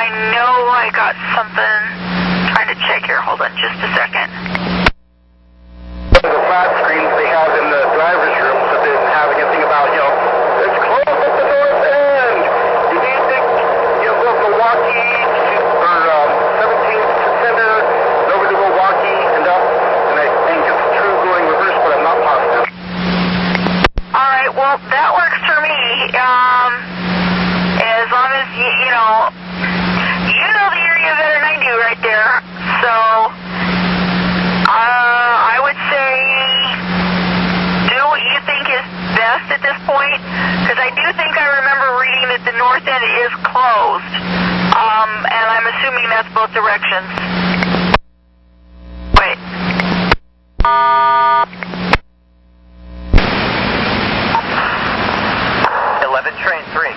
I know I got something. Trying to check here. Hold on just a second. The flat screens they have in the driver's room, so they didn't have anything about, it's closed at the north end. You need to, go to Milwaukee or 17th to Center, and over to Milwaukee and up. And I think it's true going reverse, but I'm not positive. All right. Well, that works for me. As long as you know the area better than I do right there. So I would say do what you think is best at this point, because I do think I remember reading that the north end is closed, and I'm assuming that's both directions. Wait. 11 train 3.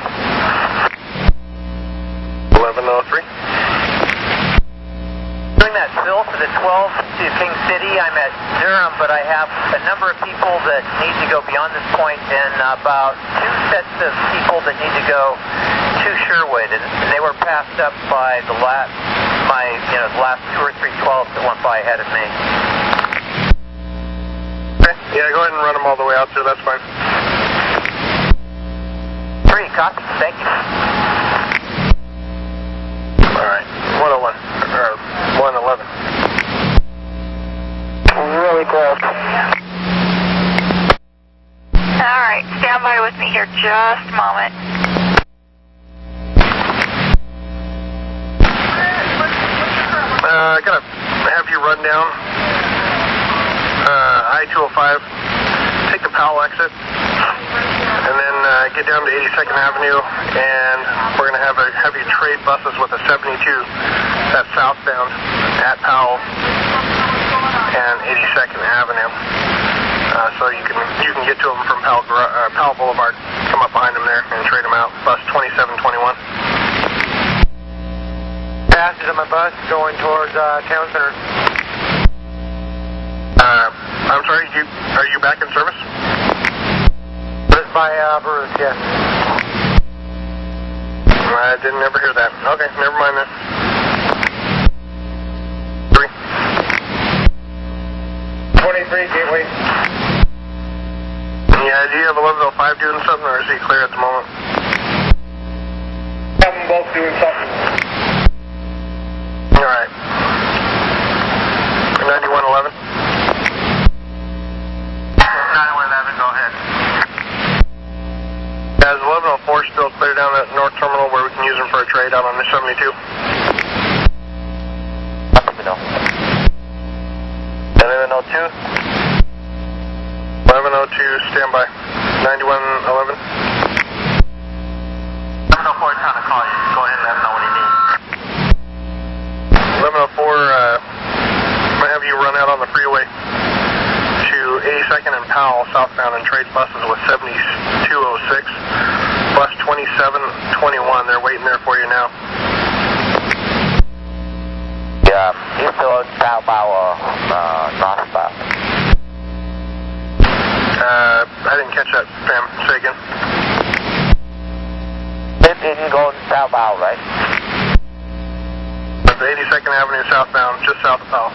1103. Doing that fill for the 12 to King City. I'm at Durham, but I have a number of people that need to go beyond this point, and about 2 sets of people that need to go to Sherwood, and they were passed up by the last 2 or 3 12s that went by ahead of me. Okay. Yeah, go ahead and run them all the way out there. That's fine. 3, copy. Thank you. All right. 101 or 111. Really close. All right. Stand by with me here just a moment. I gotta have you run down I-205, take the Powell exit, and then get down to 82nd Avenue, and we're gonna have you trade buses with a 72 that's southbound at Powell and 82nd Avenue, so you can get to them from Powell Boulevard. Come up behind them there and trade them out. Bus 2721. Passage on my bus going towards Town Center. I'm sorry, are you back in service? This by Bruce, yes. I didn't ever hear that. Okay, never mind then. 3. 23, Gateway. Yeah, do you have 1105 doing something, or is he clear at the moment? Have them both doing something. All right. 9111. 9111, go ahead. Is 1104 still clear down at North Terminal where we can use them for a trade out on the 72? Let me know. 1102. 1102, stand by. 9111. 1104 is trying to call you. Go ahead and let him know what he needs. 1104, I'm going to have you run out on the freeway to 82nd and Powell southbound and trade buses with 7206. Bus 2721, they're waiting there for you now. Yeah, it's on southbound or northbound. I didn't catch that, Sam. Say again. It didn't go southbound, right? That's 82nd Avenue southbound, just south of Powell.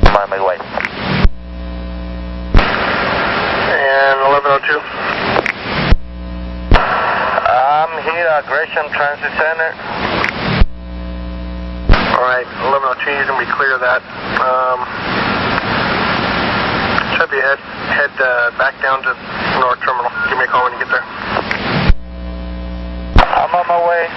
I'm on my way. And 1102. I'm here at Gresham Transit Center. Alright, 1102, you can be clear of that. Just have you head back down to North Terminal. Give me a call when you get there. I'm on my way.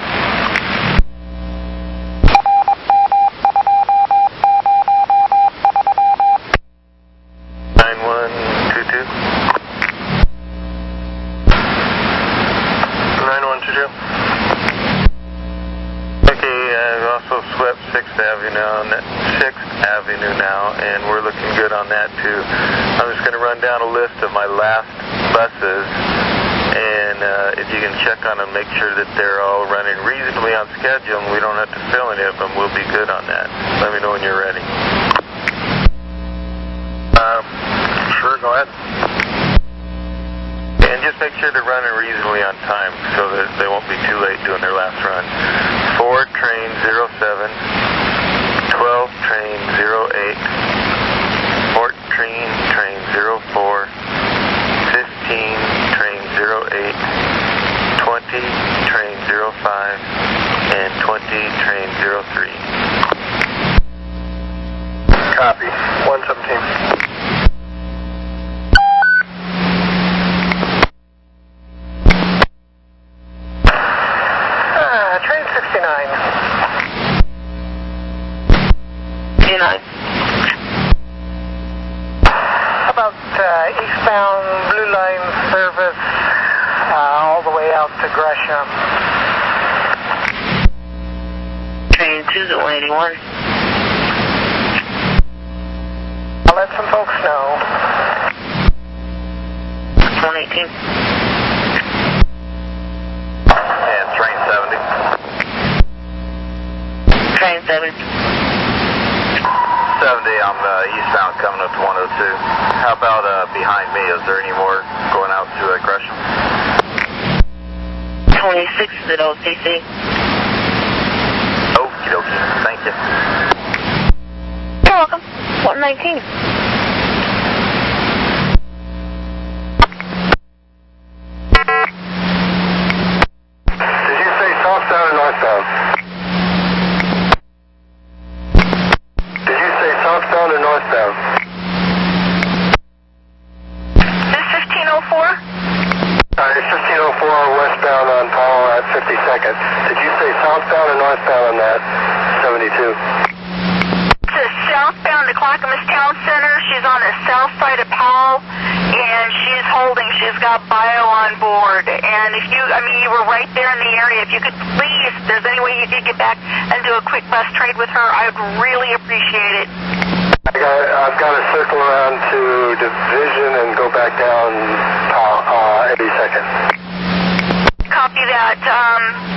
Swept 6th Avenue now, and we're looking good on that too. I'm just going to run down a list of my last buses, and if you can check on them, make sure that they're all running reasonably on schedule, and we don't have to fill any of them. We'll be good on that. Let me know when you're ready. Sure, go ahead. And just make sure they're running reasonably on time so that they won't be too late doing their last run. 4 train 07, 12 train 08, 14 train 04, 15 train 08, 20 train 05, and 20 train 03. Copy. 117. Train 69. 69. About eastbound Blue Line service all the way out to Gresham. Train 2's at 181. I'll let some folks know. 118. And train 70. Train 7. 70, I'm eastbound coming up to 102. How about behind me? Is there any more going out to Gresham? 26 is at OCC. Okie dokie. Thank you. You're welcome. 119. Did you say southbound or northbound? Did you say southbound or northbound? Is this 1504? It's 1504 westbound on Powell at 52nd. Did you say southbound or northbound on that? 72. It's a southbound to Clackamas Town Center. She's on the south side of Powell, and she's holding. She's got bio on board. And if you, you were right there in the area. If you could please, if there's any way you could get back and do a quick bus trade with her, I would really appreciate it. I've got to circle around to Division and go back down 82nd. Copy that.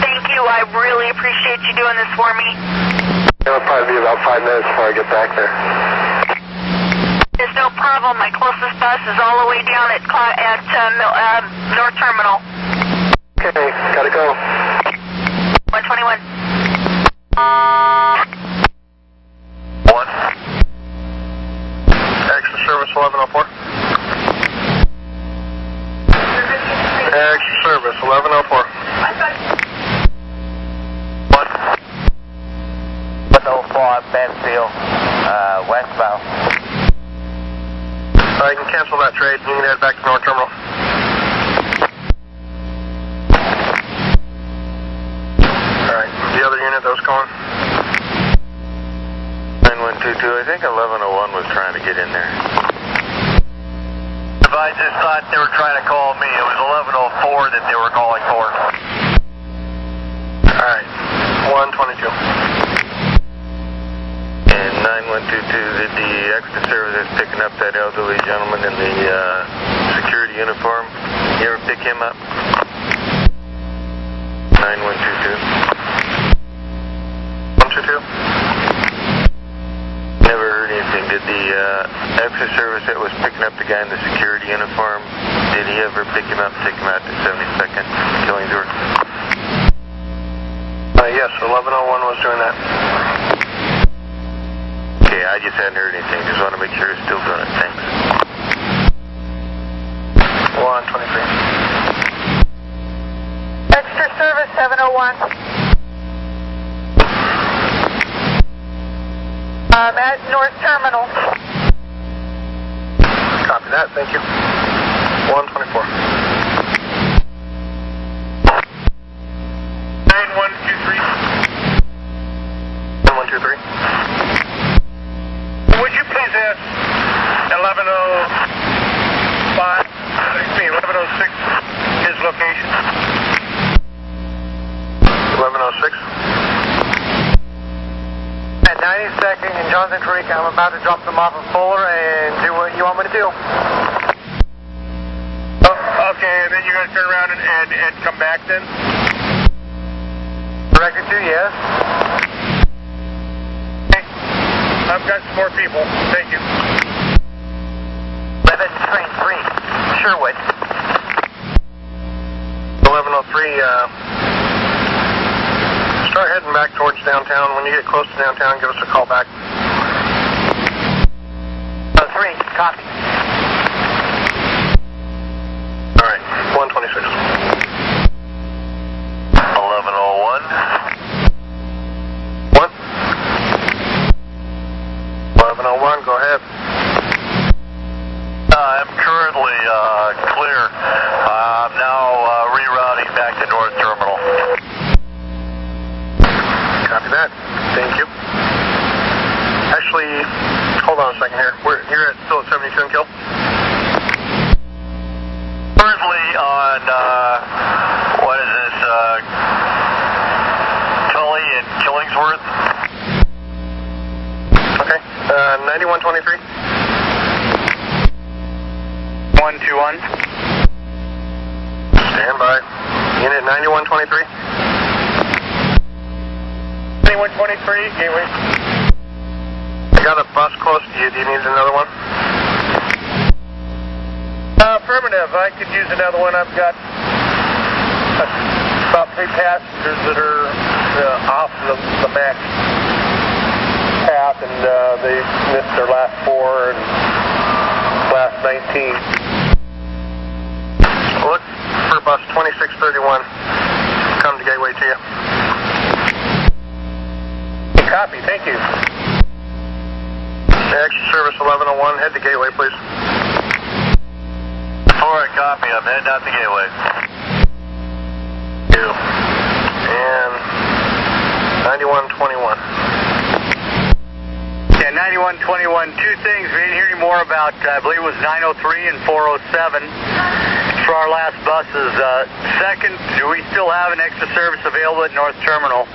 Thank you. I really appreciate you doing this for me. It'll probably be about 5 minutes before I get back there. There's no problem. My closest bus is all the way down at North Terminal. Okay, gotta go. 121. 1. Extra service 1104. Extra service 1104. 105 Mansfield, westbound. You can cancel that trade and you can head back to North Terminal. Alright, the other unit that was calling? 9122, I think 1101 was trying to get in there. If I just thought they were trying to call me, it was 1104 that they were calling for. Alright, 122. And 9122, did the extra service that's picking up that elderly gentleman in the security uniform, you ever pick him up? 9122. 122. Never heard anything. Did the extra service that was picking up the guy in the security uniform, did he ever pick him up, take him out to 72nd, Killingsworth? Yes, 1101 was doing that. Okay, I just hadn't heard anything. Just want to make sure it's still doing it. Thanks. 123. Extra service 701. At North Terminal. Copy that, thank you. 124. 9123. 123. Would you please ask 1106 his location? 1106. At 92nd in Johnson Creek, I'm about to drop them off at Fuller and do what you want me to do. Oh, okay, and then you're going to turn around and come back then? Directed to, yes. Okay. I've got some more people. Thank you. 11 train 3, Sherwood. 1103, start heading back towards downtown. When you get close to downtown, give us a call back. 03, copy. All right, 126. 1101. 1101, go ahead. I'm currently clear. I'm now rerouting back to North Terminal. Copy that. Thank you. Actually, hold on a second here. You're still at 72 and kill? Currently on, what is this, Tully and Killingsworth. Okay. 9123. 121. Stand by. Unit 9123. 9123, Gateway. I got a bus close to you. Do you need another one? Affirmative. I could use another one. I've got about 3 passengers that are off the max path, and they missed their last 4 and last 19. Look for bus 2631. Come to Gateway to you. Copy. Thank you. Extra service 1101. Head to Gateway, please. Alright, copy. I'm heading out the Gateway. You. And 9121. Yeah, 9121. 2 things. We didn't hear any more about, I believe it was 903 and 407 for our last buses. Second, do we still have an extra service available at North Terminal?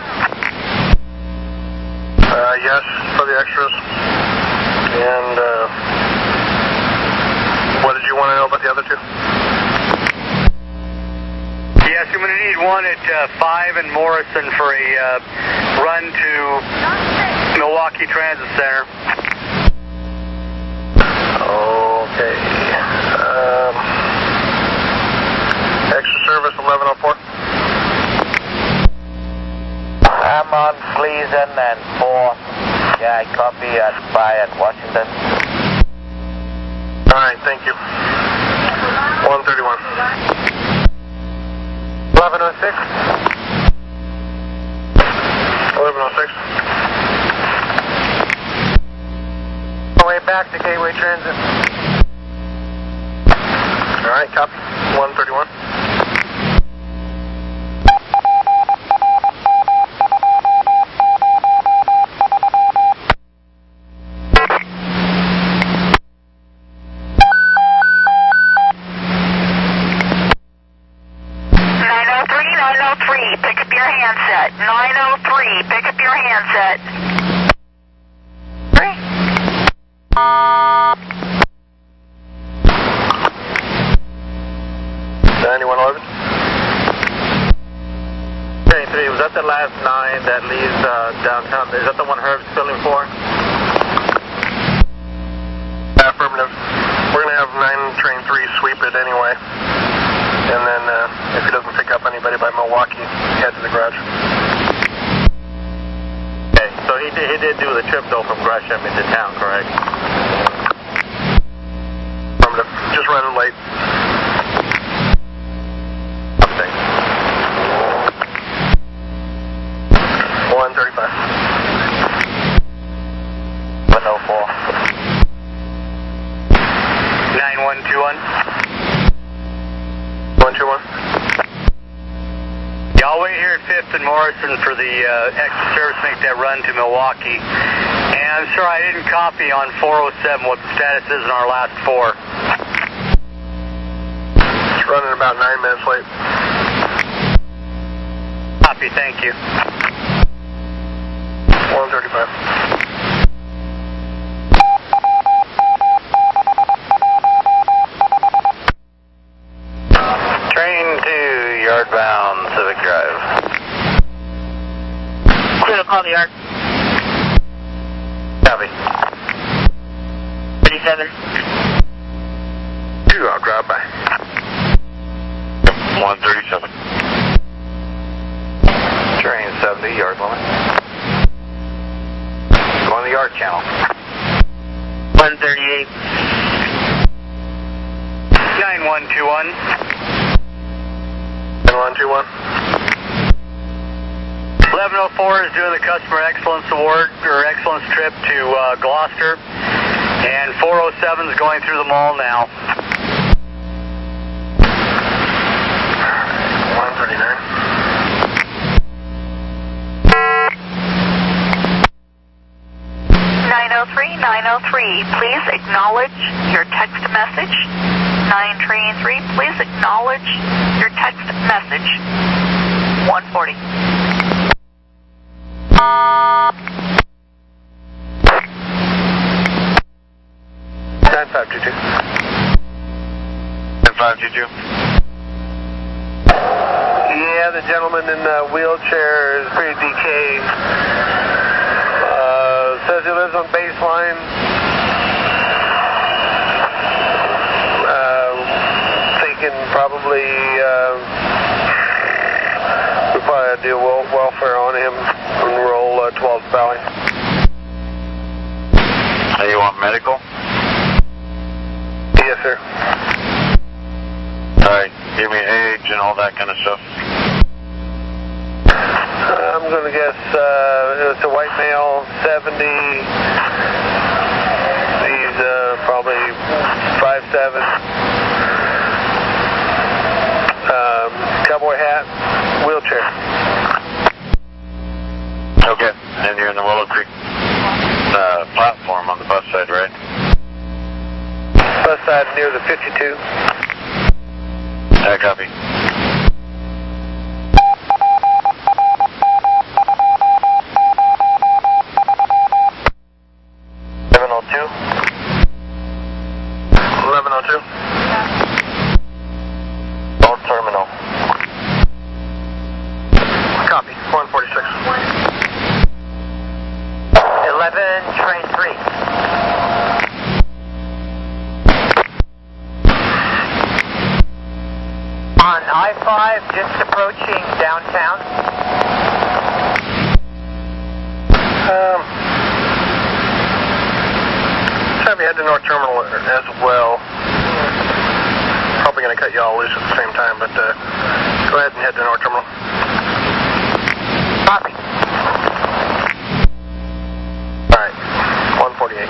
Yes, for the extras. And, what did you want to know about the other 2? Yes, I'm going to need one at 5 and Morrison for a run to Milwaukee Transit Center. Okay. Extra service 1104. I'm on Gleason and 4. Yeah, I copy at 5 at Washington. All right, thank you. 131. 1106. 1106. On the way back to Gateway Transit. All right, copy. 131. Pick up your handset. 903, pick up your handset. 9111. 23, was that the last 9 that leaves downtown? Is that the one Herb's filling for? Affirmative. We're going to have 9 train 3 sweep it anyway. And then if he doesn't pick up anybody by Milwaukee, head to the garage. Okay, so he did do the trip though from Gresham into town, correct? Affirmative. Just running late. Okay. 135. 104. 9121. 121. Y'all wait here at 5th and Morrison for the extra service to make that run to Milwaukee. And I'm sorry I didn't copy on 407 what the status is in our last 4. It's running about 9 minutes late. Copy, thank you. 135. Train to Yardbound Civic Drive. Clear to call the yard. Copy. 37. 2, I'll drive by. 137. Train 70, yard limit. Go on the yard channel. 138. 9121. 9121. 1104 is doing the Customer Excellence Award, or Excellence trip to Gloucester. And 407 is going through the mall now. 139. 903, please acknowledge your text message. 933, please acknowledge your text message. 140. 9522. 522. Yeah, the gentleman in the wheelchair is pretty decayed. Says he lives on Baseline. Thinking probably we probably do welfare on him and roll 12th Valley. You want medical? Yes, sir. Alright, give me age and all that kind of stuff. I'm going to guess it's a white male, 70. He's probably 5'7". Cowboy hat, wheelchair. Okay, and you're in the Willow Creek platform on the bus side, right? Bus side near the 52. Yeah, copy. 1102. Old terminal. Copy. 146. 11, train 3. On I-5, just approaching downtown. Have you head to North Terminal as well? Probably going to cut you all loose at the same time, but go ahead and head to North Terminal. Copy. Alright, 148.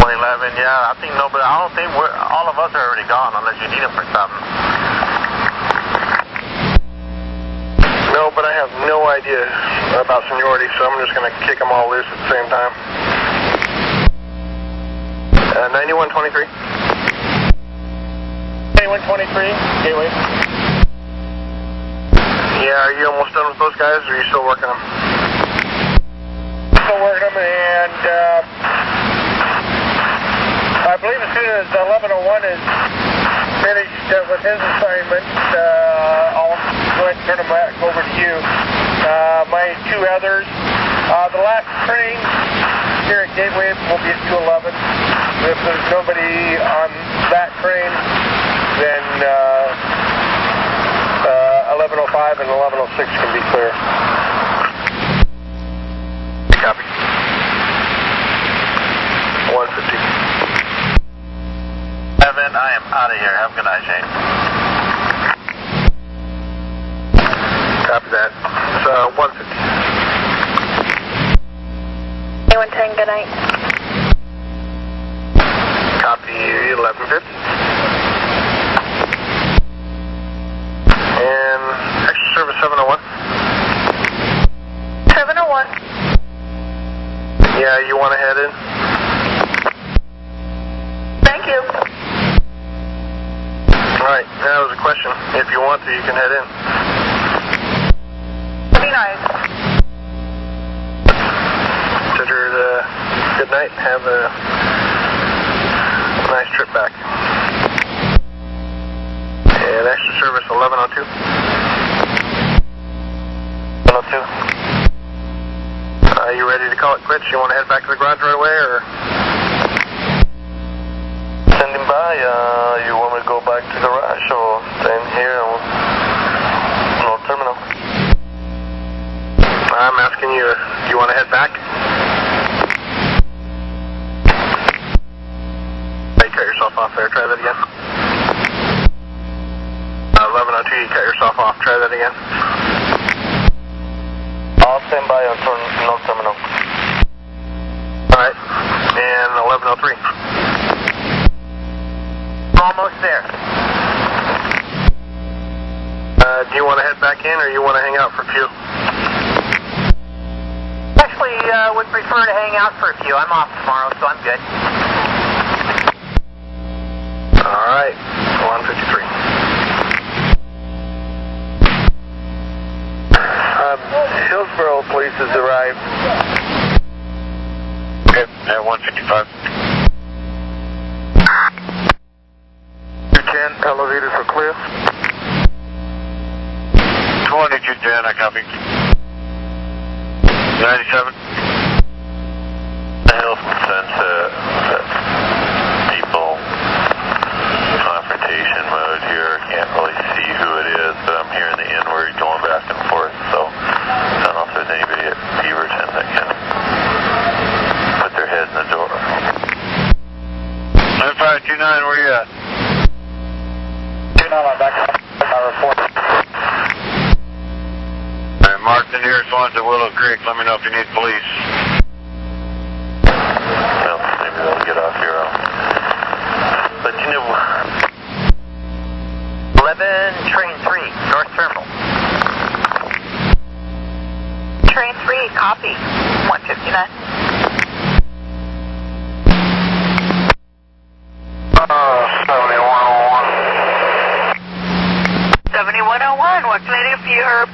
111, yeah, I think nobody, I don't think all of us are already gone unless you need them for something. No, but I have no idea about seniority, so I'm just going to kick them all loose at the same time. 9123. 9123, Gateway. Yeah, are you almost done with those guys, or are you still working them? Still working them, and I believe as soon as 1101 is finished with his assignment, I'll go ahead and turn them back over to you. My two others, the last train here at Gateway will be at 211. If there's nobody on that train, then 1105 and 1106 can be clear. Copy. 150. Evan, I am out of here. Have a good night, Shane. Copy that. So, 150. 110, good night. Copy 1150. And extra service 701. 701. Yeah, you want to head in? Thank you. Alright, that was a question. If you want to, you can head in. Be nice. Consider it a good night. Have a nice trip back. And extra service 1102. 102. Are you ready to call it quits? You want to head back to the garage right away, or? Sending by, you want me to go back to the garage? Official, staying here on North Terminal. I'm asking you, do you want to head back? You cut yourself off there, try that again. 1102, you cut yourself off, try that again. I'll stand by on North Terminal. Alright, and 1103. Almost there. Do you want to head back in, or you want to hang out for fuel? Actually, would prefer to hang out for a few. I'm off tomorrow, so I'm good. Alright, 153. Hillsboro police has arrived. Okay, at 155. 210, elevators are clear. 2210, I copy. 97. Hilton sense that people confrontation mode here. Can't really see who it is, but I'm hearing the N-word going back and forth, so I don't know if there's anybody at Beaverton that can put their head in the door. 9529, where you at? 29, I'm back on my report. Alright, mark the nearest ones at Willow Creek. Let me know if you need police. Well, maybe they'll get off here. But you know, 11, train 3, North Terminal. Train 3, copy. 159. 7101. 7101, what can I do for you, Herb?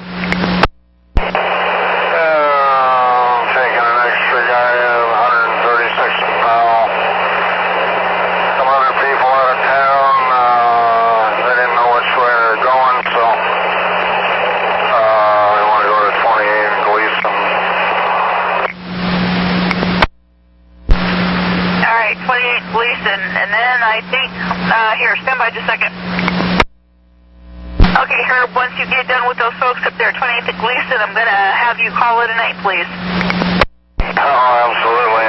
Taking an extra guy in 136 Powell. Some other people out of town, they didn't know which way they're going, so they want to go to 28 and Gleason. Alright, 28 Gleason, and then I think, here, stand by just a second. Okay, Herb, once you get done with those folks up there, 28th at Gleason, I'm going to have you call it a night, please. Oh, absolutely.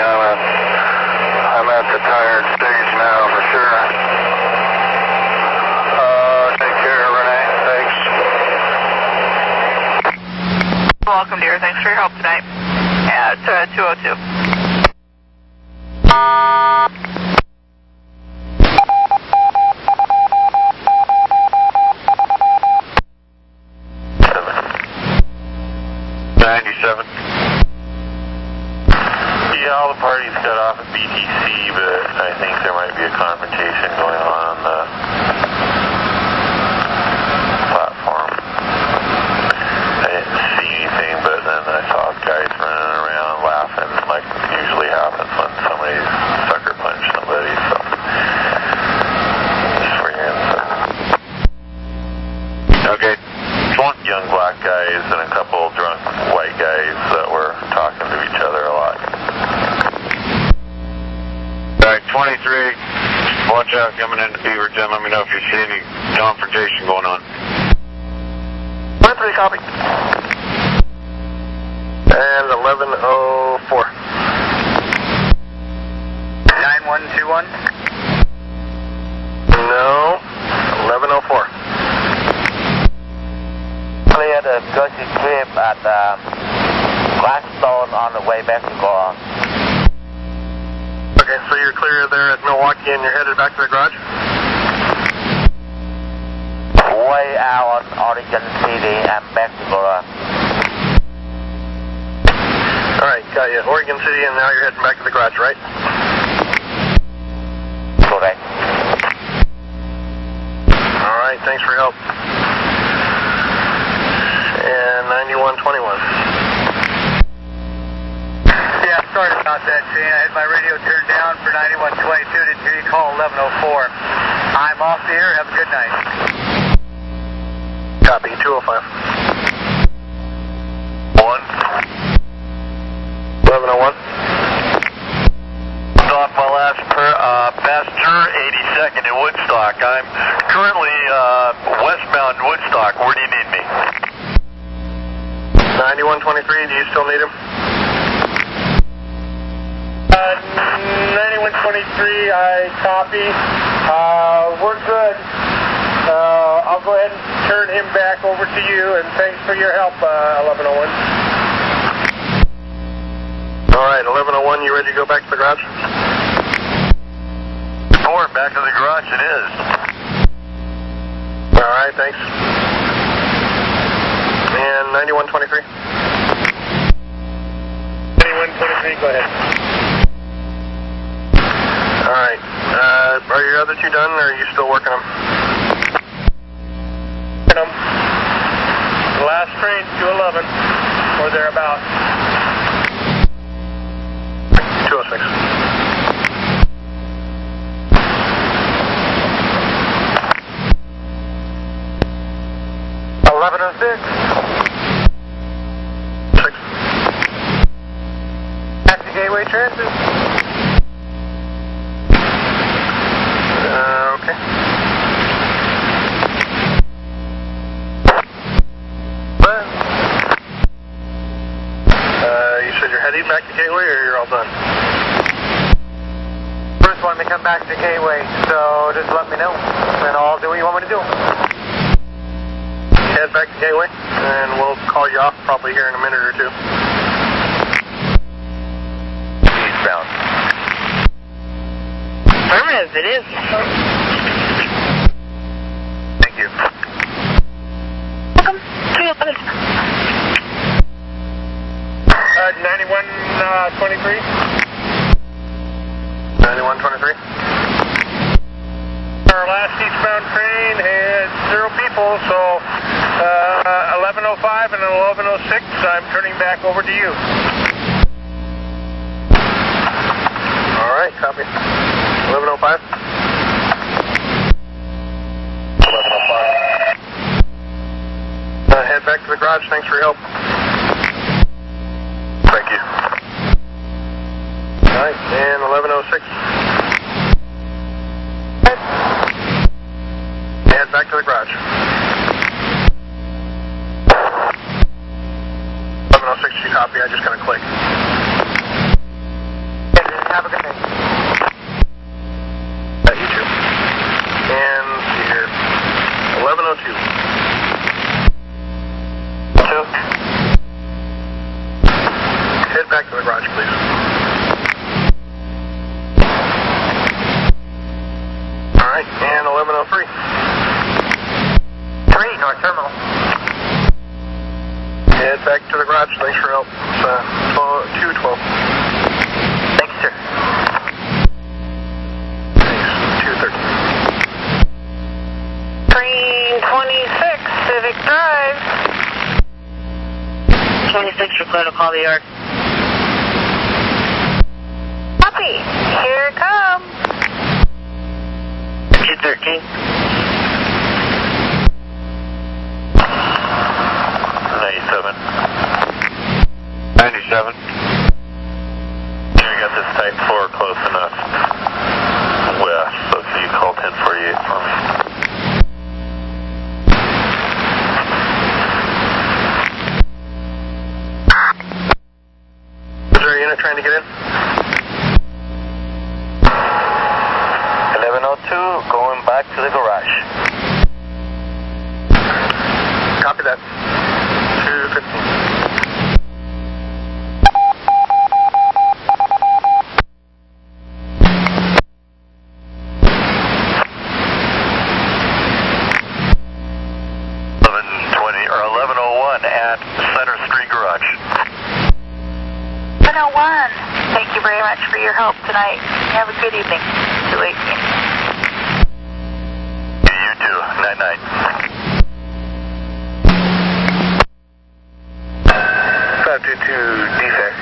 I'm at the tired stage now, for sure. Take care, Renee. Thanks. You're welcome, dear. Thanks for your help tonight. Yeah, it's 202. Yeah, all the parties got off at BTC, but I think there might be a confrontation going on the platform. I didn't see anything, but then I saw guys running around laughing like usually happens when somebody sucker punched somebody, so just for your insight. Okay, one young black guys and a couple drunk white guys that were talking to each other a lot. Alright, 23, watch out coming into Beaverton. Let me know if you see any confrontation going on. 23, copy. And 1104. 9121. No, 1104. We had a Gushy trip at Blackstone on the way back to Comm. Okay, so you're clear there at Milwaukee and you're headed back to the garage? Way out on Oregon City and back to Comm. Alright, got you. Oregon City and now you're heading back to the garage, right? Correct. Alright, thanks for your help. And 9121. Yeah, sorry about that, Shane. I had my radio turned down for 9122. Didn't hear you call 1104. I'm off the air. Have a good night. Copy, 205. 1101. Stock my last passenger, 82nd in Woodstock. I'm currently 9123, do you still need him? 9123, I copy. We're good. I'll go ahead and turn him back over to you, and thanks for your help, 1101. All right, 1101, you ready to go back to the garage? Forward, back to the garage it is. All right, thanks. And 9123? 9123, go ahead. All right. Are your other two done, or are you still working them? The last train, 211, or thereabouts. 206. Taxi Gateway Transit. Okay. You said you're heading back to Gateway, or you're all done? First one to come back to Gateway, so just let me know, and I'll do what you want me to do. Head back to Gateway, and we'll call you off probably here in a minute or two. Eastbound. Affirmative, it is. Thank you. Welcome. 311. 9123. 9123? Our last eastbound train had 0 people, so 1105 and 1106, I'm turning back over to you. All right, copy. 1105? 1105. Head back to the garage. Thanks for your help. Thank you. All right, and 1106. Head back to the garage. 1106, you copy. I just got to click. Have a good day. You too. And see here. 1102. 2. Head back to the garage, please. All right, and 1103. 3, North Terminal. Head back to the garage. Thanks for your help. It's 212. Thanks, sir. Thanks. 230. Train 26, Civic Drive. 26, we're going to call the yard. Copy. Here it comes. 213. 97. 97. We got this type 4 close enough west, so can you call 1048 for me? Is there a unit trying to get in? 1102, going back to the garage. Copy that. 215. At Center Street Garage. 101. Thank you very much for your help tonight. Have a good evening. 218. You too. Night night. 522 defect.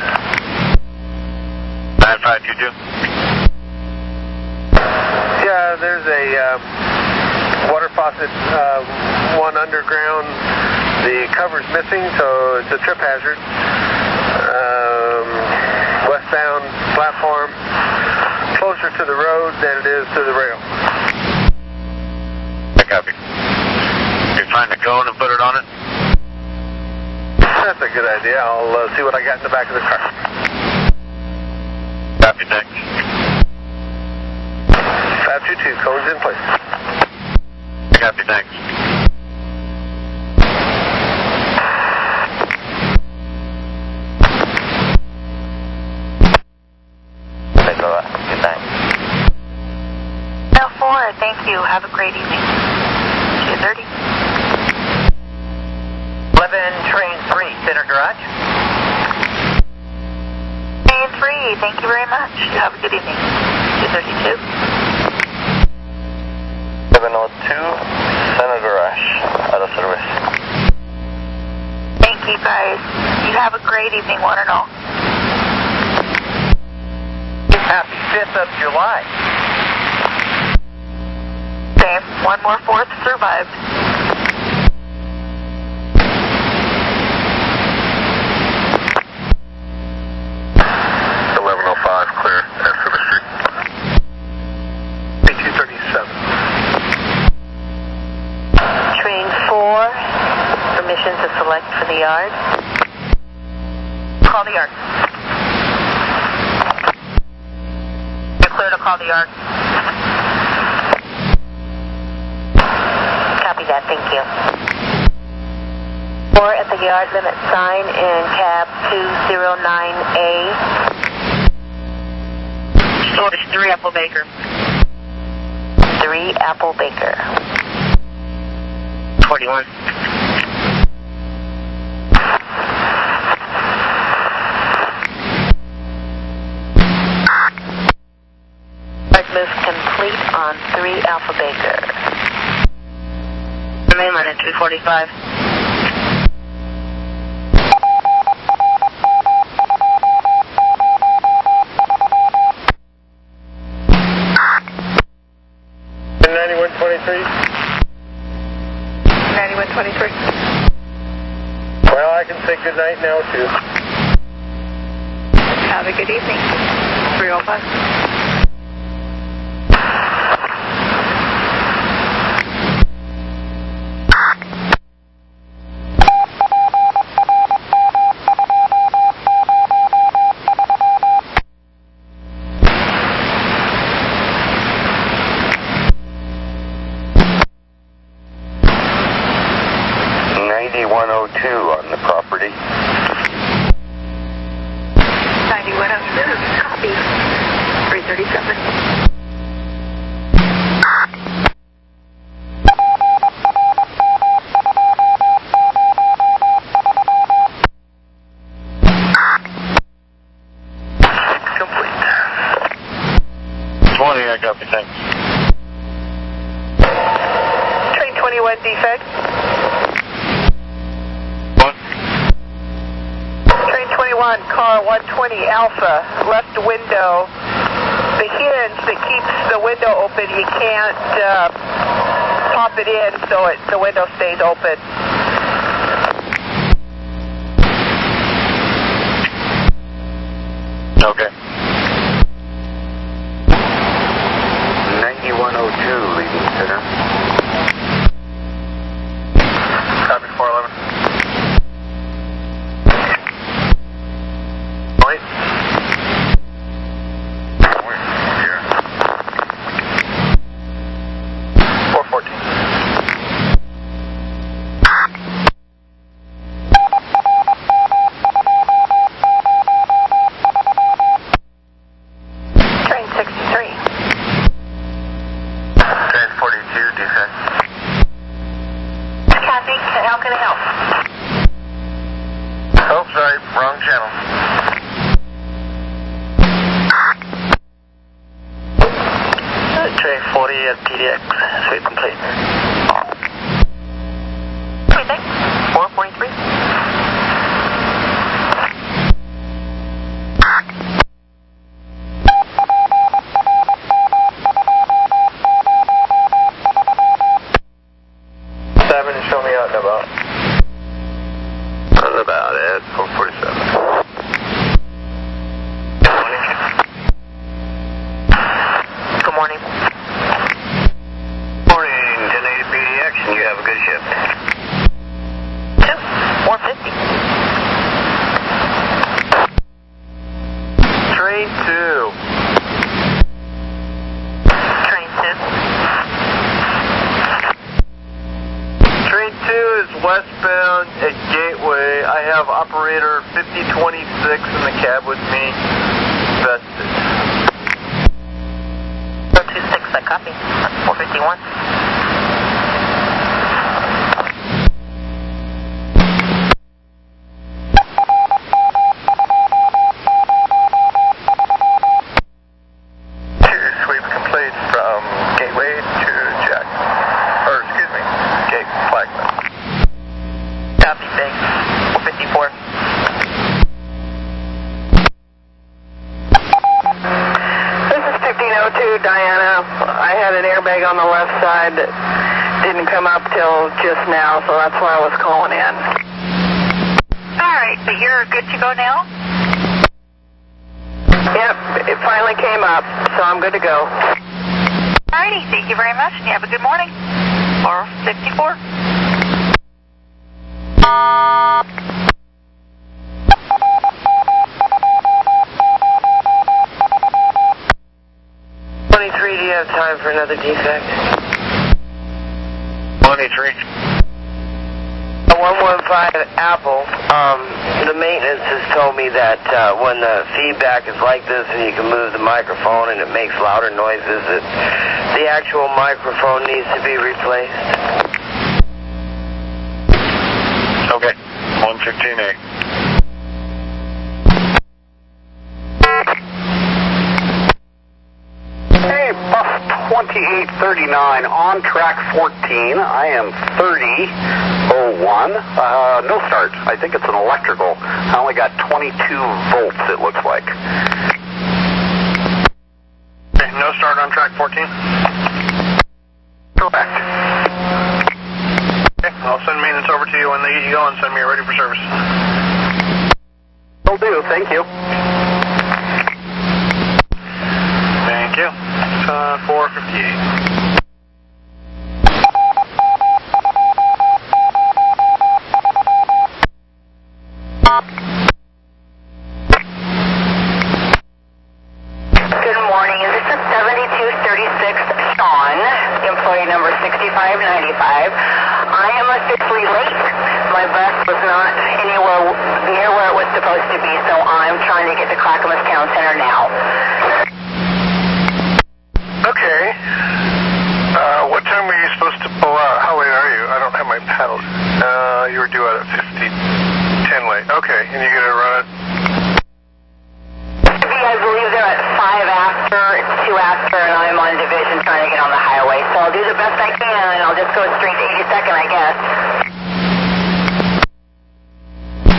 9522. Yeah, there's a water faucet, one underground. The cover's missing, so it's a trip hazard. Westbound platform, closer to the road than it is to the rail. I copy. You're trying to cone and put it on it? That's a good idea. I'll see what I got in the back of the car. Copy, thanks. 522, codes in place. Copy, thanks. Good night. L4, thank you. Have a great evening. 2:30. 11, train 3, center garage. Train 3, thank you very much. You have a good evening. 2:32. 702, center garage, out of service. Thank you, guys. You have a great evening, one and all. Happy 5th of July. Same. One more 4th survived. Clear at Service Street. 237. Train 4, permission to select for the yard. Call the yard. You're clear to call the yard. Copy that, thank you. 4 at the yard limit sign in cab 209A. Source 3 Applebaker. 3 Applebaker. 41. Yard move complete on 3 Applebaker. Mainline at 245. Well, I can say good night now, too. Have a good evening. 305. On the property. 9102, copy. 337. Complete. Morning, I copy, thanks. Train 21 defect. Car 120 Alpha, left window. The hinge that keeps the window open, you can't pop it in so the window stays open. Okay. 9102, leading center. Copy 411. Wrong channel. Train 40 at PDX, sweep complete. Everything? 443. Show me out and about. On about at 447. Good morning. Morning, 1080 PDX, and you have a good shift. 450. Gateway. I have operator 5026 in the cab with me. Vested. 026, I copy. 451. Sweep complete from Gateway to Jack. Or, excuse me, Gate Flagman. Copy, thanks. 454. This is 1502, Diana. I had an airbag on the left side that didn't come up till just now, so that's why I was calling in. All right, but you're good to go now? Yep, it finally came up, so I'm good to go. All righty, thank you very much, and you have a good morning. 454. Do you have time for another defect? 23. 115 Apple. The maintenance has told me that when the feedback is like this and you can move the microphone and it makes louder noises, that the actual microphone needs to be replaced. Okay, 115A. Hey, bus 2839 on track 14. I am 3001. No start. I think it's an electrical. I only got 22 volts, it looks like. Okay, no start on track 14? Correct. Okay, I'll send maintenance over to you when they get you going. Send me ready for service. Will do. Thank you. Thank you. It's 458. Good morning. This is 7236 Sean, employee number 6595. I am officially late. My bus was not anywhere near where it was supposed to be, so I'm trying to get to Clackamas Town Center now. Okay. What time were you supposed to pull out? How late are you? I don't have my paddles. You were due out at 10 late. Okay, and you're going to run it? I believe they're at 5 after, it's 2 after, and I'm on division trying to get on the highway. So I'll do the best I can, and I'll just go straight to 82nd, I guess.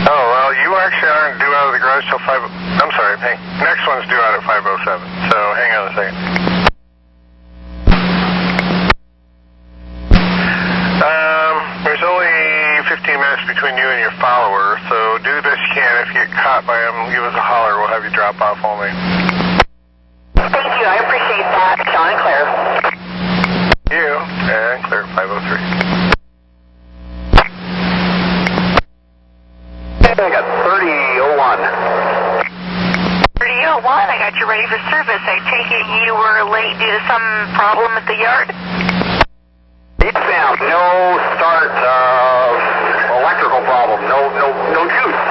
Oh, well, you actually aren't due out of the garage till 5... I'm sorry, next one's due out at 5:07, so hang on a second. There's only 15 minutes between you and your follower, so do the best you can. If you get caught by him, give us a holler. We'll have you drop off only. Thank you, I appreciate that. Sean and Claire. You, and clear 503. I got 3001. 3001, I got you ready for service. I take it you were late due to some problem at the yard? Yes, ma'am. No start. Electrical problem. No juice.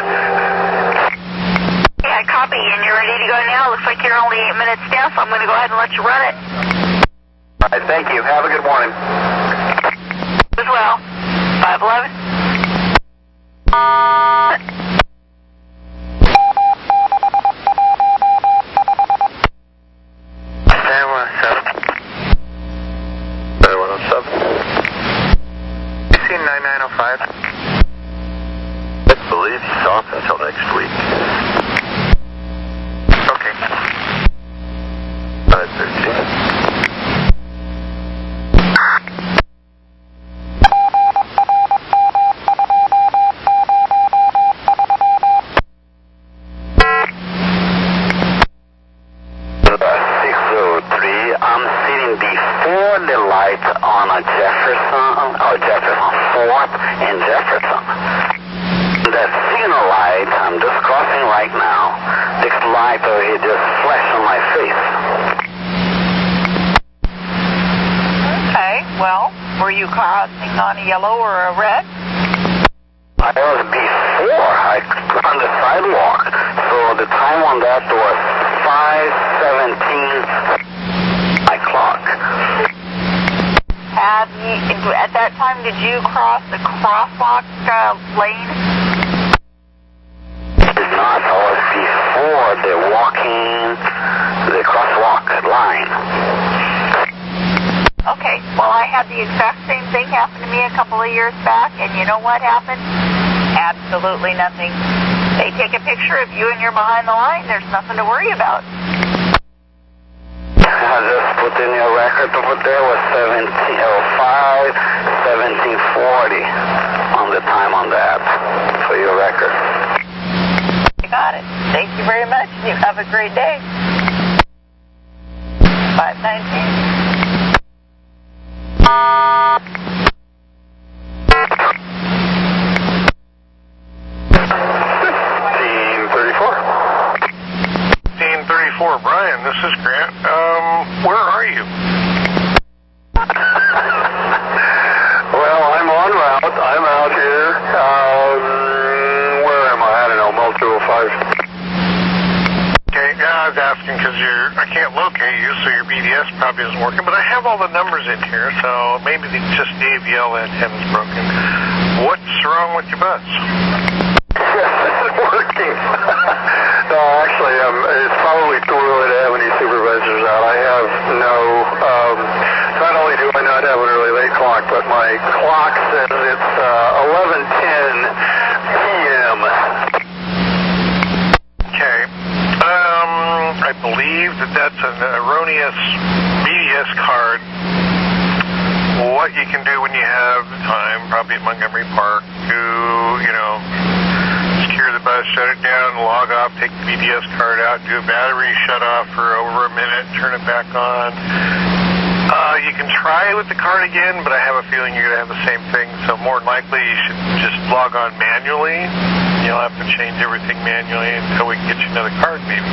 Yeah, copy, and you're ready to go now. Looks like you're only 8 minutes down, so I'm going to go ahead and let you run it. All right, thank you. Have a good morning. As well. 511. I believe he's off until next week. Okay. 513. I'm sitting before the light on a Jefferson 4th and Jefferson. The signal light, I'm just crossing right now. This light over here just flashed on my face. Okay, well, were you crossing on a yellow or a red? I was before at that time, did you cross the crosswalk lane? Not, I was before the crosswalk line. Okay, well, I had the exact same thing happen to me a couple of years back, and you know what happened? Absolutely nothing. They take a picture of you and you're behind the line. There's nothing to worry about. I just put in your record over there was 17:05, 17:40 on the time on the app for your record. You got it. Thank you very much. You have a great day. 519. Brian, this is Grant. Where are you? Well, I'm en route. I'm out here. Where am I? I don't know, Mall 205. Okay, yeah, I was asking because I can't locate you, so your BDS probably isn't working, but I have all the numbers in here, so maybe just the AVL antenna's broken. What's wrong with your bus? Yes, it's working. No, actually, it's probably too early to have any supervisors out. I have no, not only do I not have an early late clock, but my clock says it's 11:10 p.m. Okay. I believe that's an erroneous BDS card. What you can do when you have time, probably at Montgomery Park, to, secure the bus, shut it down, log off, take the BDS card out, do a battery shut off for over a minute, turn it back on. You can try it with the card again, but I have a feeling you're going to have the same thing, so more than likely you should just log on manually. You'll have to change everything manually until we can get you another card, maybe.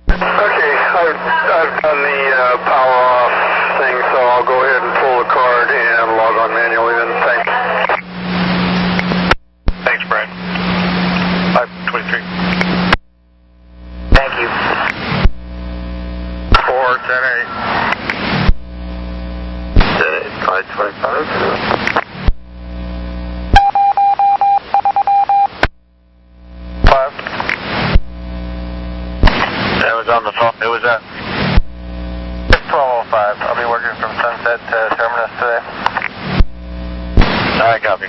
Okay, I've done the power off thing, so I'll go ahead and pull the card and log on manually then. Thanks. Thanks, Brian. 523. Thank you. 410-8. 525. That was on the phone. It was at 1205. I'll be working from Sunset to Terminus today. All right, copy.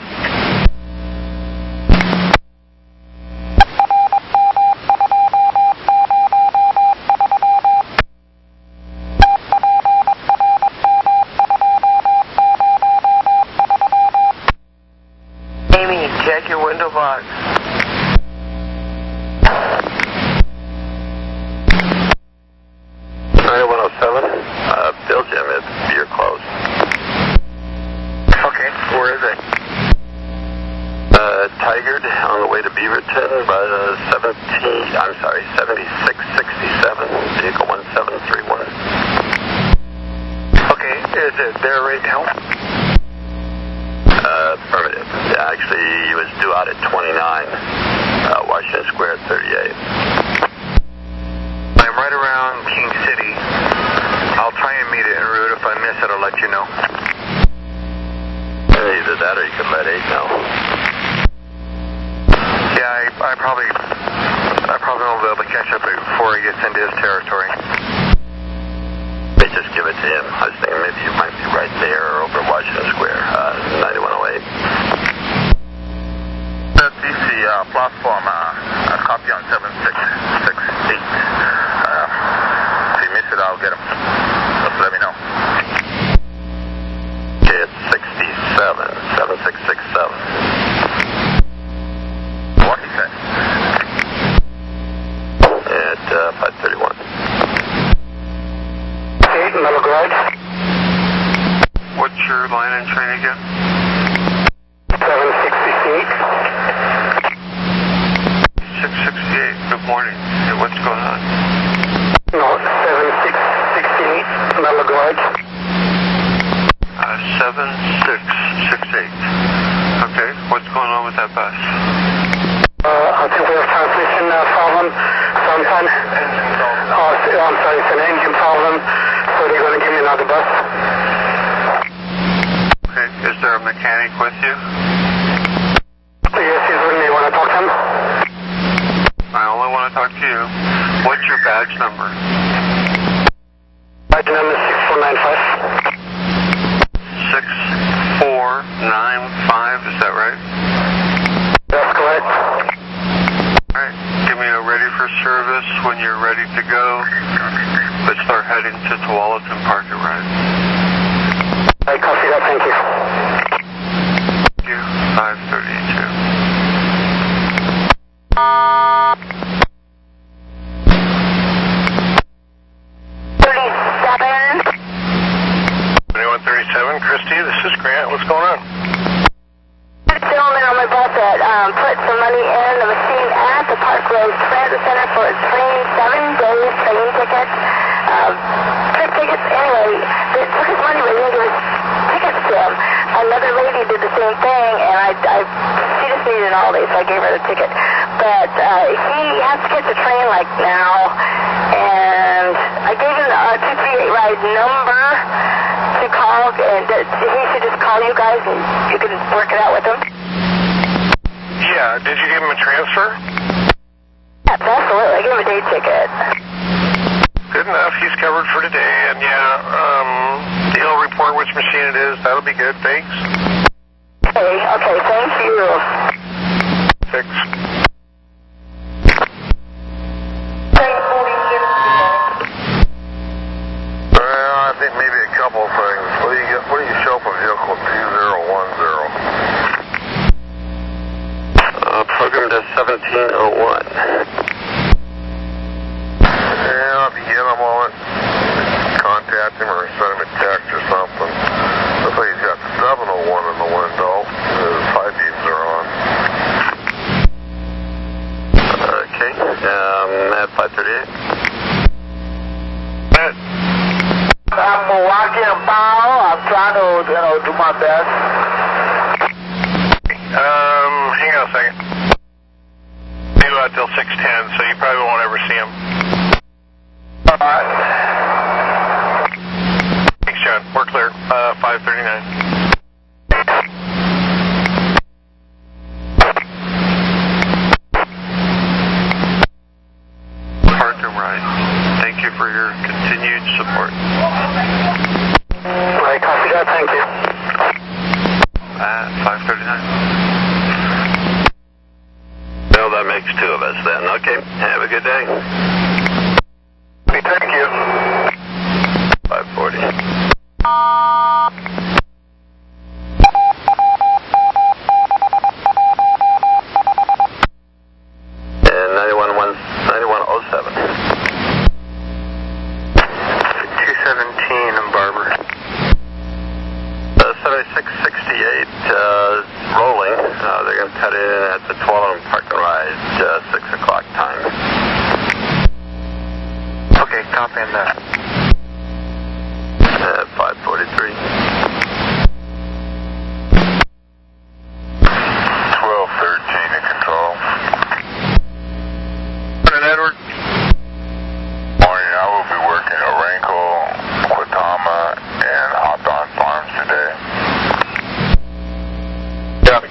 Amy, check your window box. Bill Jim, you're close. Okay, where is it? Tigered on the way to Beaverton by 7667, vehicle 1731. Okay, is it there right now? Affirmative. Yeah, actually, he was due out at 29, Washington Square 38. I'm right around King City. I'll try and meet it en route. If I miss it, I'll let you know. Either that or you can let 8 know. Yeah, I probably won't be able to catch up before he gets into his territory. They just give it to him. I was thinking maybe you might be right there or over Washington Square, 9108. DC platform, copy on 7668. If you miss it, I'll get him. Just let me know. Okay, it's 7667. What he said? At 531. Okay, Mellow Garage. What's your line and train again? 768. 668. Good morning. Hey, what's going on? No, 7668, Mellow Garage. 7668. Okay, what's going on with that bus? I think we have transmission problem. Sometimes, I'm sorry, it's an engine problem. So they're going to give me another bus. there a mechanic with you? Yes, he's with me. You want to talk to him? I only want to talk to you. What's your badge number? Badge number 6495. 6495, is that right? That's correct. Alright, give me a ready for service when you're ready to go. Let's start heading to Tualatin Park and Ride. I copy that, thank you. Thank you, 532. Christy, this is Grant. What's going on? A gentleman on my bus that put some money in the machine at the Parkway Transit Center for a train, 7 days train tickets, trip tickets. Anyway, they took his money, but they didn't give his tickets to him. Another lady did the same thing, and she just needed all these, so I gave her the ticket. But he has to get the train like now, and I gave him the 238 ride number to call, and he should just call you guys and you can work it out with him. Yeah, did you give him a transfer? Yes, absolutely. I gave him a day ticket. Good enough. He's covered for today, and he'll report which machine it is. That'll be good. Thanks. Okay, thank you. Thanks. I think maybe a couple of things. What do you show for vehicle 2010? Program to 1701. Yeah, if you get him on it, contact him or send him a text or something. Looks like he's got 701 in the window. His high beams are on. Okay, at 538. I'm walking about. I'm trying to, do my best. Hang on a second. Maybe out till 6:10, so you probably won't ever see him. All right. Thanks, John. We're clear. 539. Park and Ride. Thank you for your continued support. I copy that, thank you. 539. Well, that makes two of us then. Okay, have a good day. Thank you. 540. And 9107. 217 in Barber. 7668 rolling. They're going to cut in at the Tualatin Park and Ride, 6 o'clock time. Okay, copy on that. 543. 1213 in control. Morning, Edward. Morning, I will be working at Rankle, Quatama, and Hawthorne Farms today. Copy.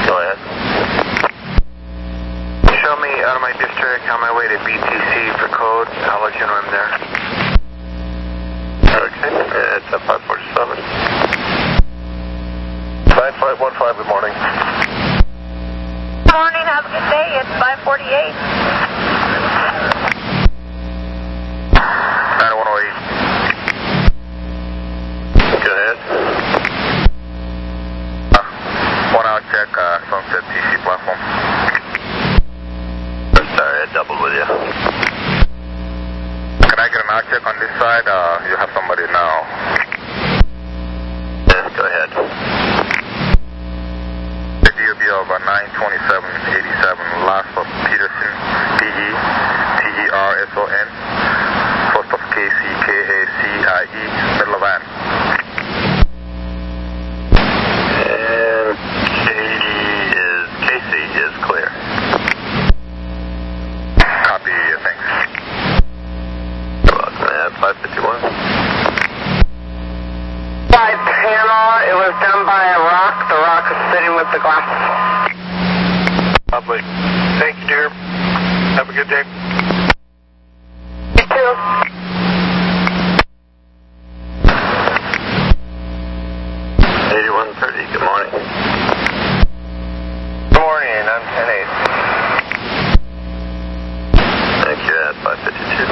Go ahead. Show me out of my district on my way to BTC for code. I'll let you know I'm there. Okay, it's at 547. 9515, good morning. Good morning, have a good day. It's 548. 9108. Go ahead. One out check, Sunset TC platform. I'm sorry, I doubled with you. Can I get an out check on this side? You have somebody now. Yeah, go ahead. The DOB of 92787, last of Peterson, P-E-T-E-R-S-O-N, first of K-C-K-A-C-I-E, middle of N. And Katie is thanks. You're welcome, man. 551. By panel, it was done by a rock. The rock is sitting with the glass. Lovely. Thank you, dear. Have a good day. You too. Good morning. Good morning. I'm 10-8. Thank you, at 552.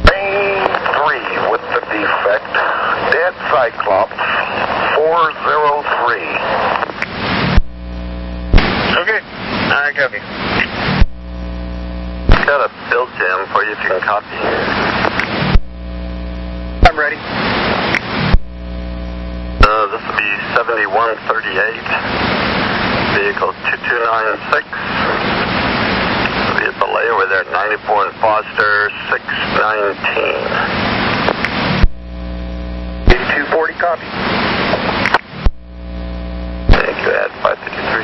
Lane 3 with the defect. Dead Cyclops 403. Okay. I copy. Got a build jam for you if you can copy. I'm ready. This will be 7138, vehicle 2296. There'll be a delay over there at 94 and Foster, 619. 8240, copy. Thank you, at 553.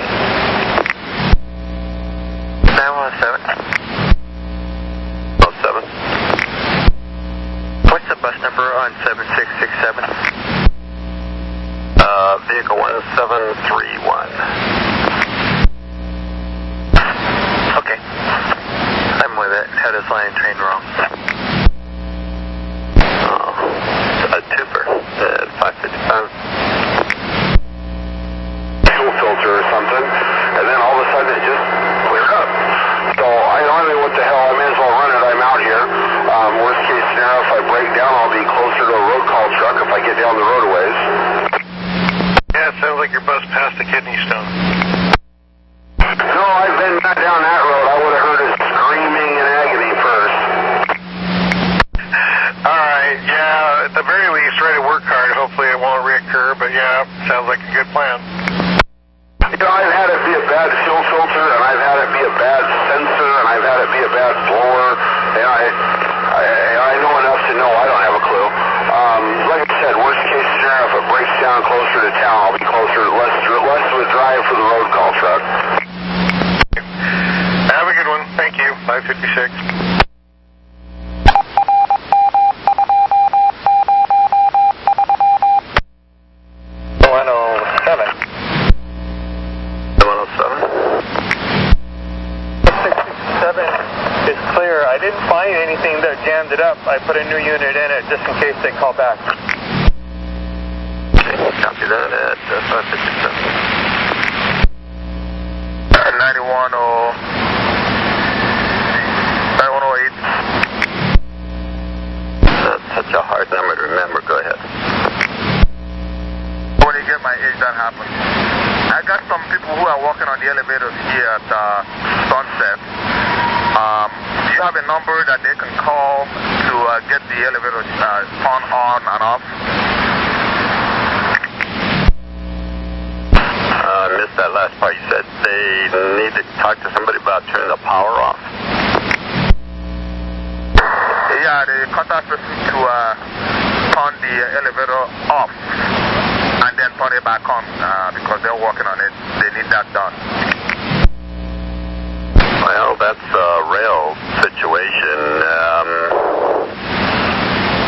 917. 07. What's the bus number on 7667? Vehicle 1731. Okay. I'm with it. Had his line train wrong. Oh, a twofer at 555. Fuel filter or something, and then all of a sudden it just cleared up. So I don't know what the hell, I may as well run it. I'm out here. Worst case scenario, if I break down, I'll be closer to a road call truck if I get down the road a ways. Yeah, it sounds like your bus passed the kidney stone. No, I've been not down that road. I would have heard it screaming in agony first. Alright, yeah, at the very least, try to work hard. Hopefully it won't reoccur, but yeah, sounds like a good plan. You know, I've had it be a bad fuel filter, and I've had it be a bad sensor, and I've had it be a bad blower. And I know enough to know I don't have a clue. Like I said, worst case scenario, if it breaks down closer to town, I'll be closer, less of a drive for the road call truck. Have a good one. Thank you. 556. I didn't find anything that jammed it up. I put a new unit in it just in case they call back. Okay, copy that at 557. 9108. That's such a hard number to remember. Go ahead. When you get my age, that happens. I got some people who are working on the elevators here at Sunset. Do you have a number that they can call to get the elevator turned on and off? I missed that last part. You said they need to talk to somebody about turning the power off. Yeah, they contact us to turn the elevator off and then turn it back on because they're working on it. They need that done. Well, that's a rail situation.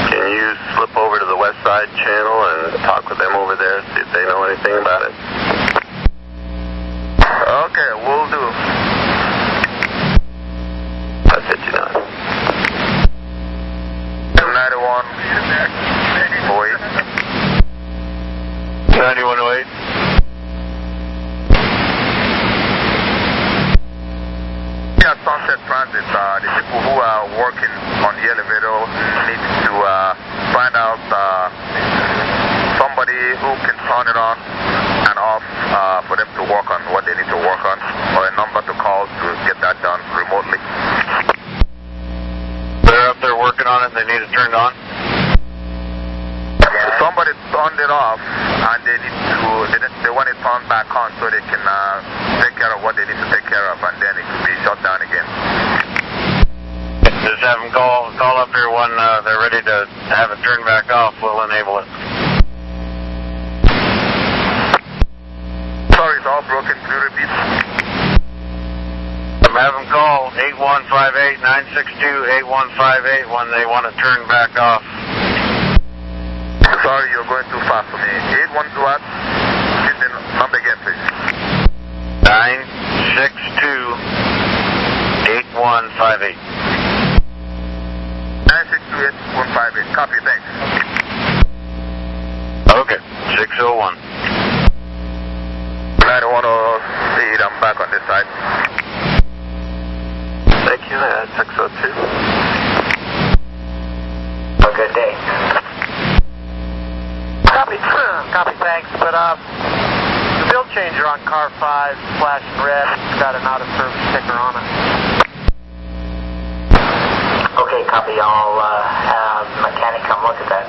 Can you slip over to the West Side channel and talk with them over there, see if they know anything about it? Okay, we'll do. 559. 9108. Yeah, Sunset Transit, the people who are working on the elevator need to find out somebody who can turn it on and off for them to work on what they need to work on, or a number to call to get that done remotely. They're up there working on it, they need it turned on? Somebody turned it off and they want it turned back on so they can take care of what they need to take care of, and then it could be shut down again. Just have them call up here when they're ready to have it turned back off. We'll enable it. Sorry, it's all broken. Could you repeat? Have them call 8158, 962, 8158 when they want to turn back off. Sorry, you're going too fast for me. 81 what? Give me the number again, please. 962, 8158. 962-8158. Copy, thanks. Okay, 601. 9108, I'm back on this side. Thank you, 602. Have a good day. Copy, thanks, but the build changer on car 5 flashing red. It's got an out of service sticker on it. Okay, copy. I'll have the mechanic come look at that.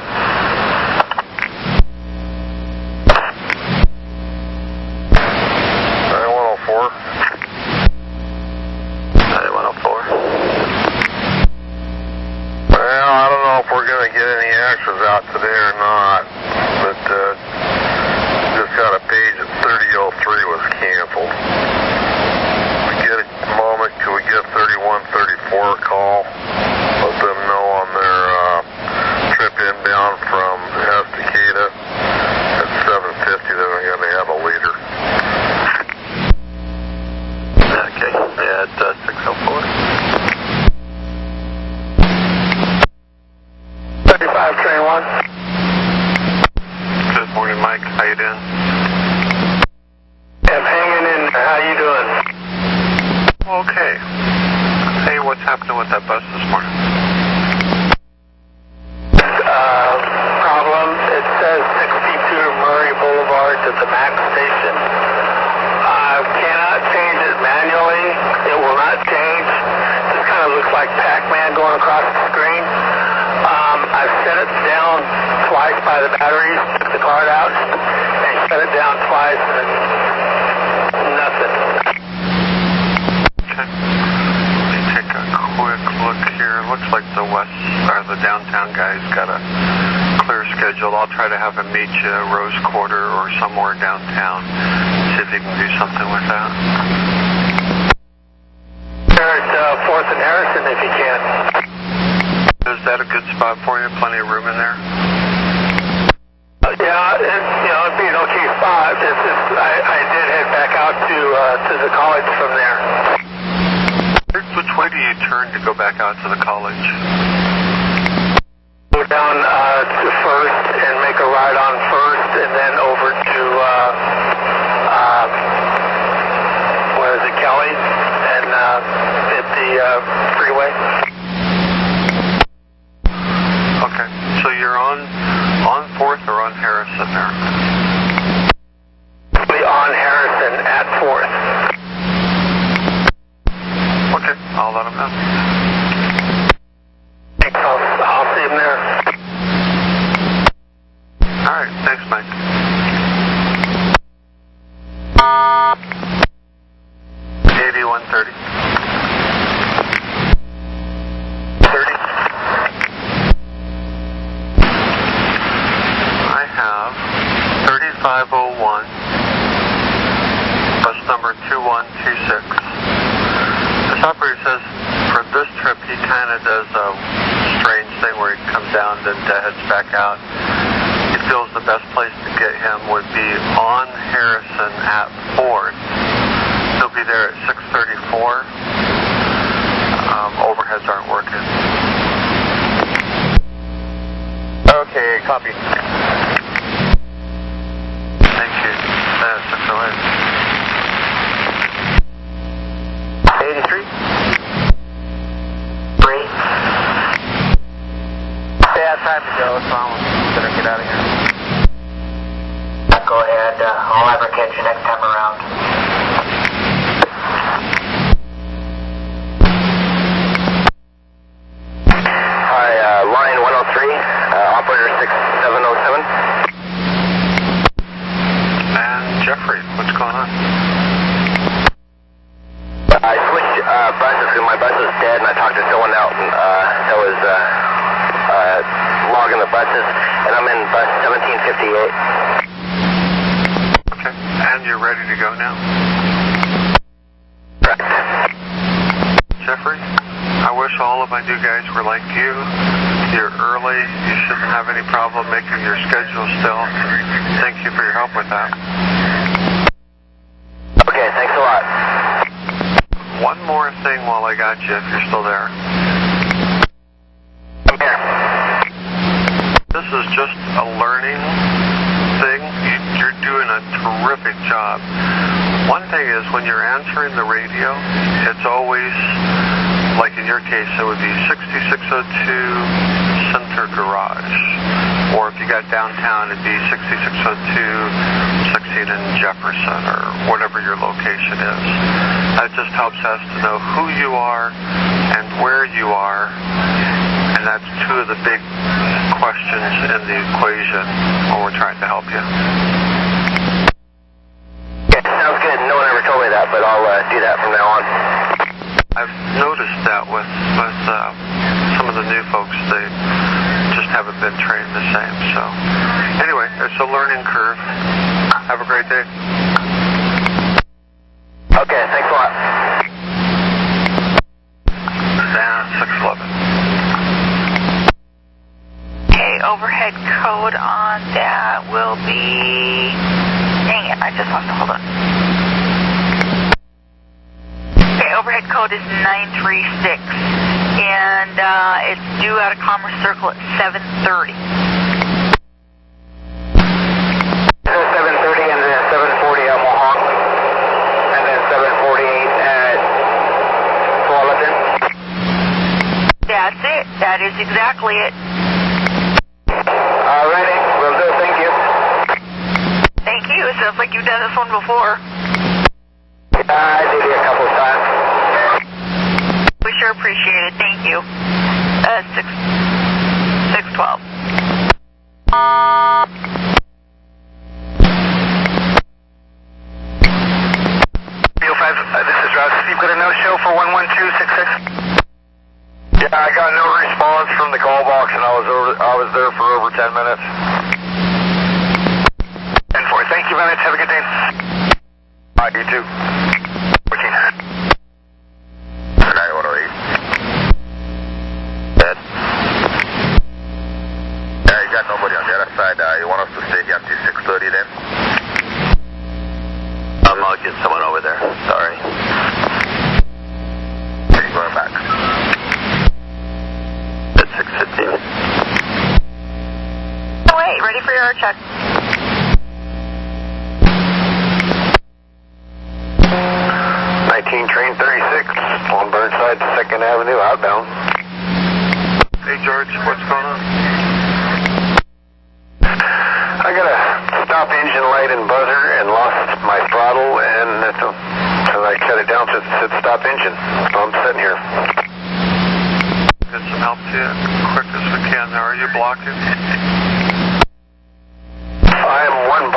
9104. 9104. Well, I don't know if we're going to get any extras out today or not, but just got a page at 3003 was canceled. We get a moment, could we get 3134 call? Let them know on their trip inbound from Estacada at 750 that we're going to have a leader. Okay, yeah, it's 604. 35, train 1. Good morning, Mike. How you doing? I'm hanging in there. How you doing? Okay. Hey, what's happening with that bus this morning? Problem. It says 62 Murray Boulevard to the MAX station. I cannot change it manually. It will not change. This kind of looks like Pac-Man going across the screen. I've set it down twice by the batteries, took the card out, and shut it down twice, and nothing. Okay. Let me take a quick look here. Looks like the downtown guy's got a clear schedule. I'll try to have him meet you at Rose Quarter or somewhere downtown. See if he can do something with that. There at 4th and Harrison if you can. Is that a good spot for you? Plenty of room in there? Yeah, it'd be an okay spot. I did head back out to the college from there. Which way do you turn to go back out to the college? Go down to First and make a ride on First, and then over to where is it, Kelly, and hit the freeway. Okay, so you're on 4th or on Harrison there? On Harrison at 4th. Okay, I'll let him know. Thanks, I'll see him there. Alright, thanks, Mike. I have 3501, bus number 2126. This operator says for this trip he kind of does a strange thing where he comes down and heads back out. He feels the best place to get him would be on Harrison at 4th. He'll be there at 6:34. Overheads aren't working. Okay, copy. Thank you. That's 608. 83? 3? Stay out time to go, so I'll better get out of here. Go ahead, I'll have her catch you next time around. Hi, line 103, operator 6707. And Jeffrey, what's going on? I switched buses because my bus was dead, and I talked to someone else that was logging the buses, and I'm in bus 1758. Okay, and you're ready to go now? Correct. Jeffrey. I wish all of my new guys were like you. You're early. You shouldn't have any problem making your schedule still. Thank you for your help with that. Okay, thanks a lot. One more thing while I got you, if you're still there. I'm here. This is just a learning thing. You're doing a terrific job. One thing is when you're answering the radio, it's always, like in your case, it would be 6602 Center Garage. Or if you got downtown, it'd be 6602 16 in Jefferson or whatever your location is. That just helps us to know who you are and where you are. And that's two of the big questions in the equation when we're trying to help you. Okay, sounds good. No one ever told me that, but I'll do that from now on. I've noticed that with some of the new folks. They just haven't been trained the same. So anyway, it's a learning curve. Have a great day. Okay, thanks a lot. Down 611. Okay, overhead code on that will be... Dang it, I just lost it. Hold on. Okay, overhead code is 936. And it's due out of Commerce Circle at 7:30. 7:30 and then 7:40 at Mohawk. And then 7:48 at Tualatin. That's it. That is exactly it. Alrighty, will do. Thank you. Thank you. Sounds like you've done this one before. I did it a couple of times. We sure appreciate it. Thank you. 612. B05, this is Ross. You've got a no-show for 11266? Yeah, I got no response from the call box, and I was there for over 10 minutes. 10-4. Thank you very much. Have a good day. Bye, you too. 14. 9108. Dead. Yeah, you got nobody on the other side. You want us to stay here until 6:30 then? I'll get someone over there. Sorry. Okay, going back. At 6:15. Oh, wait, ready for your check. Train 36 on Burnside, 2nd Avenue, outbound. Hey, George, what's going on? I got a stop engine light and buzzer and lost my throttle, and I shut it down so it said stop engine. So I'm sitting here. Get some help to you quick as we can. Are you blocking? I'm one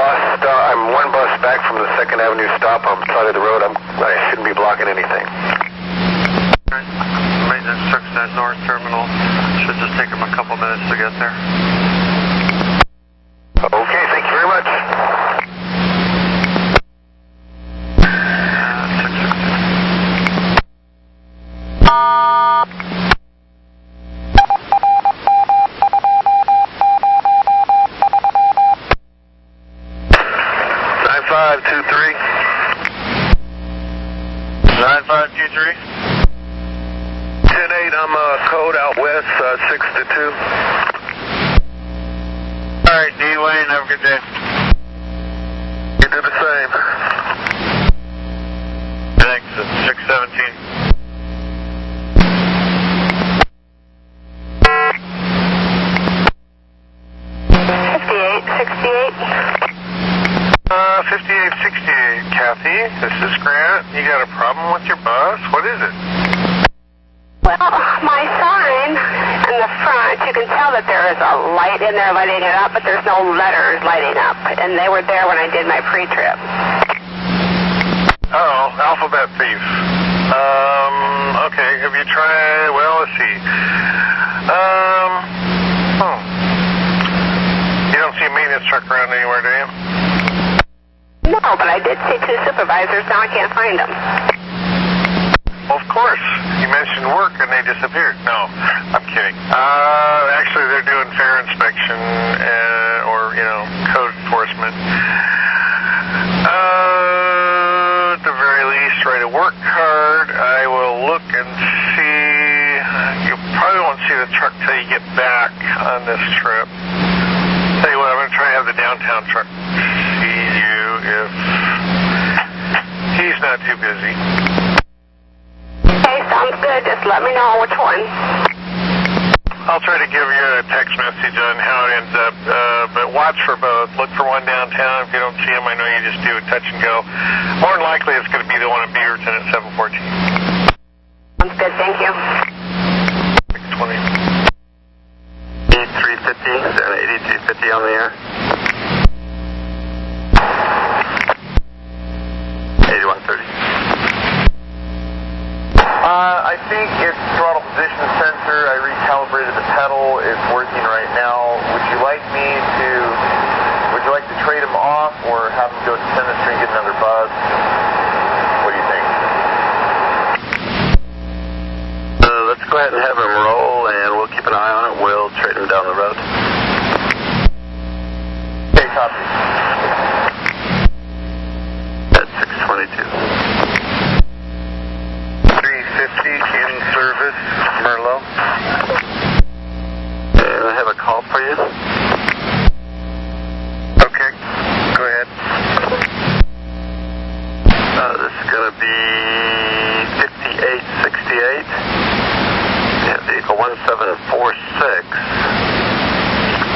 bus back from the 2nd Avenue stop on the side of the road. I shouldn't be blocking anything. Right. Maintenance trucks at North Terminal. Should just take them a couple minutes to get there. Okay, thank you very much. 9523. 9523. 10-8, I'm code out west, 6 to 2. Alright, D. Wayne, have a good day. You do the same. Thanks, it's 617. 5868, Kathy, this is Grant. You got a problem with your bus? What is it? Well, my sign in the front, you can tell that there is a light in there lighting it up, but there's no letters lighting up. And they were there when I did my pre-trip. Oh, alphabet thief. Okay, have you tried, well, let's see. You don't see a maintenance truck around anywhere, do you? No, but I did see two supervisors. Now I can't find them. Well, of course. You mentioned work and they disappeared. No, I'm kidding. Actually, they're doing fare inspection or, code enforcement. At the very least, write a work card. I will look and see. You probably won't see the truck till you get back on this trip. Tell you what, I'm going to try to have the downtown truck see you if he's not too busy. Okay, sounds good. Just let me know which one. I'll try to give you a text message on how it ends up, but watch for both. Look for one downtown. If you don't see him, I know you just do a touch and go. More than likely, it's going to be the one in Beaverton at 714. Sounds good. Thank you. 620. E350, 780-250 on the air. 8130. I think it's throttle position sensor. I recalibrated the pedal. It's working right now. Would you like to trade him off or have him go to Center Street and get another bus? What do you think? Let's go ahead and have him roll, and we'll keep an eye on it. We'll trade him down the road. Okay, copy. That's 622. 350 in service, Merlot. And I have a call for you. Okay, go ahead. This is going to be 5868. Yeah, vehicle 1746.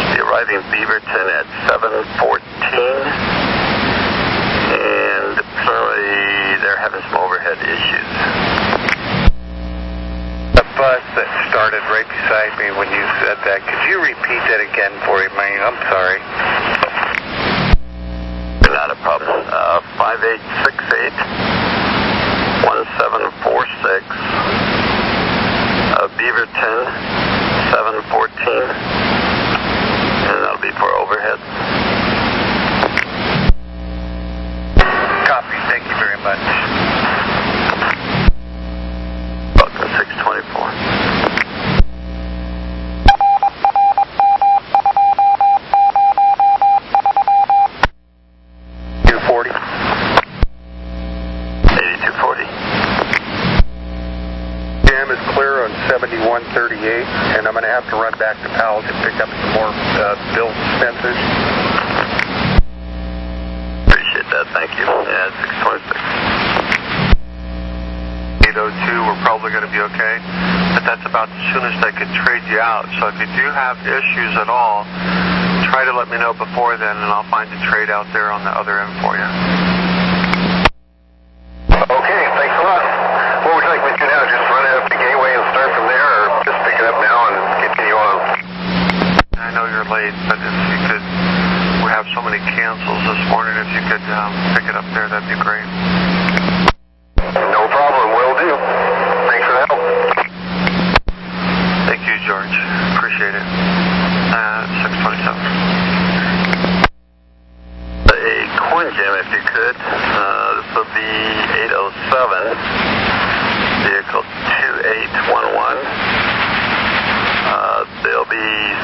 Be arriving Beaverton at 714. And apparently they're having some overhead issues. The bus that started right beside me when you said that, could you repeat that again for me, man? I'm sorry. Not a problem. 5868 1746. Beaverton 714. And that'll be for overhead. Copy. Thank you very much. Welcome 624. Jam is clear on 7138, and I'm going to have to run back to Powell to pick up some more bill dispensers. Appreciate that, thank you. Yeah, 626. 802, we're probably going to be okay, but that's about the soonest I could trade you out. So if you do have issues at all, try to let me know before then, and I'll find a trade out there on the other end for you. Okay, thanks a lot. What would you like me to do now? Just run it up the gateway and start from there, or just pick it up now and continue on? I know you're late, but if you could, we have so many cancels this morning, if you could pick it up there, that'd be great. No problem, will do. Thanks for the help. Thank you, George. Appreciate it. 627. A coin jam, if you could. This will be 807. Vehicle 2811. They'll be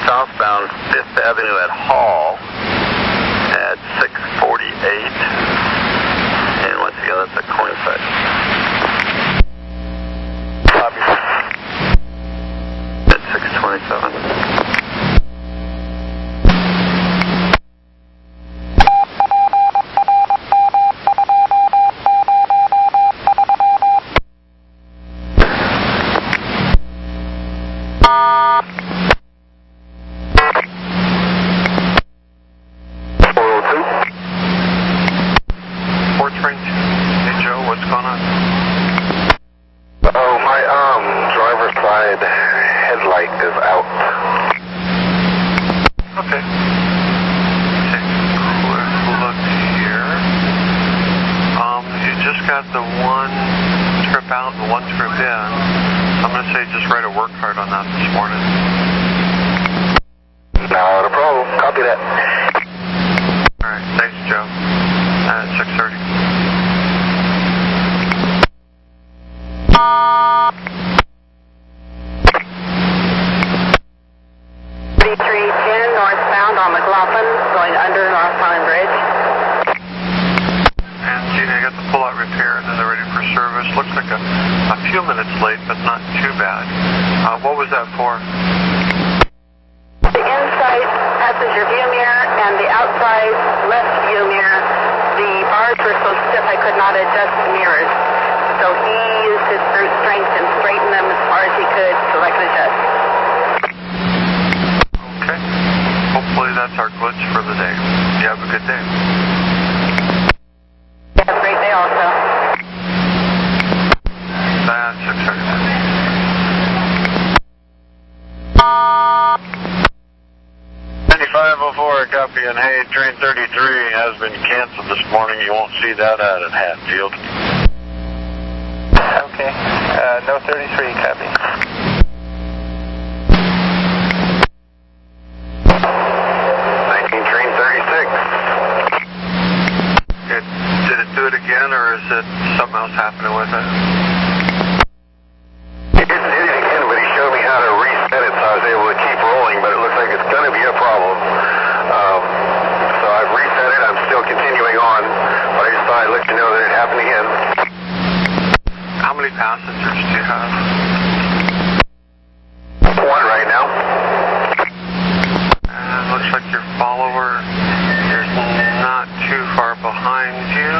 southbound 5th Avenue at Hall at 648. And once again, that's a coin set. Copy. At 627. Not a problem. Copy that. All right. Thanks, Joe. 630. bad. What was that for? The inside passenger view mirror and the outside left view mirror, the bars were so stiff I could not adjust the mirrors. So he used his brute strength and straightened them as far as he could so I could adjust. Okay. Hopefully that's our glitch for the day. You have a good day. Have a great day also. That's 6:30. 9504, copy, and hey, train 33 has been canceled this morning. You won't see that out at Hatfield. Okay. No 33, copy. 19 train 36. Did it do it again, or is it something else happening with it? He didn't hit it again, but he showed me how to reset it, so I was able to keep rolling, but it looks like it's going to be a problem. So I've reset it. I'm still continuing on, but I just thought I'd let you know that it happened again. How many passengers do you have? One right now. Looks like your follower is not too far behind you.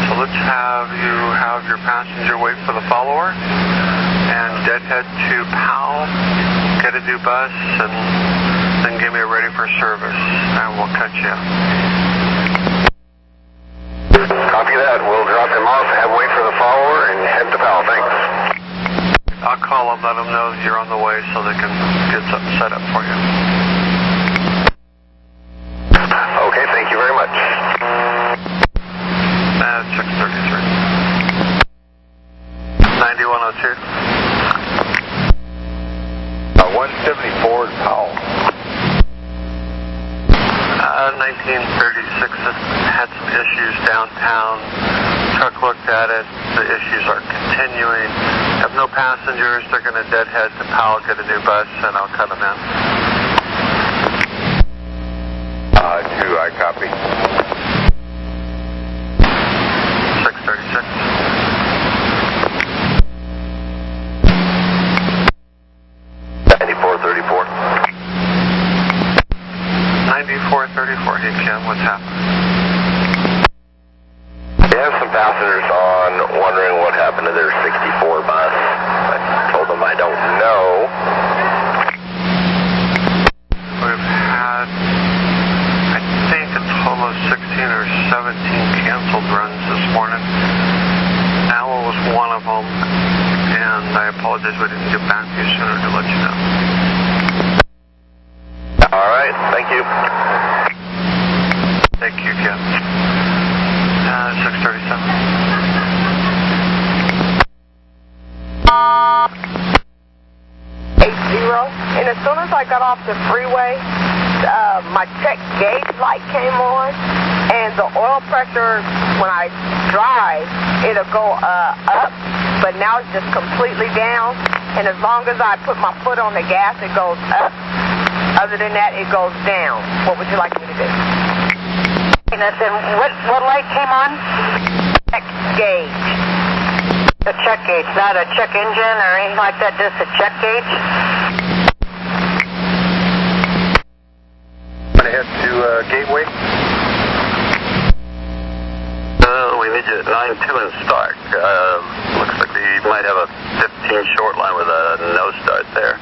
So let's have you have your passenger wait for the follower and deadhead to POW, get a new bus, and then give me a ready for service, and we'll cut you. Copy that. We'll drop him off, have wait for the follower, and head to POW. Thanks. I'll call them, let them know you're on the way so they can get something set up for you. Okay, thank you very much. That's 6:33. 9102. 174 is Powell. 1936 had some issues downtown. Truck looked at it. The issues are continuing. Have no passengers. They're going to deadhead to Powell, get a new bus, and I'll cut them in. 2, I copy. 636. 9434. 9434. Hey, Kim, what's happening? We have some passengers on wondering what happened to their 64 bus. I told them I don't know. We've had, I think, a total of 16 or 17 canceled runs this morning. Owl was one of them, and I apologize we didn't get back to you sooner to let you know. All right, thank you. Thank you, Kim. 637. And as soon as I got off the freeway, my check gauge light came on, and the oil pressure, when I drive, it'll go up, but now it's just completely down, and as long as I put my foot on the gas, it goes up. Other than that, it goes down. What would you like me to do? And I said, what light came on? Check gauge. A check gauge, not a check engine or anything like that, just a check gauge? I'm going to head to Gateway. We need you at 92 and start. Looks like we might have a 15 short line with a no start there.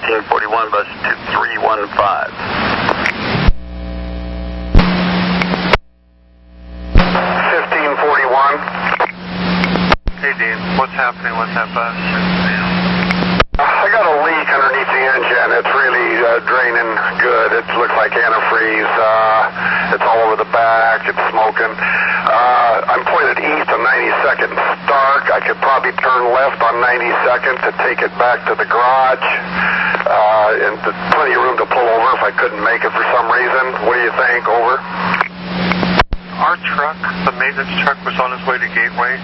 1541 bus 2315. 1541. Hey, Dean, what's happening with that bus? I got a leak underneath the engine. It's really draining good. It looks like antifreeze. It's all over the back. It's smoking. I'm pointed east on 92nd. It's dark. I could probably turn left on 92nd to take it back to the garage. And there's plenty of room to pull over if I couldn't make it for some reason. What do you think? Over? Our truck, the maintenance truck, was on his way to Gateway.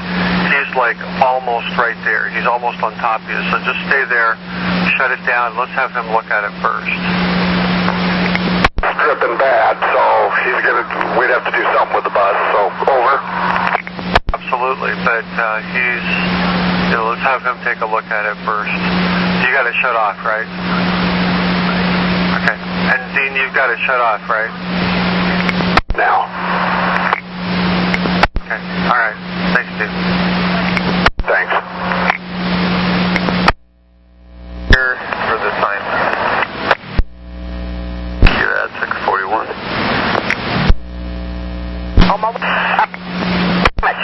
He's like almost right there. He's almost on top of you. So just stay there, shut it down. Let's have him look at it first. It's dripping bad, so we'd have to do something with the bus. So over. Absolutely, but he's Yeah, let's have him take a look at it first. You got it shut off, right? Okay. And Dean, you've got it shut off, right? Now. Okay. All right. Thanks, Dean. Thanks. Here for the sign. You're at 641. On my way. Much.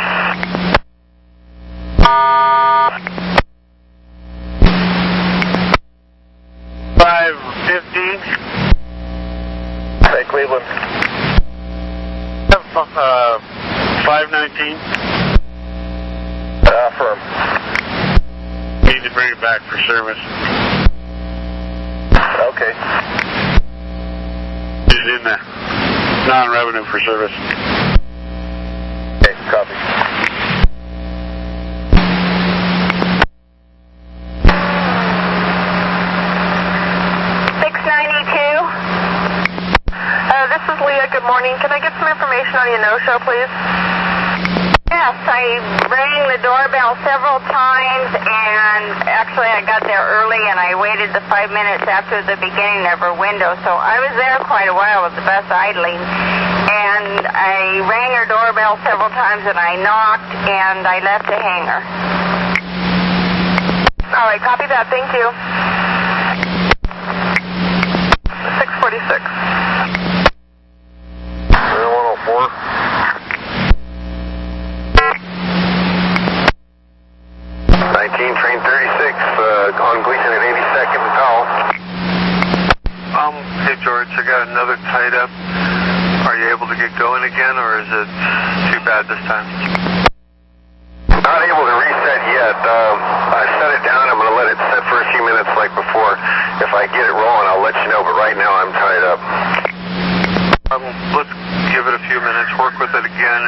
550. Hey, Cleveland. 519. Firm. Need to bring it back for service. Okay. It's in the non-revenue for service. Okay, copy. This is Leah. Good morning. Can I get some information on your no-show, please? Yes, I rang the doorbell several times, and actually I got there early, and I waited the 5 minutes after the beginning of her window, so I was there quite a while with the bus idling, and I rang her doorbell several times, and I knocked, and I left a hanger. All right, copy that. Thank you. 646. 104. 19, train 36, on Gleason at 82nd and Powell. Hey, George, I got another tied up. Are you able to get going again, or is it too bad this time? Not able to reset yet. I set it down. I'm going to let it sit for a few minutes like before. If I get it rolling, I'll let you know, but right now I'm tied up. Let's give it a few minutes, work with it again.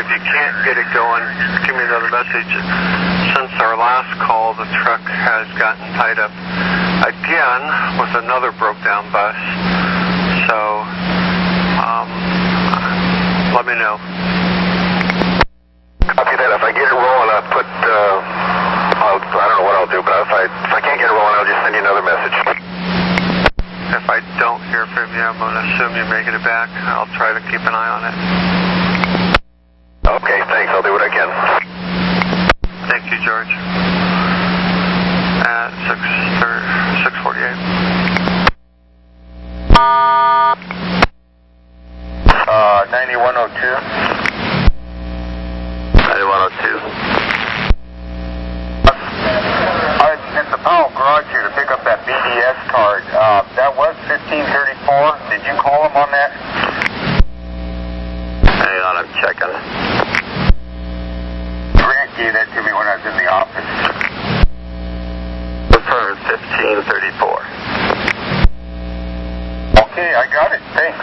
If you can't get it going, give me another message. Since our last call, the truck has gotten tied up again with another broke down bus. So, let me know. Copy that. If I get it rolling, I'll put, I don't know what I'll do, but if I can't get it rolling, I'll just send you another message. If I don't hear from you, I'm going to assume you're making it back. I'll try to keep an eye on it. Okay, thanks. I'll do what I can. Thank you, George. At 648. 9102. 9102. It's the Powell garage here to pick up that BDS card. That was 1534. Did you call him on that? Hang on, I'm checking. Grant gave that to me when I was in the office. Confirmed 1534. Okay, I got it. Thanks.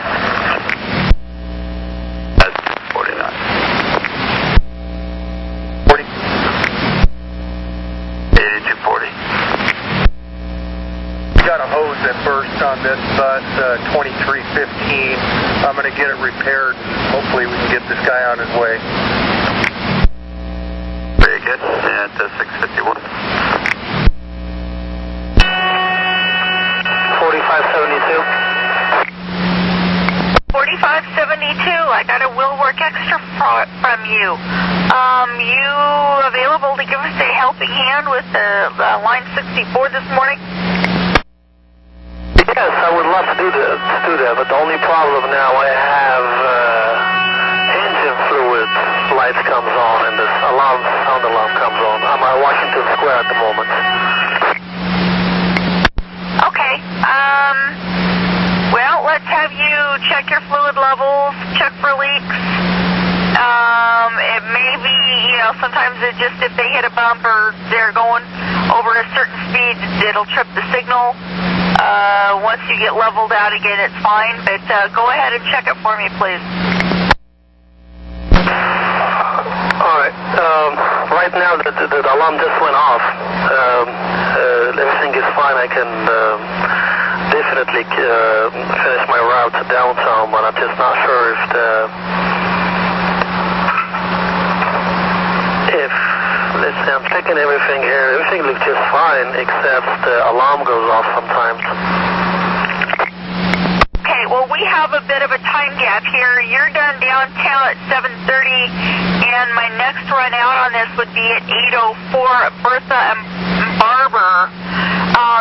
That's 49. 40. 8240. Got a hose that burst on this bus, 2315. I'm going to get it repaired. Hopefully we can get this guy on his way. Very good. At 651. 4572. 4572, I got a will work extra from you. You available to give us a helping hand with the line 64 this morning? Yes, I would love to do that, but the only problem now I have engine fluid lights comes on and the sound alarm comes on. I'm at Washington Square at the moment. Okay. Well, let's have you check your fluid levels, check for leaks. It may be, sometimes it just, if they hit a bump or they're going over a certain speed, it'll trip the signal. Once you get leveled out again, it's fine, but go ahead and check it for me, please. All right. Right now, the alarm just went off. Everything is fine. I can definitely finish my route to downtown, but I'm just not sure if let's guys. I'm checking everything here. Everything looks just fine, except the alarm goes off sometimes. Okay, well, we have a bit of a time gap here. You're done downtown at 7:30, and my next run out on this would be at 8:04 at Bertha and Barber.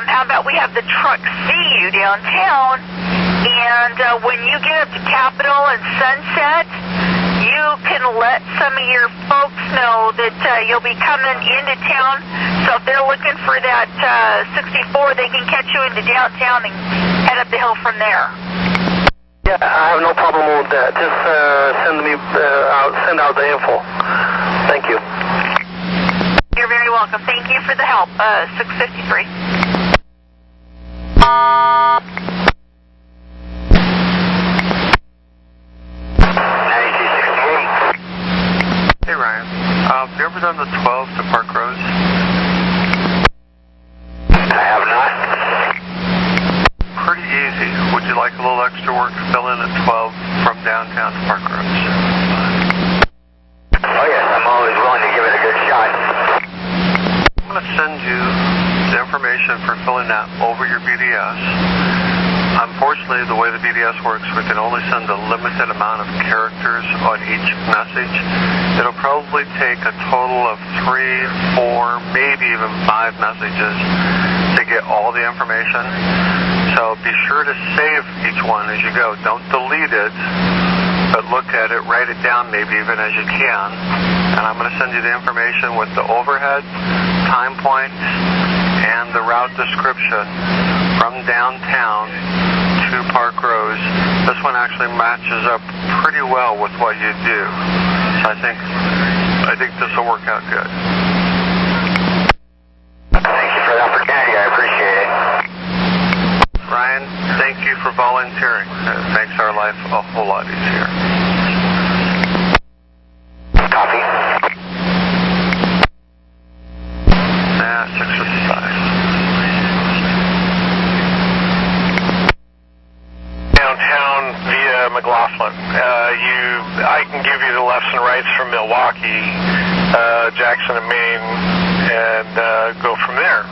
How about we have the truck see you downtown, and when you get up to Capitol and Sunset, you can let some of your folks know that you'll be coming into town, so if they're looking for that 64, they can catch you into downtown and head up the hill from there. Yeah, I have no problem with that. Just send out the info. Thank you. You're very welcome. Thank you for the help. 653. Hey, Ryan. Have you ever done the 12 to Park Rose? I have not. Pretty easy. Would you like a little extra work to fill in at 12 from downtown to Park Rose? Oh, yes, I'm always willing to give it a good shot. I'm going to send you the information for filling that over your BDS. Unfortunately, the way the BDS works, we can only send a limited amount of characters on each message. It'll probably take a total of 3, 4, maybe even 5 messages to get all the information. So be sure to save each one as you go. Don't delete it, but look at it, write it down maybe even as you can. And I'm going to send you the information with the overhead, time points, and the route description from downtown to Park Rose. This one actually matches up pretty well with what you do. So I think this will work out good. Thank you for the opportunity. I appreciate it. Ryan, thank you for volunteering. It makes our life a whole lot easier. Copy. 655. Downtown via McLaughlin. I can give you the lefts and rights from Milwaukee, Jackson and Maine, and go from there.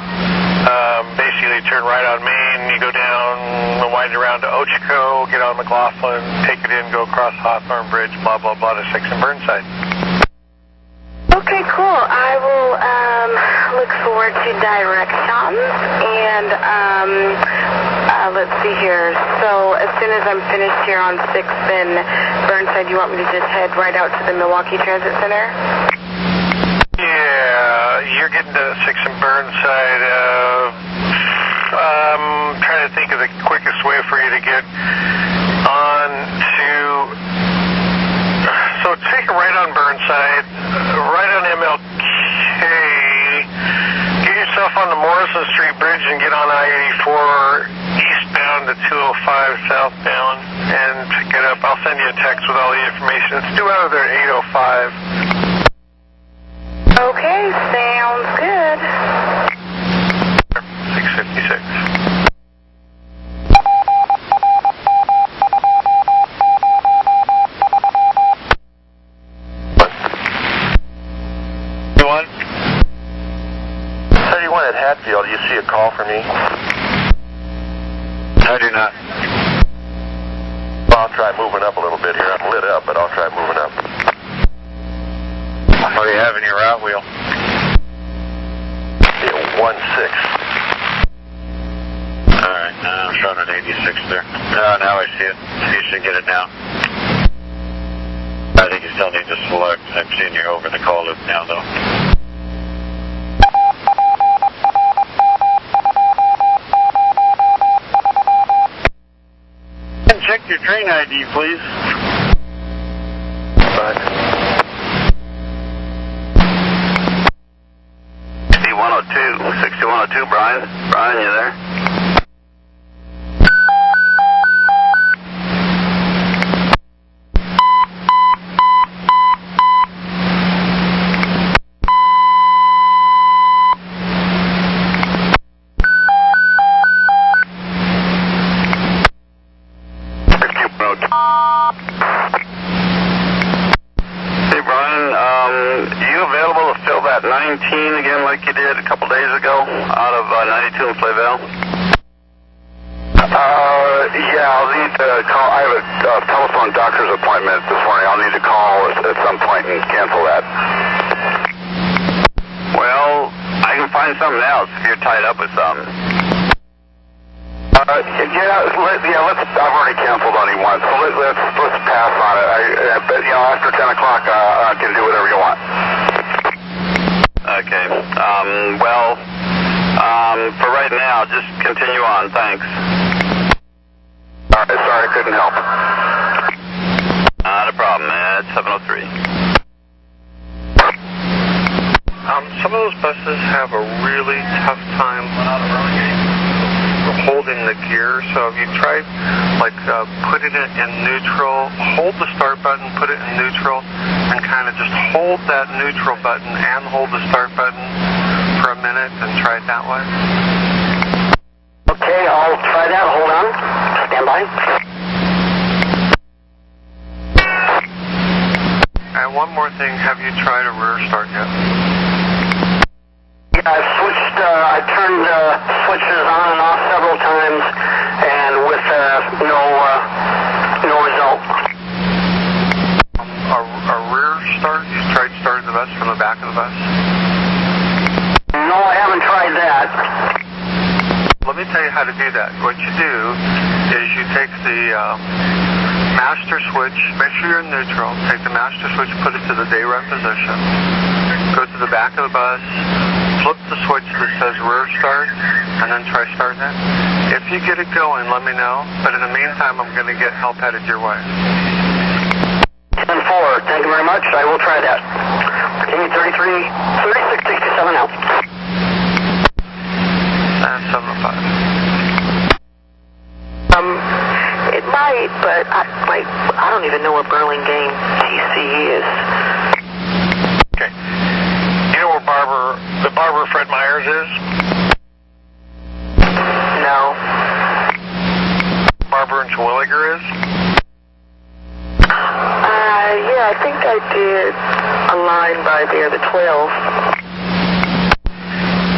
Basically, turn right on Maine, you go down, wind around to Ochico, get on McLaughlin, take it in, go across Hawthorne Bridge, blah, blah, blah, to 6 and Burnside. Okay, cool. I will look forward to directions, and let's see here. So as soon as I'm finished here on 6th and Burnside, you want me to just head right out to the Milwaukee Transit Center? Yeah, you're getting to 6th and Burnside. I'm trying to think of the quickest way for you to get on to... So take a right on Burnside, right on MLK, get yourself on the Morrison Street Bridge and get on I-84 eastbound to 205 southbound and pick it up. I'll send you a text with all the information. It's due out of there at 8:05. Okay, sounds good. 656. At Hatfield, you see a call from me? I do not. I'll try moving up a little bit here. I'm lit up, but I'll try moving up. What do you have in your route wheel? 16. Alright, I'm showing an 86 there. Now I see it. You should get it now. I think you still need to select. I'm seeing you over the call loop now, though. Check your train ID, please. Bye. 6102, Brian. Brian, you there? Hey, Brian, you available to fill that 19 Flayville? Yeah, I'll need to call. I have a telephone doctor's appointment this morning. I'll need to call at some point and cancel that. Well, I can find something else if you're tied up with something. I've already canceled on him once, so let's pass on it. But after 10 o'clock, I can do whatever you want. Okay. For right now, just continue on. Thanks. All right. Sorry, I couldn't help. Not a problem, man. It's 7:03. Some of those buses have a really tough time holding the gear, so if you tried putting it in neutral, hold the start button, put it in neutral, and kind of just hold that neutral button and hold the start button for a minute and try it that way. Okay, I'll try that. Hold on. Stand by. And one more thing, have you tried a rear start yet? Yeah, I've turned switches on and off several times, and with no result. A rear start? You tried starting the bus from the back of the bus? No, I haven't tried that. Let me tell you how to do that. What you do is you take the master switch, make sure you're in neutral, take the master switch, put it to the day run position, go to the back of the bus, flip the switch that says rear start, and then try starting it. If you get it going, let me know, but in the meantime, I'm going to get help headed your way. 10-4, thank you very much. I will try that. Okay, 3667 now. And 705. It might, but I don't even know where Burlingame TC is. Okay. You know where the barber Fred Myers is? No. Barber in Terwilliger is? Yeah, I think I did a line by there, the 12.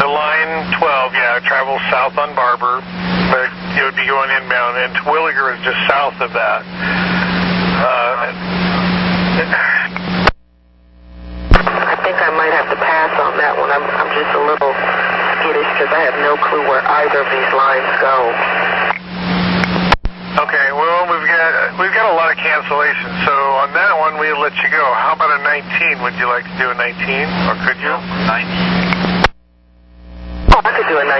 The line 12, yeah, travels south on Barber, but it would be going inbound, and Terwilliger is just south of that. I think I might have to pass on that one. I'm just a little skittish because I have no clue where either of these lines go. Okay, well, we've got a lot of cancellations, so on that one, we'll let you go. How about a 19? Would you like to do a 19, or could you? 19. Oh, I could do a 19.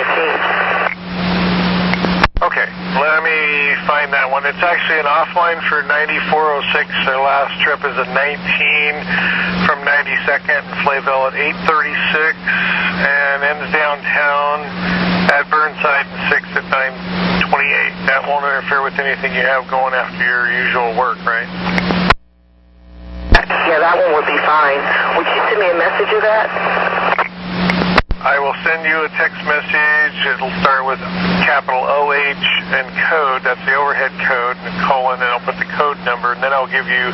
Okay, let me find that one. It's actually an offline for 9406. Their last trip is a 19 from 92nd in Flayville at 8:36 and ends downtown at Burnside and 6 at 9:28. That won't interfere with anything you have going after your usual work, right? Yeah, that one would be fine. Would you send me a message of that? I will send you a text message. It'll start with capital OH and code. That's the overhead code, and a colon, and I'll put the code number, and then I'll give you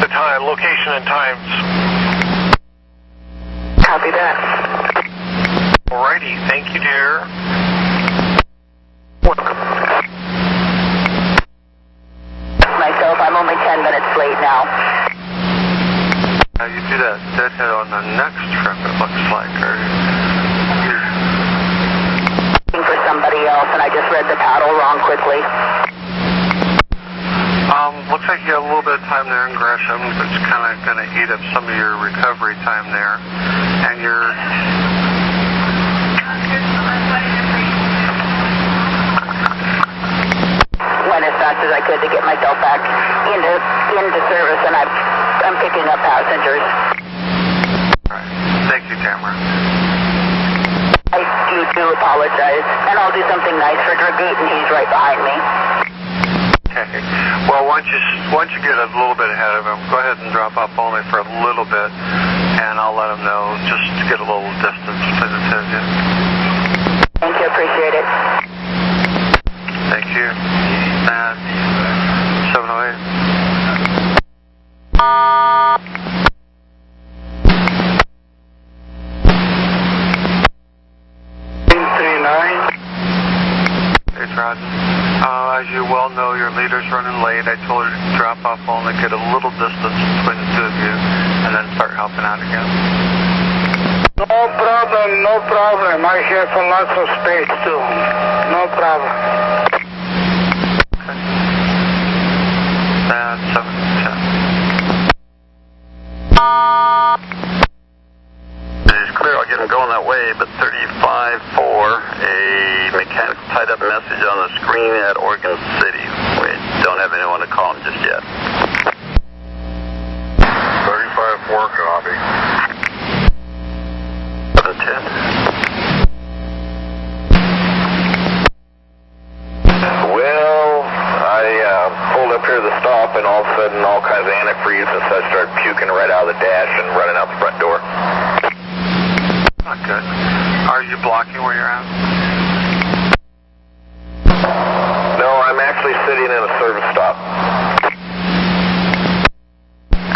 the time, location, and times. Copy that. Alrighty, thank you, dear. Welcome. Myself, I'm only 10 minutes late now. You do that deadhead on the next trip, it looks like, or Looking for somebody else, and I just read the paddle wrong quickly. looks like you got a little bit of time there in Gresham, which is kind of going to eat up some of your recovery time there, and you're went as fast as I could to get myself back into service, and I'm picking up passengers. All right. Thank you, Tamara. I do apologize, and I'll do something nice for Dragut, and he's right behind me. Okay. Well, once you get a little bit ahead of him, go ahead and drop up only for a little bit, and I'll let him know just to get a little distance between the two of you. Thank you, appreciate it. Thank you. And 708. was running late. I told her to drop off only, get a little distance between the two of you, and then start helping out again. No problem, no problem. I have lots of space too. No problem. Okay. That's 710. It's clear I'll get him going that way, but 35-4, a mechanical tied-up message on the screen at Oregon City. We don't have anyone to call him just yet. 35-4, copy. 710. Well, I pulled up here to the stop, and all of a sudden all kinds of antifreeze and such started puking right out of the dash and running out the front door. Not good. Are you blocking where you're at? No, I'm actually sitting in a service stop.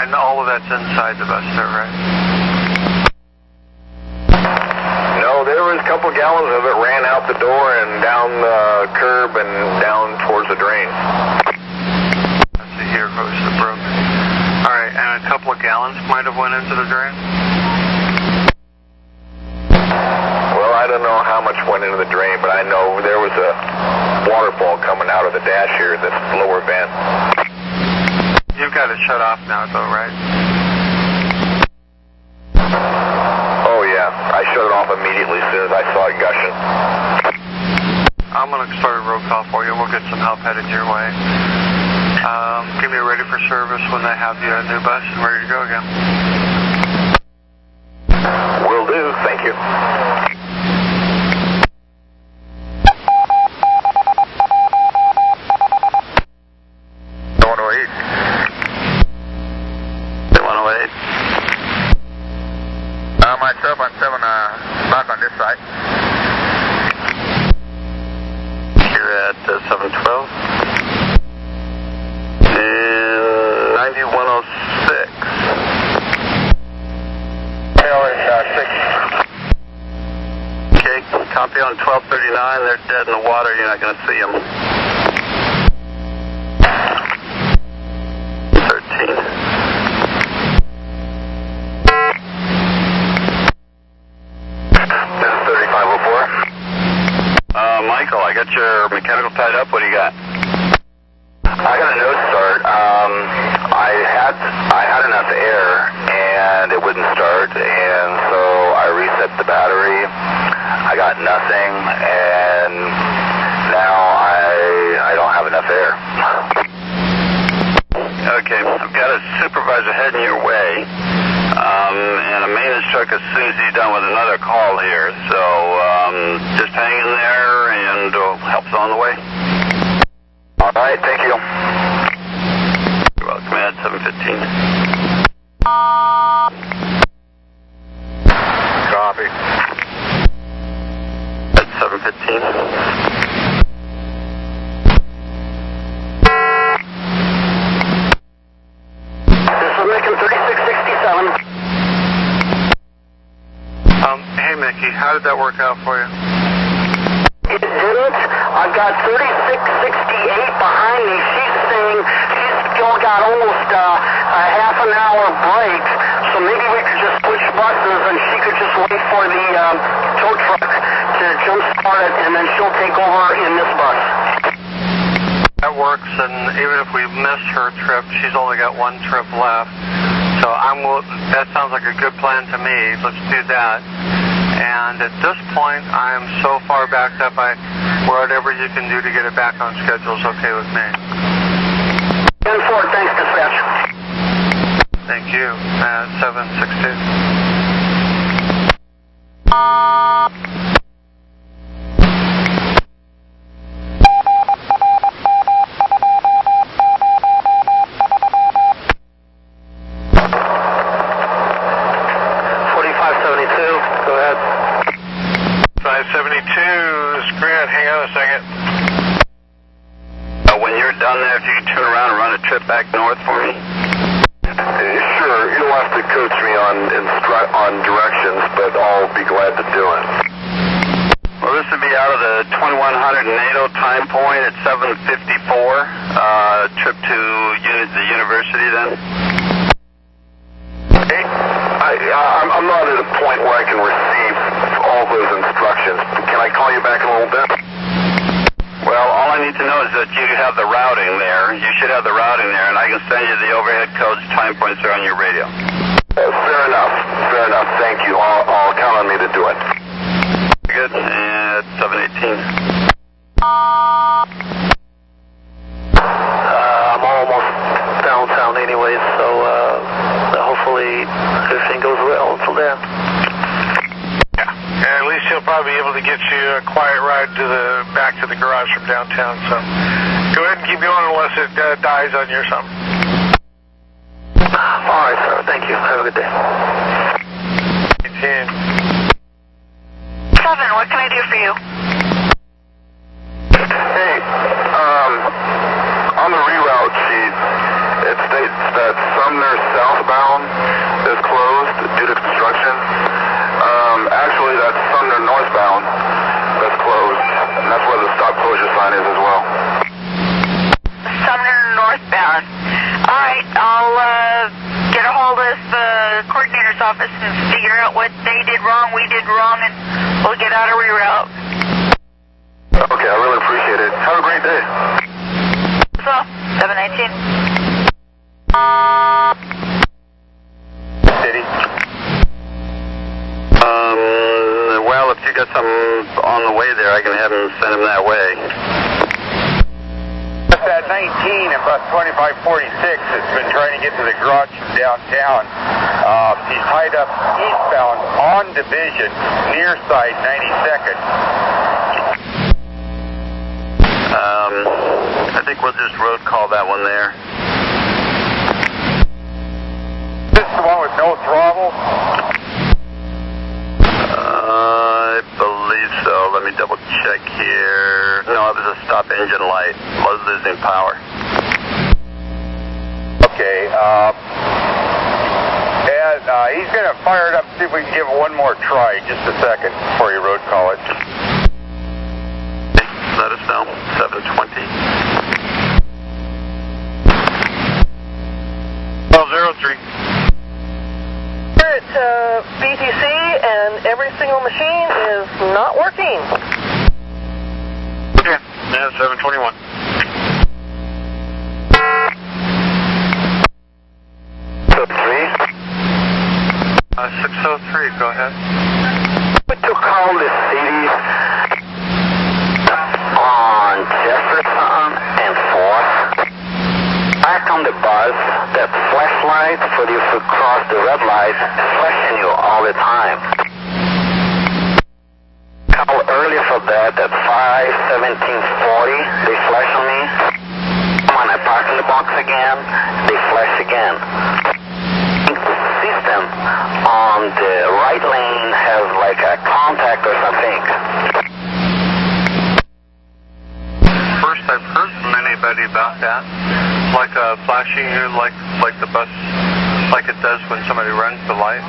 And all of that's inside the bus there, right? No, there was a couple gallons of it ran out the door and down the curb and down towards the drain. Let's see, here goes the broom. Alright, and a couple of gallons might have went into the drain? Well, I don't know how much went into the drain, but I know there was a waterfall coming out of the dash here, this lower vent. You've got it shut off now, though, right? Oh, yeah. I shut it off immediately as soon as I saw it gushing. I'm going to start a road call for you. We'll get some help headed your way. Give me a ready for service when they have you a new bus and ready to go again. Will do. Thank you. Myself on 7 knock on this side. Here at 712. And 9106. Okay, copy on 1239. They're dead in the water. You're not going to see them. 13. Michael, I got your mechanical tied up. What do you got? I got a nose start. I had enough air and it wouldn't start, and so I reset the battery. I got nothing, and now I don't have enough air. Okay, I've got a supervisor heading your way. And a maintenance truck as soon as he's done with another call here. So just hang in there and help's on the way. All right, thank you. You're welcome, at 715. Copy. At 715. Hey, Mickey, how did that work out for you? It didn't. I've got 3668 behind me. She's saying she's still got almost a half an hour break, so maybe we could just switch buses and she could just wait for the tow truck to jump start it, and then she'll take over in this bus. That works, and even if we miss her trip, she's only got one trip left. So that sounds like a good plan to me. Let's do that. And at this point, I am so far backed up, whatever you can do to get it back on schedule is okay with me. 10-4, thanks, dispatch. Thank you. At 716. Go ahead. 572, this is Grant. Hang on a second. When you're done there, if you could turn around and run a trip back north for me. Sure, you don't have to coach me on directions, but I'll be glad to do it. Well, this would be out of the 2100 NATO time point at 754. you have the routing there. You should have the routing there, and I can send you the overhead codes, time points there on your radio. Fair enough. Fair enough. Thank you. I'll count on me to do it. Good. And 718. I'm almost downtown anyways, so hopefully everything goes well until then. Yeah, and at least he'll probably be able to get you a quiet ride to back to the garage from downtown. So go ahead and keep going unless it dies on you or something. All right, sir. Thank you. Have a good day. 18. 7, what can I do for you? Hey, on the reroute sheet, it states that Sumner southbound is closed due to construction. Actually, that's Sumner northbound that's closed, and that's where the stop closure sign is as well. Sumner northbound. All right, I'll get a hold of the coordinator's office and figure out what they did wrong, we did wrong, and we'll get out a reroute. Okay, I really appreciate it. Have a great day. So, 719. City. Well, if you got something on the way there, I can have him send him that way. At 19 and bus 2546 has been trying to get to the garage from downtown. He's tied up eastbound on Division near side 92nd. I think we'll just road call that one there. This is the one with no throttle? I believe so. Let me double check here. No, it was a stop engine light. Was losing power. Okay, and he's going to fire it up, see if we can give it one more try. Just a second before you road call it. Let us know. 720. 1203. We're at BTC, and every single machine is not working. Okay, yeah, 721. So 603, go ahead. To call the city on Jefferson and 4th. Back on the bus, that flashlight for you to cross the red light is flashing you all the time. Call early for that at 5:17:40. They flash on me. When I park in the box again, they flash again. The system on the right lane has like a contact or something. First I've heard from anybody about that. Like flashing you like the bus, like it does when somebody runs the light.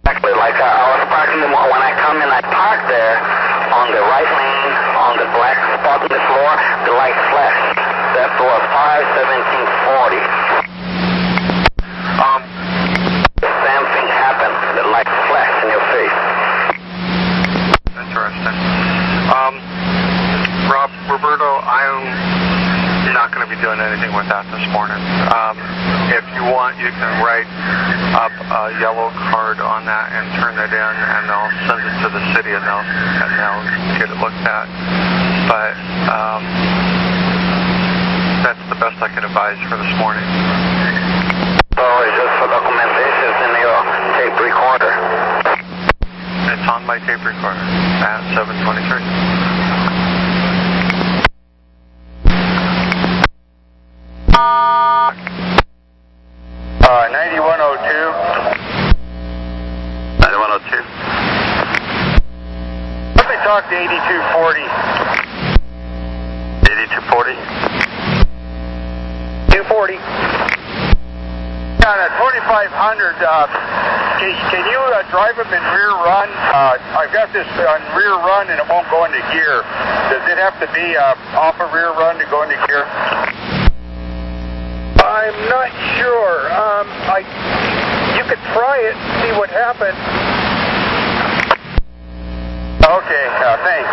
Exactly, like I was parking, when I come in, I park there on the right lane, on the black spot on the floor, the light flashed. That was 5:17:40. The same thing happened, the light flashed in your face. Interesting. Roberto, I'm not going to be doing anything with that this morning. If you want, you can write up a yellow card on that and turn it in, and they'll send it to the city, and they'll get it looked at. But that's the best I can advise for this morning. So it's just for documentation, it's in your tape recorder. It's on my tape recorder at 723. 9102. 9102. Let me talk to 8240. 8240. 240. On a 2500, can you drive them in rear run? I've got this on rear run and it won't go into gear. Does it have to be off of rear run to go into gear? I'm not sure. You could try it, see what happens. Okay, thanks.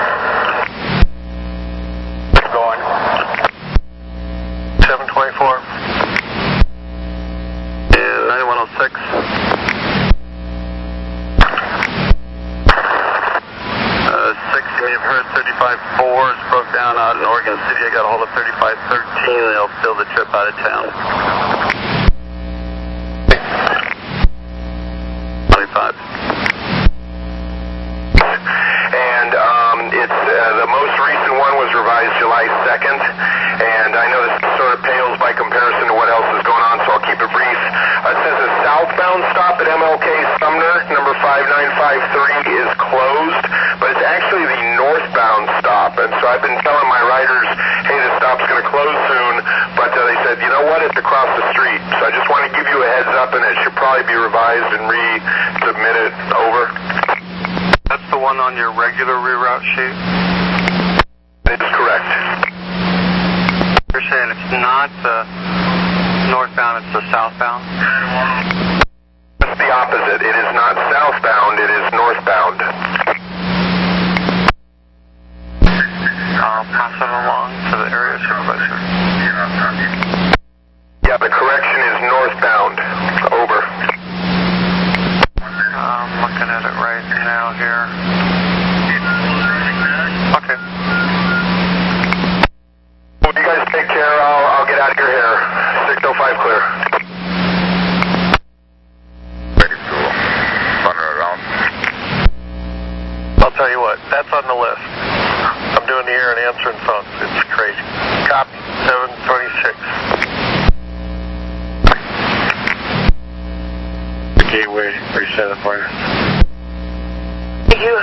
Keep going. 35-4 is broke down out in Oregon City. I got a hold of 35-13. They'll fill the trip out of town. 25. And it's the most recent one was revised July 2nd, and I know this sort of pales by comparison to what else is going on, so I'll keep it brief. It says a southbound stop at MLK Sumner, number 5953, is closed, but it's actually the northbound stop, and so I've been telling my riders, hey, this stop's going to close soon, but they said, you know what, it's across the street, so I just want to give you a heads up, and it should probably be revised and resubmitted. Over. That's the one on your regular reroute sheet? That is correct. You're saying it's not the northbound, it's the southbound? It's the opposite. It is not southbound, it is northbound. I'll pass it along to the area supervisor. Yeah, the correction is northbound. Over. I'm looking at it right now here. Okay. Well, you guys take care. I'll get out of your hair. 605 clear. Ready to run around. I'll tell you what, that's on the list. I'm doing the air and answering phones. It's crazy. Copy. 726. Gateway reset it for you. Thank you.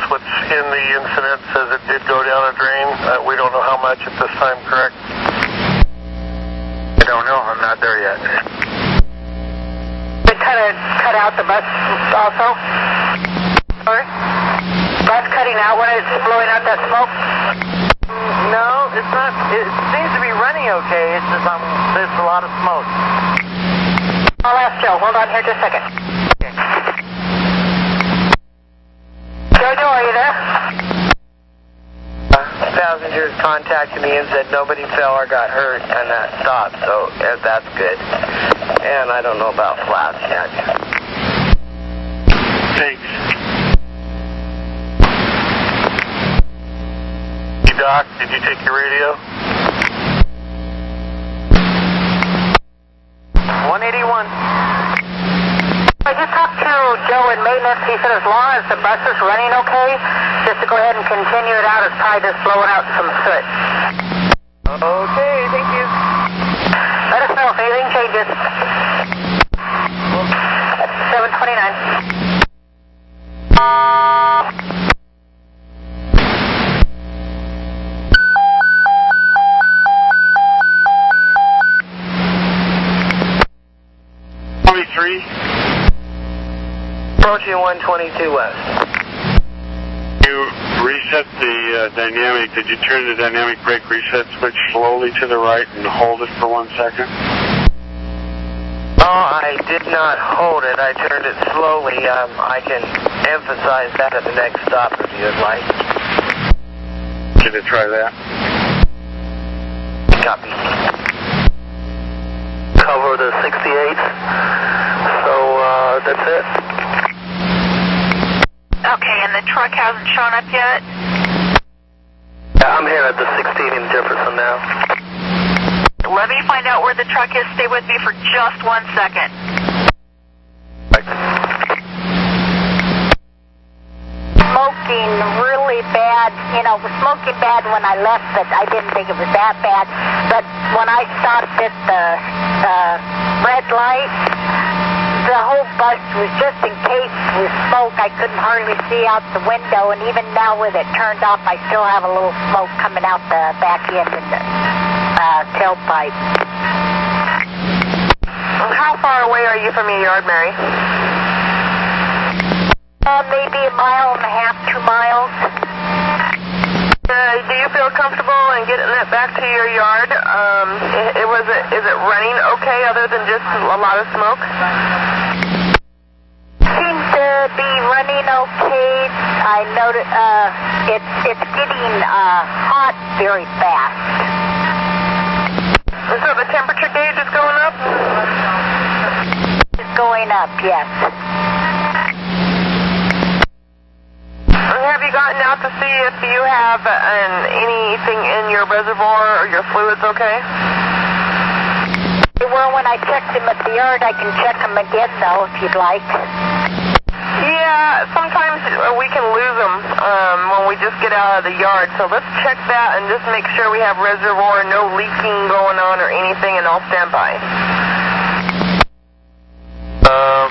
What's in the incident says it did go down a drain. We don't know how much at this time, correct? I don't know. I'm not there yet. They cut out the bus also? Sorry? Bus cutting out when it's blowing out that smoke? No, it's not. It seems to be running okay. It's just there's a lot of smoke. I'll ask Joe. Hold on here just a second. Okay. Jojo, are you there? Passengers contacted me and said nobody fell or got hurt on that stop, so that's good. And I don't know about flats yet. Thanks. Doc, did you take your radio? 181. I just talked to Joe in maintenance. He said as long as the bus is running okay, just to go ahead and continue it out. It's probably just blowing out some soot. Okay, thank you. Let us know if anything changes. 729. Approaching 122 west. You reset the dynamic. Did you turn the dynamic brake reset switch slowly to the right and hold it for 1 second? Oh, I did not hold it. I turned it slowly. I can emphasize that at the next stop if you'd like. Did it try that? Copy. Cover the 68. So that's it. Okay, and the truck hasn't shown up yet? Yeah, I'm here at the 16 in Jefferson now. Let me find out where the truck is. Stay with me for just 1 second. Smoking really bad. You know, smoking bad when I left, but I didn't think it was that bad. But when I stopped at the red light, the whole bus was just encased with smoke. I couldn't hardly see out the window, and even now with it turned off, I still have a little smoke coming out the back end and the tailpipe. How far away are you from your yard, Mary? Maybe 1.5 miles, 2 miles. Do you feel comfortable in getting it back to your yard? Is it running okay other than just a lot of smoke? Seems to be running okay. I noticed it's getting hot very fast. So the temperature gauge is going up? going up, yes. Have you gotten out to see if you have anything in your reservoir or your fluids okay? They were when I checked them at the yard. I can check them again, though, if you'd like. Yeah, sometimes we can lose them when we just get out of the yard. So let's check that and just make sure we have reservoir, no leaking going on or anything, and I'll stand by.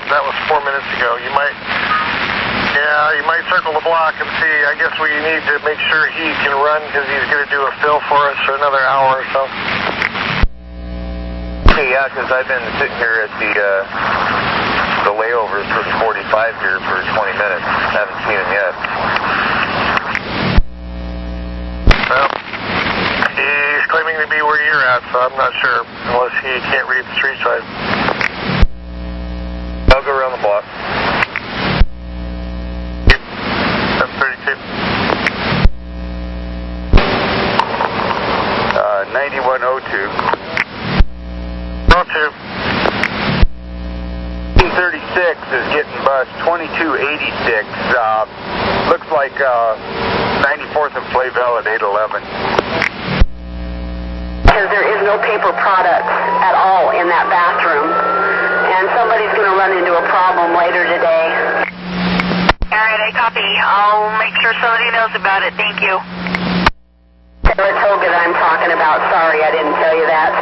That was 4 minutes ago. You might circle the block and see. I guess we need to make sure he can run because he's going to do a fill for us for another hour or so. Okay, yeah, because I've been sitting here at the layovers for 45 here for 20 minutes. Haven't seen him yet. Well, he's claiming to be where you're at, so I'm not sure, unless he can't read the street side. I'll go around the block. 732. 9102. 02. 36 is getting bus 2286. Looks like 94th and Flayville at 811. Because there is no paper products at all in that bathroom. And somebody's going to run into a problem later today. All right, I copy. I'll make sure somebody knows about it. Thank you. Saratoga that I'm talking about. Sorry, I didn't tell you that.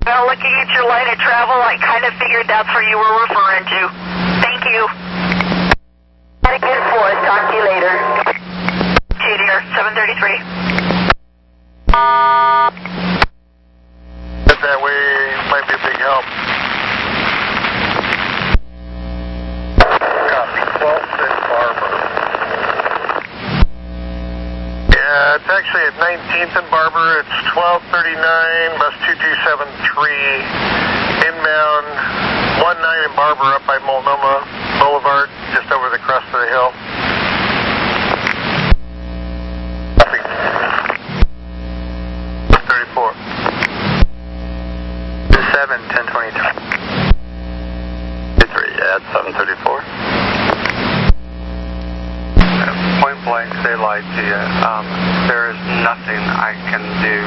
Well, looking at your line of travel, I kind of figured that's where you were referring to. Thank you. Had a good for us. Talk to you later. See you, dear. 733. Get that way might be a big help. Copy. 12-6 Barber. Yeah, it's actually at 19th and Barber. It's 1239, bus 2273. Inbound 19 in Barber up by Multnomah Boulevard, just over the crest of the hill. Copy. 34. 7-1023. Yeah, it's 734. Point blank, say lie to you. There is nothing I can do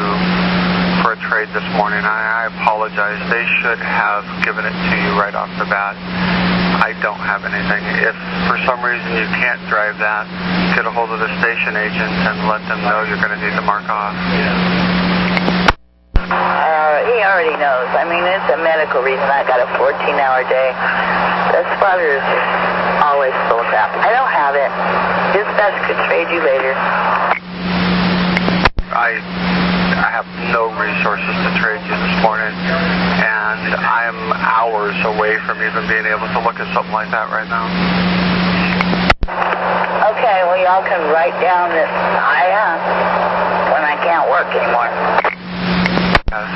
for a trade this morning. I apologize. They should have given it to you right off the bat. I don't have anything. If for some reason you can't drive that, get a hold of the station agent and let them know you're going to need to mark off. He already knows. I mean, it's a medical reason. I got a 14-hour day. The spotter's always full of crap. I don't have it. Dispatch could trade you later. I have no resources to trade you this morning, and I'm hours away from even being able to look at something like that right now. Okay, well, y'all can write down that I am when I can't work anymore.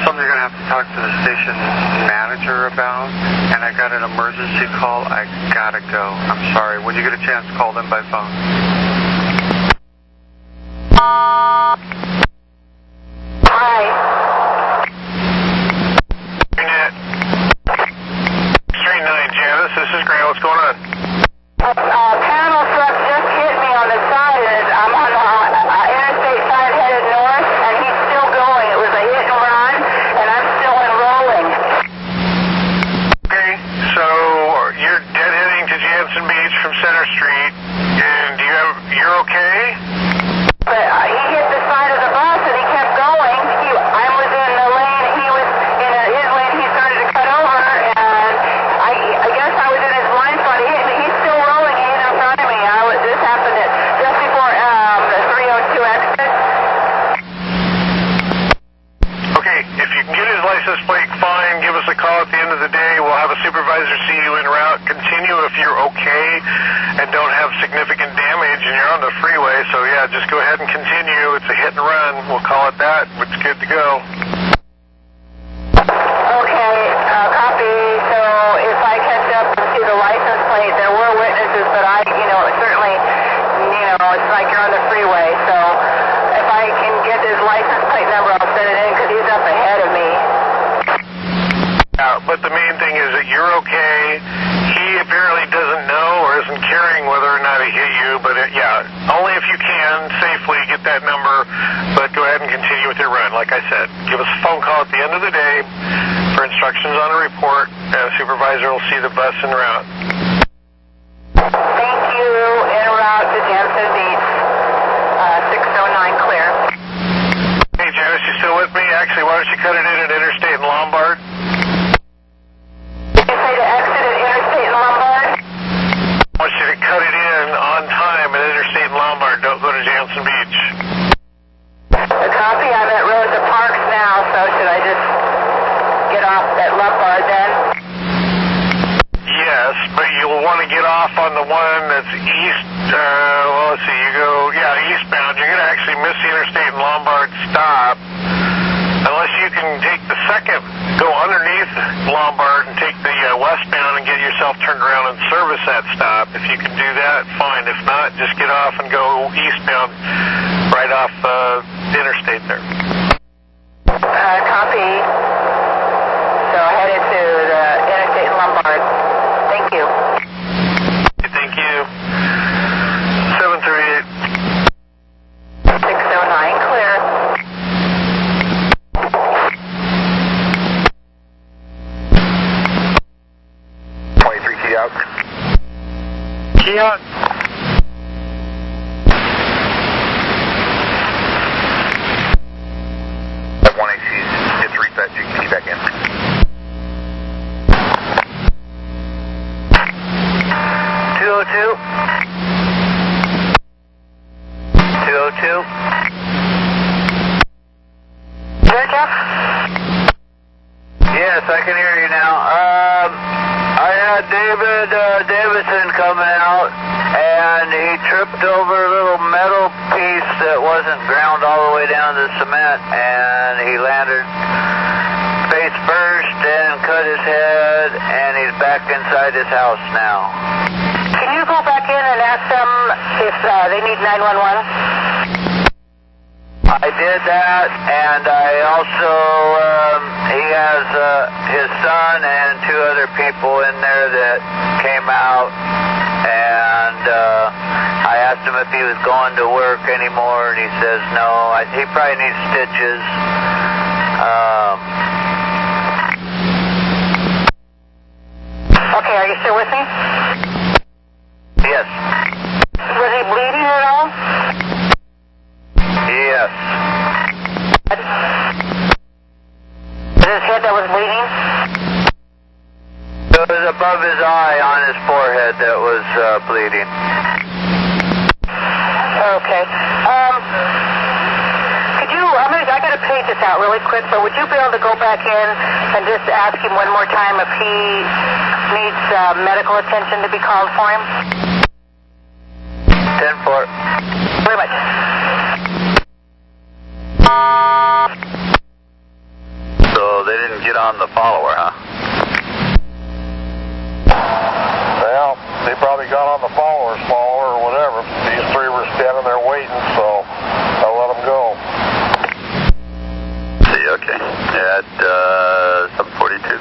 Something you're going to have to talk to the station manager about, and I got an emergency call. I gotta go. I'm sorry. When you get a chance, call them by phone. Hi. Trimet. Street 9, Janice. This is Grant. What's going on? Panel truck just hit me on the side. I'm on Interstate 5 headed north, and he's still going. It was a hit and run, and I'm still enrolling. Okay, so you're deadheading to Jansen Beach from Center Street, and you're okay? But he hit the side of the bus, and he kept going. I was in the lane, he was in his lane. He started to cut over, and I guess I was in his blind spot. He hit me. He's still rolling. He's in front of me. This happened just before the 302 exit. Okay, if you can get his license plate, fine. Give us a call at the end of the day. We'll have a supervisor see you en route. Continue if you're okay and don't have significant damage and you're on the freeway. So yeah, just go ahead and continue. It's a hit and run. We'll call it that. It's good to go. Okay, copy. So if I catch up and see the license plate, there were witnesses, but certainly, it's like you're on the freeway. So if I can get his license plate number, I'll send it in because he's up ahead of me. But the main thing is that you're okay. He apparently doesn't know or isn't caring whether or not he hit you, but only if you can safely get that number, but go ahead and continue with your run. Like I said, give us a phone call at the end of the day for instructions on a report, and a supervisor will see the bus en route. Thank you. En route to Jansen Beach, 609 clear. Hey Janice, you still with me? Actually, why don't you cut it in at Interstate and Lombard? Did you say to exit at Interstate and Lombard? I want you to cut it in on time at Interstate and Lombard. Don't go to Jansen Beach. A copy. I'm at Rosa Parks now, so should I just get off at Lombard then? Yes, but you'll want to get off on the one that's east, let's see, you go, eastbound. You're going to actually miss the Interstate and Lombard stop. Unless you can take the second, go underneath Lombard and take the westbound and get yourself turned around and service that stop. If you can do that, fine. If not, just get off and go eastbound right off the interstate there. Copy. So headed to the Interstate and Lombard. Thank you. Thank you. 738. 609 clear. Out. Key on. That 1AC gets reset, you can key back in. 202. 202. There, Jeff? Yes, I can hear you now. I had Davidson coming out, and he tripped over a little metal piece that wasn't ground all the way down to the cement, and he landed face first and cut his head, and he's back inside his house now. Can you go back in and ask them if they need 911? I did that, and I also, he has his son and two other people in there that came out, and I asked him if he was going to work anymore, and he says no. He probably needs stitches. Okay, are you still with me? Yes. Was he bleeding at all? Yes. Was his head that was bleeding? It was above his eye on his forehead that was bleeding. Okay. I got to page this out really quick, but would you be able to go back in and just ask him one more time if he needs medical attention to be called for him? 10-4. Very much. So they didn't get on the follower, huh? Well, they probably got on the follower or whatever. These three were standing there waiting, so I let them go. See, okay. At 742.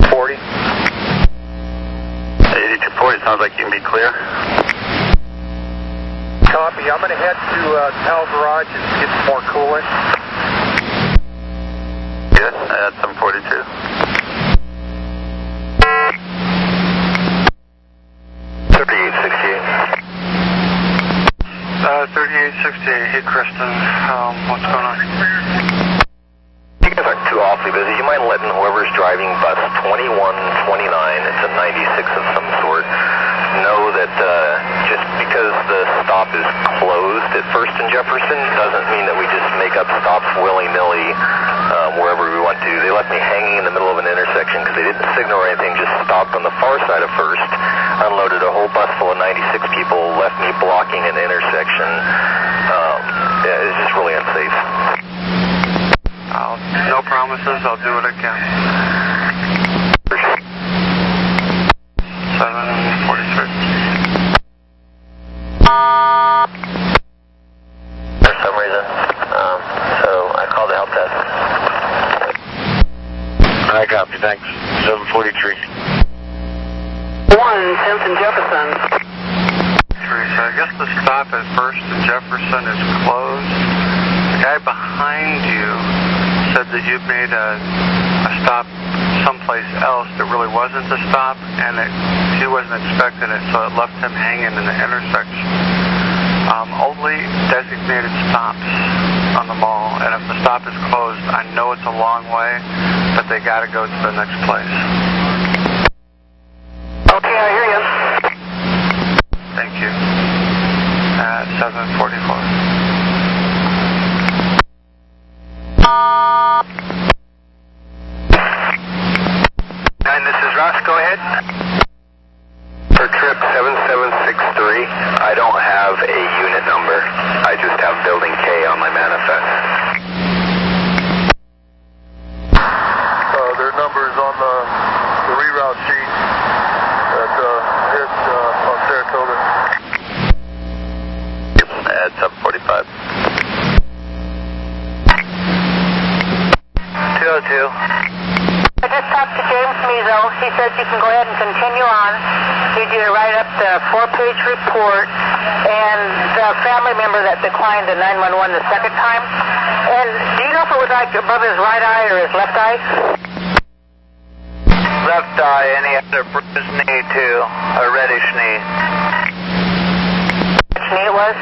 40. 8240, sounds like you can be clear. Copy. I'm going to head to Pal Garage and get some more coolant. Good. At 742. 3868. Hey, Kristen. What's going on? You guys aren't too awfully busy. You mind letting whoever's driving bus 2129, it's a 96 of some sort, know that just because the stop is closed at First and Jefferson doesn't mean that we just make up stops willy-nilly wherever we want to. They left me hanging in the middle of an intersection because they didn't signal or anything, just stopped on the far side of First, unloaded a whole bus full of 96 people, left me blocking an intersection. It's just really unsafe. No promises. I'll do what I can. 743. For some reason, so I called the help desk. Copy, thanks. 743. 1, 10th and Jefferson. So I guess the stop at First and Jefferson is closed. The guy behind you said that you made a stop someplace else that really wasn't the stop, and he wasn't expecting it, so it left him hanging in the intersection. Only designated stops on the mall, and if the stop is closed, I know it's a long way, but they got to go to the next place. Okay, I hear you. Thank you. At 744. And this is Ross, go ahead. For trip 7763, I don't have a unit number. I just have building K on my manifest. Their number is on the reroute sheet that hits on Saratoga. At 745. 202. I just talked to James Mezo. He says you can go ahead and continue on. He did write up the 4-page report and the family member that declined the 911 the second time. And do you know if it was like above his right eye or his left eye? Left eye, and he had a bruised knee too, a reddish knee. Which knee it was?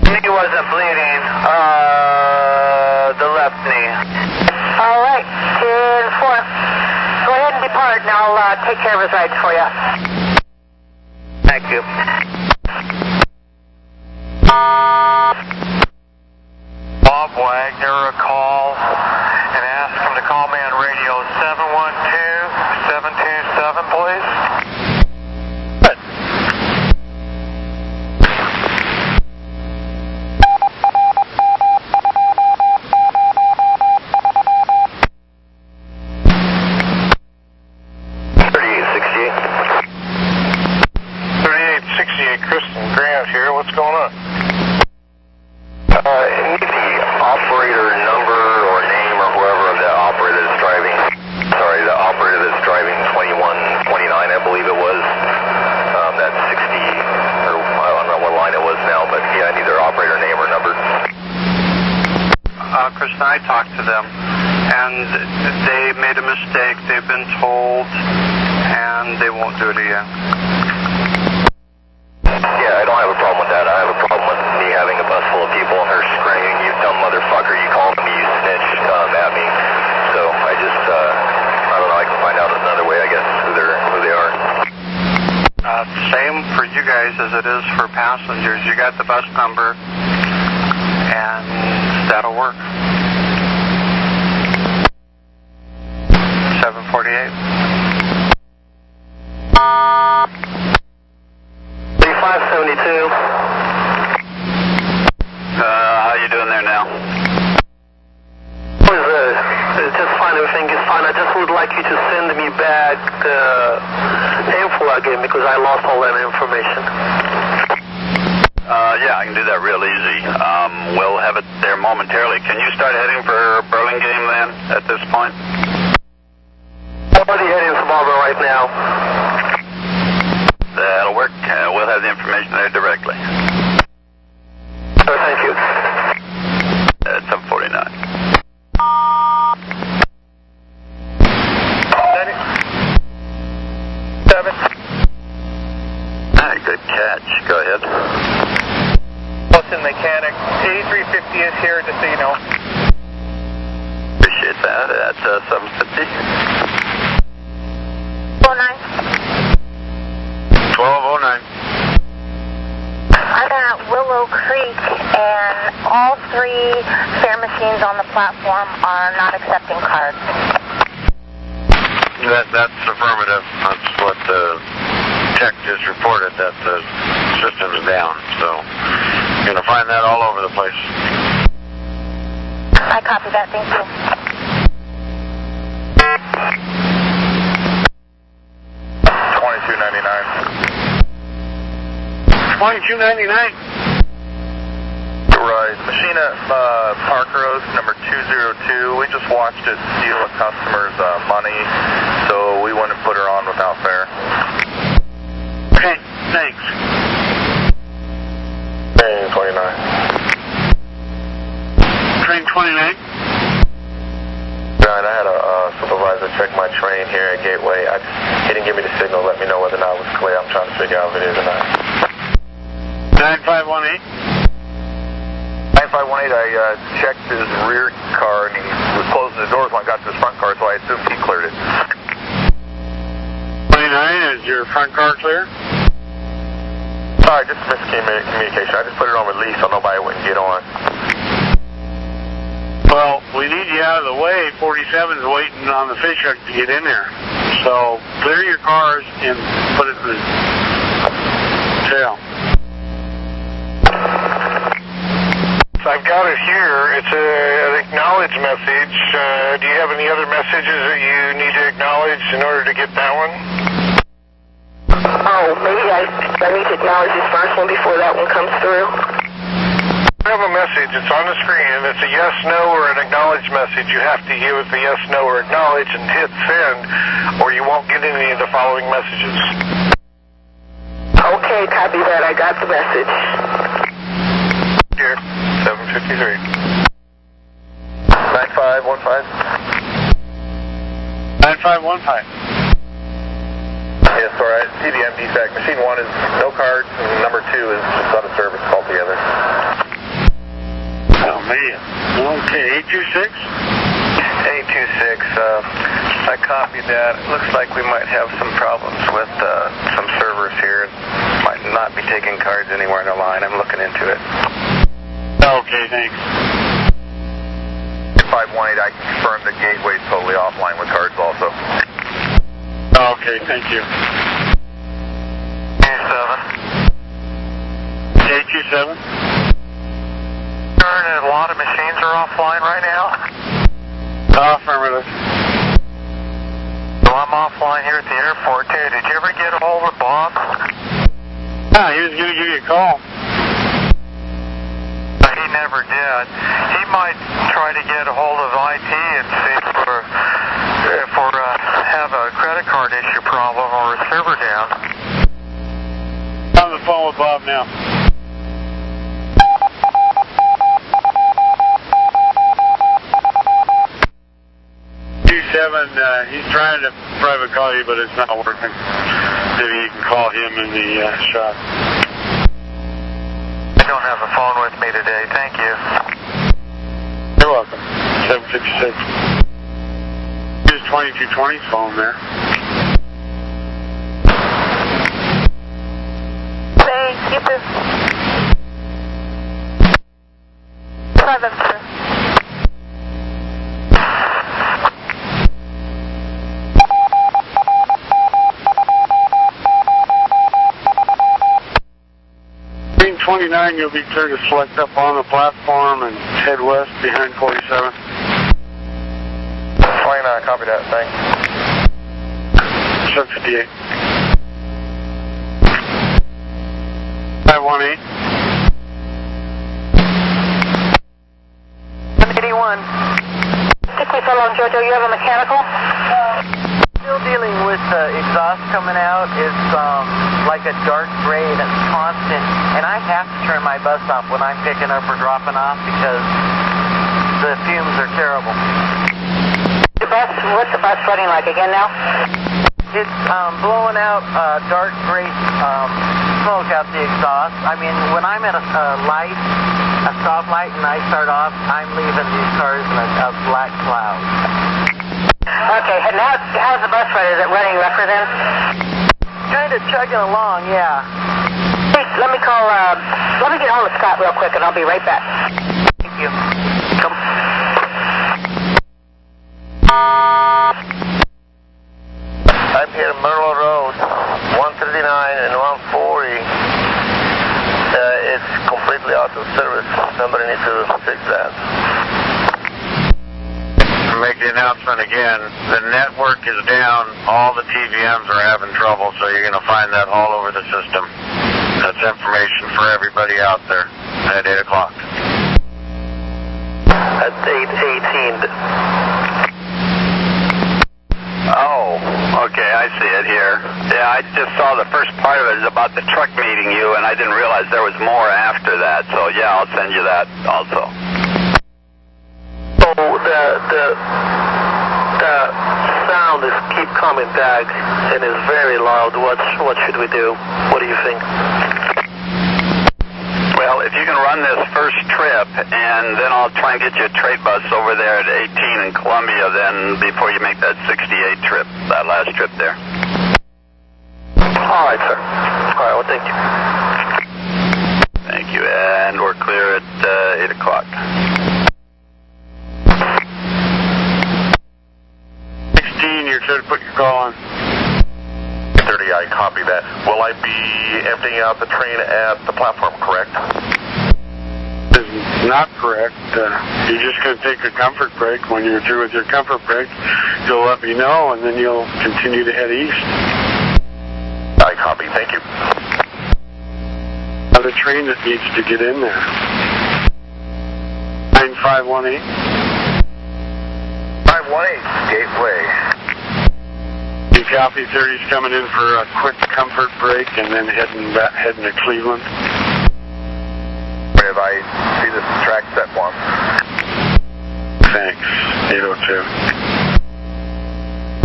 Knee wasn't bleeding, the left knee. All right, 10-4. Go ahead and depart, and I'll take care of his rides for you. Thank you. Bob Wagner a call and ask him to call me on radio 712-727, please. Good. Kristen Grant here. What's going on? Need the operator number or name or whoever of the operator that's driving. Sorry, the operator that's driving 2129, I believe it was. That's 60, or I don't know what line it was now, but yeah, I need their operator name or number. Kristen, I talked to them, and they made a mistake. They've been told, and they won't do it again. Yeah, I don't have a problem with that. I have a problem with me having a bus full of people and her screaming, "You dumb motherfucker, you called me, you snitch," at me. So I just, I don't know, I can find out another way, I guess, who they are. Same for you guys as it is for passengers. You got the bus number, and that'll work. 748. 572. How you doing there now? Just fine, everything is fine. I just would like you to send me back the info again because I lost all that information. Yeah, I can do that real easy. We'll have it there momentarily. Can you start heading for Burlingame then at this point? I'm already heading for Marlboro right now. That'll work. We'll have the information there directly. Thank you. At 749. Good catch. Go ahead. Wilson Mechanic, 8350 is here, just so you know. Appreciate that. At 750. 1209. I'm at Willow Creek, and all three fare machines on the platform are not accepting cards. That's affirmative. That's what the tech just reported, that the system is down. So you're going to find that all over the place. I copy that. Thank you. $22.99. Right. Machine at Park Road, number 202. We just watched it steal a customer's money, so we wouldn't put her on without fare. Okay, thanks. Train 29. Train 29? Right, I had a supervisor check my train here at Gateway. He didn't give me the signal, let me know whether or not it was clear. I'm trying to figure out if it is or not. 9518? 9518, I checked his rear car and he was closing the doors when I got to his front car, so I assumed he cleared it. 29, is your front car clear? Sorry, just miscommunication. I just put it on release so nobody wouldn't get on. Well, we need you out of the way. 47's waiting on the fish hook to get in there. So clear your cars and put it in the tail. I've got it here. It's an acknowledge message. Do you have any other messages that you need to acknowledge in order to get that one? Oh, maybe I need to acknowledge this first one before that one comes through. I have a message. It's on the screen, and it's a yes, no, or an acknowledge message. You have to give it the yes, no, or acknowledge and hit send, or you won't get any of the following messages. Okay, copy that. I got the message. Here, 753. 9515. 9515. Yes, sorry. CDM defect. Machine 1 is no cards, and number 2 is just out of service altogether. Oh, man. Okay, 826? 826, I copied that. It looks like we might have some problems with some servers here. Might not be taking cards anywhere in the line. I'm looking into it. Okay, thanks. 518, I confirmed the gateway's totally offline with cards also. Okay, thank you. 827? A lot of machines are offline right now. Affirmative. Well, I'm offline here at the airport too. Did you ever get a hold of Bob? Yeah, he was going to give you a call. He never did. He might try to get a hold of IT and see if we have a credit card issue problem or a server down. I'm on the phone with Bob now. He's trying to private call you, but it's not working. Maybe you can call him in the shop. I don't have a phone with me today. Thank you. You're welcome. 756. Here's 2220's phone there. Thanks. You too. 7, sir. Train 29, you'll be clear to select up on the platform and head west behind 47. 29, copy that. Thanks. 758. 518. 181. Stick me so long, Jojo. You have a mechanical? Still dealing with exhaust coming out. It's like a dark gray and it's constant. And I have to turn my bus off when I'm picking up or dropping off because the fumes are terrible. What's the bus running like again now? It's blowing out dark gray smoke out the exhaust. I mean, when I'm at a stop light and I start off, I'm leaving these cars in a black cloud. Okay, and how's the bus running? Is it running rougher then? Kind of chugging along, yeah. Hey, let me get hold of Scott real quick and I'll be right back. Thank you. Come. I'm here at Merle Road, 139 and 140. It's completely out of service. Somebody needs to fix that. Make the announcement again. The network is down. All the TVMs are having trouble, so you're going to find that all over the system. That's information for everybody out there at 8 o'clock. That's 818. Oh, okay, I see it here. Yeah, I just saw the first part of it is about the truck meeting you, and I didn't realize there was more after that. So yeah, I'll send you that also. So the sound is keep coming back and is very loud. What should we do? What do you think? Well, if you can run this first trip, and then I'll try and get you a trade bus over there at 18 in Columbia, then before you make that 68 trip, that last trip there. All right, sir. All right, well, thank you. Thank you, and we're clear at 8 o'clock. 16, you're clear to put your call on. 30, I copy that. Will I be emptying out the train at the platform, correct? This is not correct. You're just going to take a comfort break. When you're through with your comfort break, you'll let me know, and then you'll continue to head east. I copy. Thank you. Another train that needs to get in there. 9518. 518, Gateway. You copy. 30's coming in for a quick comfort break and then heading to Cleveland. If I see this track set one. Thanks. 802.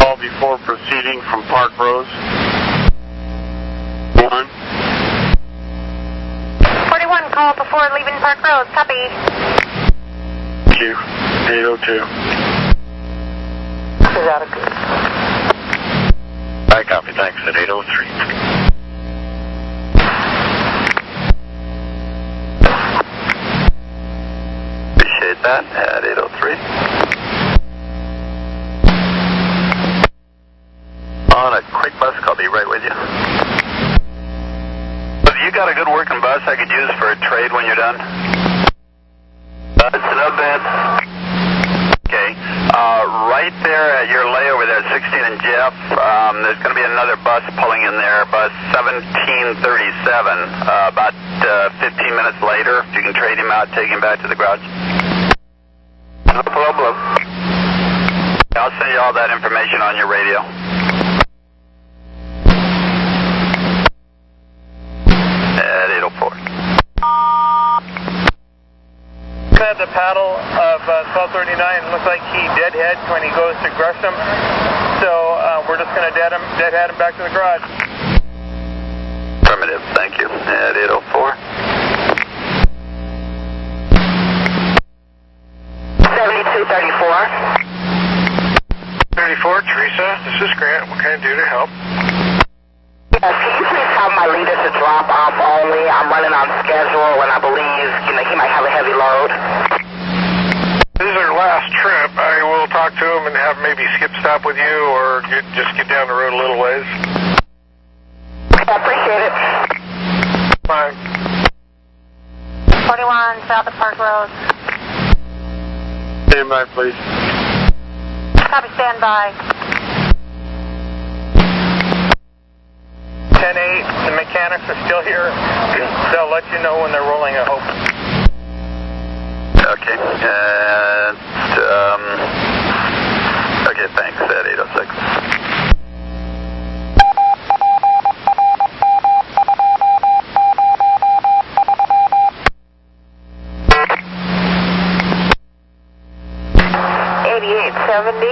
Call before proceeding from Park Rose. 1. 41, call before leaving Park Road. Copy. Thank you. 802. This is out of good. I copy. Thanks. At 803. Appreciate that at 803. On a quick bus, I'll be right with you. Have you got a good working bus I could use for a trade when you're done? It's not bad. Okay. Right there at your layover there at 16 and Jeff, there's going to be another bus pulling in there, bus 1737, about 15 minutes later. If you can trade him out, take him back to the garage. No problem. I'll send you all that information on your radio. At 804. At the paddle of 1239, looks like he deadheads when he goes to Gresham. So we're just going to deadhead him back to the garage. Affirmative, thank you. At 804. 7234. 34, Teresa, this is Grant. What can I do to help? Yes, can you please have my leader to drop off only? I'm running on schedule, and I believe, he might have a heavy load. This is our last trip. I will talk to him and have maybe skip stop with you or just get down the road a little ways. I appreciate it. Fine. 41, south of Park Road. Stand by, please. Copy, stand by. 10-8, the mechanics are still here. They'll let you know when they're rolling, I hope. Okay, okay, thanks, at 806.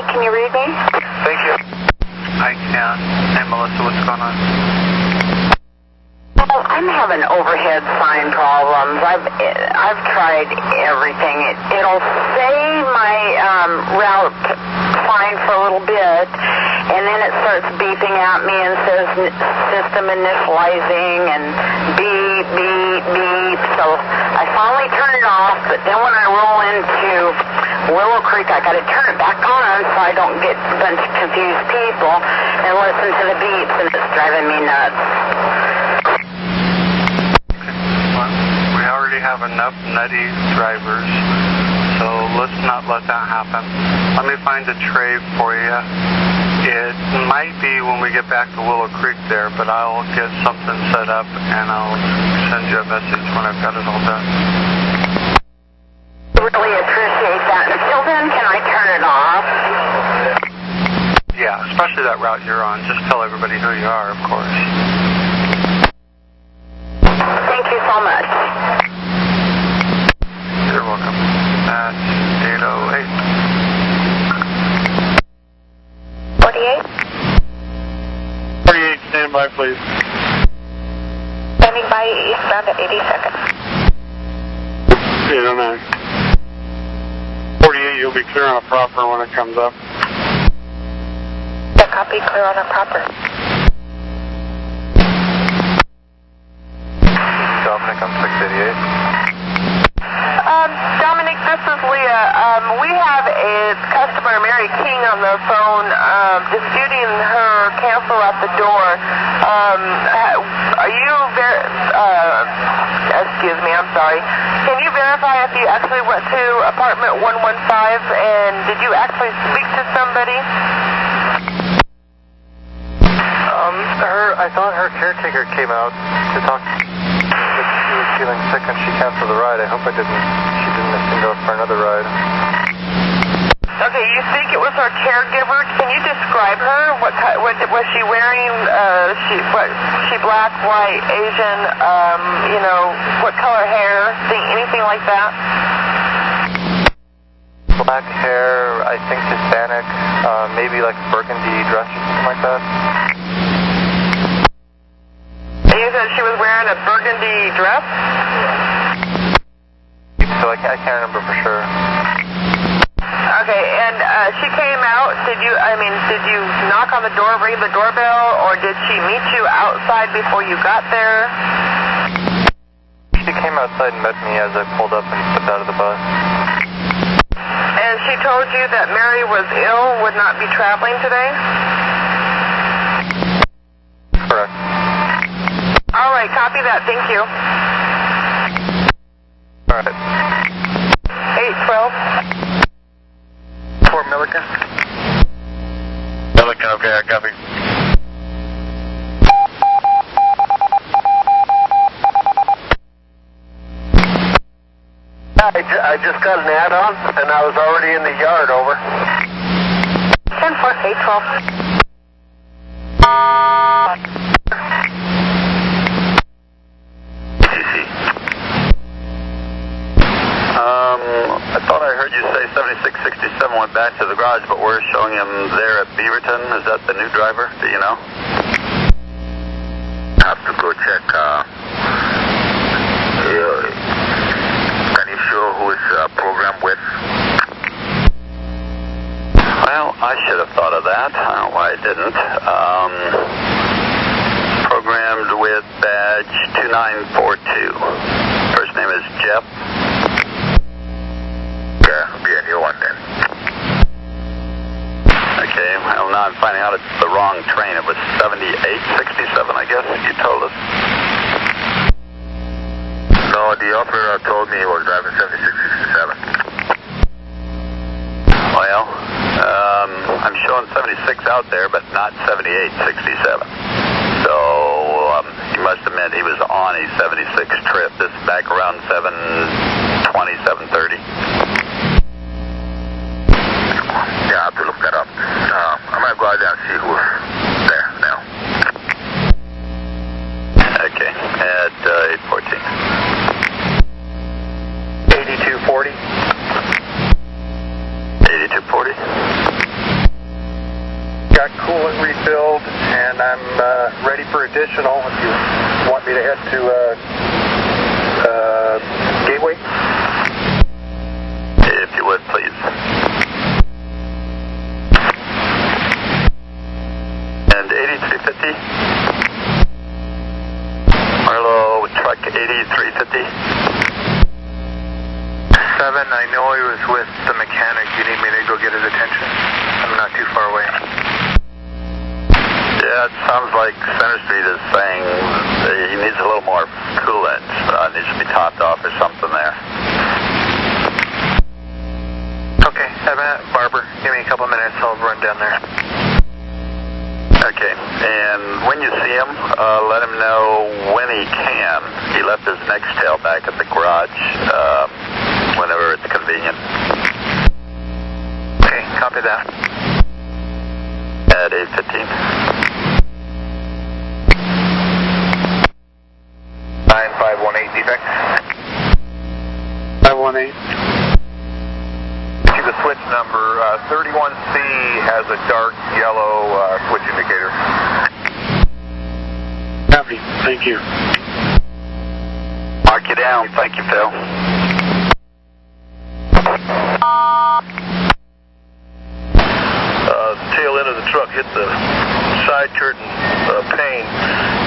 Can you read me? Thank you. I can. Hey, Melissa, what's going on? Well, I'm having overhead sign problems. I've tried everything. It'll say my route fine for a little bit, and then it starts beeping at me and says system initializing and beep, beep, beep. So I finally turn it off, but then when I roll into Willow Creek, I got to turn it back on so I don't get a bunch of confused people and listen to the beeps, and it's driving me nuts. We already have enough nutty drivers, so let's not let that happen. Let me find a tray for you. It might be when we get back to Willow Creek there, but I'll get something set up and I'll send you a message when I've got it all done. Really appreciate appreciate that. Until then, can I turn it off? Yeah, especially that route you're on. Just tell everybody who you are, of course. Thank you so much. You're welcome. That's 808. 48? 48, stand by, please. Standing by eastbound at 80 seconds. 809. 48, you'll be clear on a proper when it comes up. Yeah, copy, clear on a proper. Dominic, I'm 688. Dominic, this is Leah. We have a customer, Mary King, on the phone disputing her cancel at the door. Are you excuse me, I'm sorry. Can you verify if you actually went to apartment 115 and did you actually speak to somebody? I thought her caretaker came out to talk. She was feeling sick and she canceled the ride. I hope she didn't assume go for another ride. Okay, you think it was her caregiver? Can you describe her? What was she wearing? She black, white, Asian? What color hair? Anything like that? Black hair, I think Hispanic, maybe like burgundy dress or something like that. And you said she was wearing a burgundy dress? So I can't remember for sure. Okay, and she came out. Did you knock on the door, ring the doorbell, or did she meet you outside before you got there? She came outside and met me as I pulled up and stepped out of the bus. And she told you that Mary was ill, would not be traveling today? Correct. All right, copy that. Thank you. All right. 812. Fort Milliken. Milliken, okay, I copy. I just got an add-on, and I was already in the yard, over. 10-4, 812. I thought I heard you say 7667 went back to the garage, but we're showing him there at Beaverton. Is that the new driver? Do you know? I have to go check. Can you show who is programmed with? Well, I should have thought of that. I don't know why I didn't. Programmed with badge 2942. First name is Jeff. Be a new one then. Okay, well now I'm finding out it's the wrong train. It was 7867, I guess you told us. No, the operator told me he was driving 7667. Well, I'm showing 76 out there, but not 7867. So he must have meant he was on a 76 trip. This is back around 7:20, 7:30. Yeah, I have to look that up. I'm going to go out there and see who's there now. Okay, at 8:14. 8240. 8240. Got coolant refilled, and I'm ready for additional if you want me to head to Gateway. If you would, please. And 8350. Marlow truck 8350. 7, I know he was with the mechanic. You need me to go get his attention? I'm not too far away. Yeah, it sounds like Center Street is saying he needs a little more coolant. Needs to be topped off or something there. Okay, Barber, give me a couple minutes. I'll run down there. Okay, and when you see him, let him know when he can. He left his next tail back at the garage whenever it's convenient. Copy that. At 8:15. 9518 defect. 518. See the switch number, 31C has a dark yellow switch indicator. Copy. Thank you. Mark you down. Thank you, Phil. Tail end of the truck hit the side curtain pane,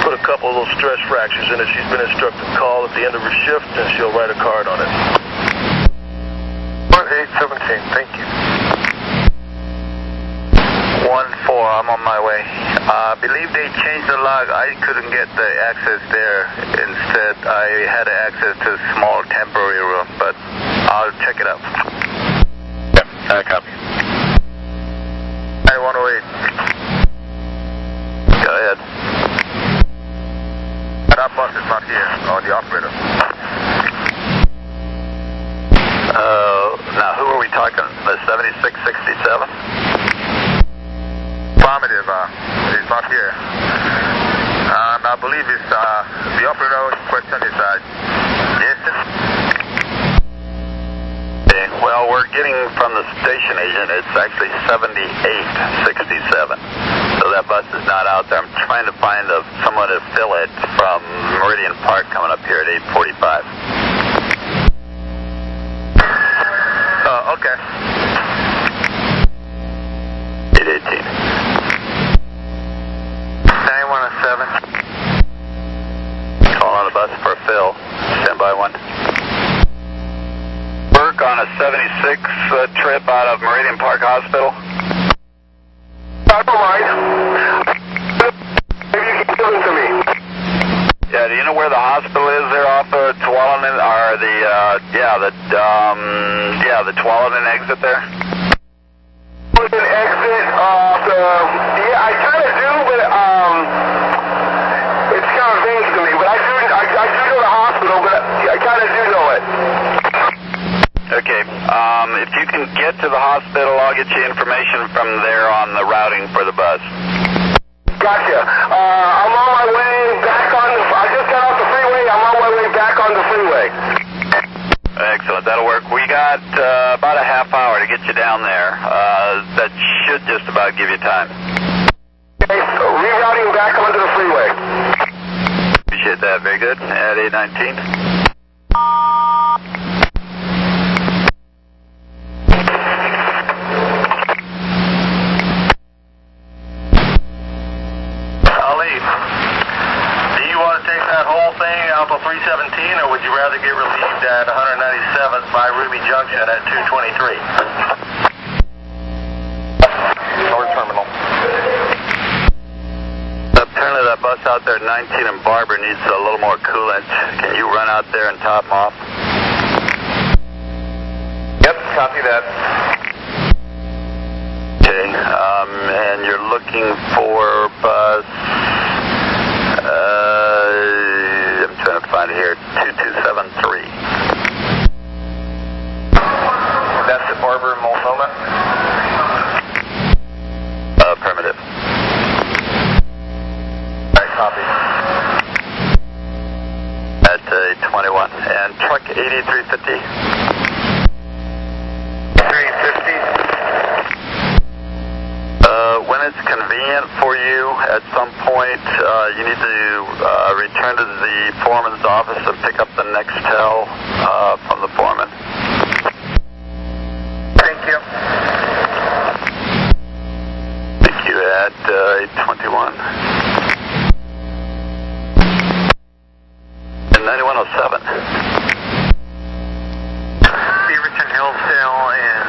put a couple of little stress fractures in it. She's been instructed to call at the end of her shift, and she'll write a card on it. 1817, thank you. 1-4, I'm on my way. I believe they changed the log. I couldn't get the access there. Instead, I had access to a small temporary room, but I'll check it out. Yeah, copy. 108. Go ahead. That bus is not here, or the operator. Now, who are we talking? The 7667? Affirmative, he's not here. And I believe it's, the operator in question is, Jason. Okay, well, we're getting from the station agent, it's actually 7867. So that bus is not out there. I'm trying to find someone to fill it from Meridian Park coming up here at 8:45. Okay. 8:18. 9107. Call on the bus for Phil. Stand by one. Work on a 76 trip out of Meridian Park Hospital. That's all right. Maybe you can give it to me. Yeah, do you know where the hospital is there off of Tualatin, or the Tualatin exit there? Tualatin exit off yeah, I kind of do, but it's kind of vague to me. But I do know the hospital, but I kind of do know it. Okay, if you can get to the hospital, I'll get you information from there on the routing for the bus. Gotcha. I'm on my way back I just got off the freeway. I'm on my way back on the freeway. Excellent, that'll work. We got about a half hour to get you down there. That should just about give you time. Okay, so rerouting back onto the freeway. Appreciate that, very good. At 8:19. Alpha 317, or would you rather get relieved at 197th by Ruby Junction at 223? North Terminal. Apparently that bus out there at 19 and Barber needs a little more coolant. Can you run out there and top them off? Yep, copy that. Okay, and you're looking for bus... I'm trying to find it here, 2273. That's the Barber in Multnomah? Affirmative. Alright, copy. At 21. And truck 8350? 350. When it's convenient for you, at some point, you need to return to the foreman's office and pick up the next tell from the foreman. Thank you. Thank you. At 821. And 9107. Beaverton Hillsdale and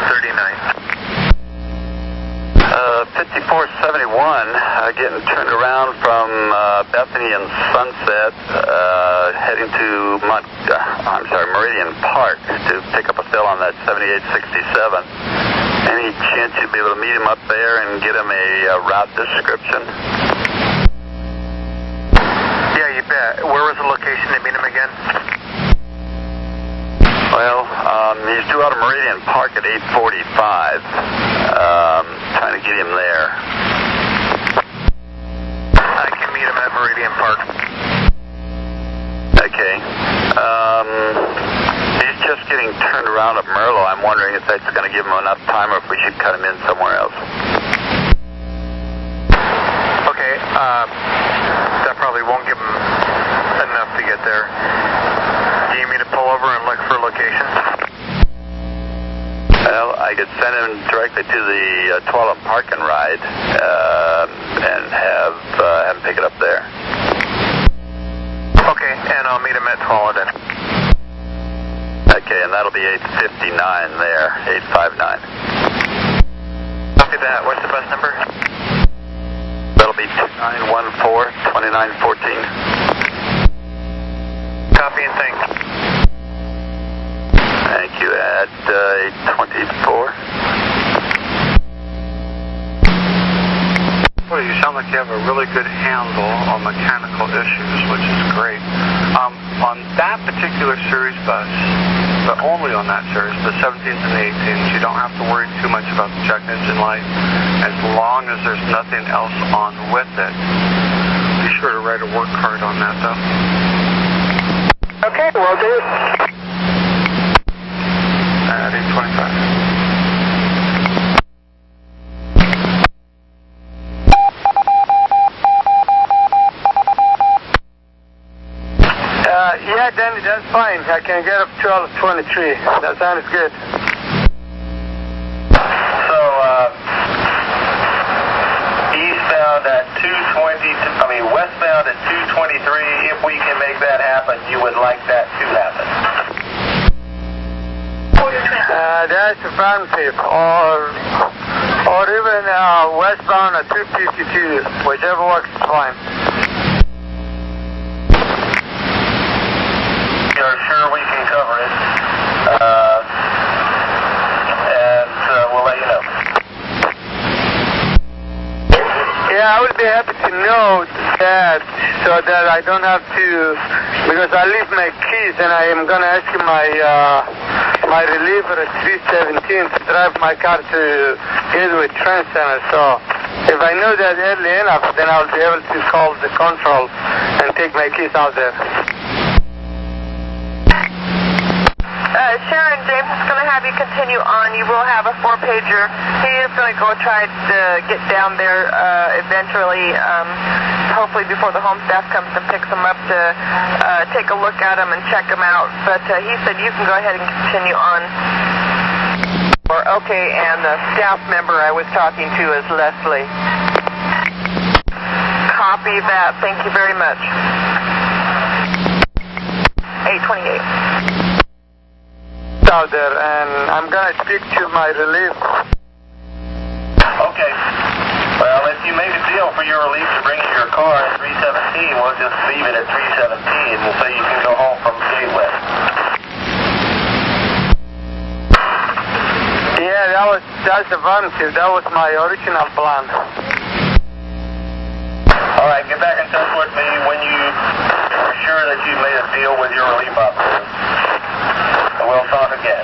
39. 5471, getting turned around from Bethany and Sunset, heading to Meridian Park to pick up a fill on that 7867. Any chance you'd be able to meet him up there and get him a route description? Yeah, you bet. Where was the location to meet him again? Well, He's due out of Meridian Park at 8:45. Trying to get him there. I can meet him at Meridian Park. Okay. He's just getting turned around at Merlo. I'm wondering if that's going to give him enough time or if we should cut him in somewhere else. Okay, that probably won't give him enough to get there. Do you need me to pull over and look for locations? Well, I could send him directly to the Tuolumne Park and Ride and have him pick it up there. Okay, and I'll meet him at Tuolumne then. Okay, and that'll be 8:59 there, 8:59. Copy that. What's the bus number? That'll be 2914-2914. Copy and thanks. Thank you. At 8:24. Well, you sound like you have a really good handle on mechanical issues, which is great. On that particular series bus, but only on that series, the 17th and the 18th, you don't have to worry too much about the check engine light, as long as there's nothing else on with it. Be sure to write a work card on that, though. Okay, will do. At 8:25. Yeah, Danny, that's fine. I can get up 12:23. That sounds good. So, eastbound at 220, westbound at 223, if we can make that happen, you would like that to happen? That's a fun tip. Or even westbound at 252, whichever works is fine. You're sure we can cover it, and we'll let you know. Yeah, I would be happy to know that so that I don't have to, because I leave my keys and I am going to ask my reliever at 317 to drive my car to Gateway Train Center. So if I know that early enough, then I'll be able to call the control and take my keys out there. Sharon, James is going to have you continue on. You will have a 4-pager. He is going to go try to get down there eventually, hopefully before the home staff comes and picks him up to take a look at him and check him out. But he said you can go ahead and continue on. Okay, and the staff member I was talking to is Leslie. Copy that. Thank you very much. 828. Out there, and I'm going to speak to my relief. Okay. Well, if you make a deal for your relief to bring in your car at 317, we'll just leave it at 317 and so you can go home from Gateway. Yeah, that's the fun tip. That was my original plan. All right, get back in touch with me when you're sure that you've made a deal with your relief officer. We'll talk again.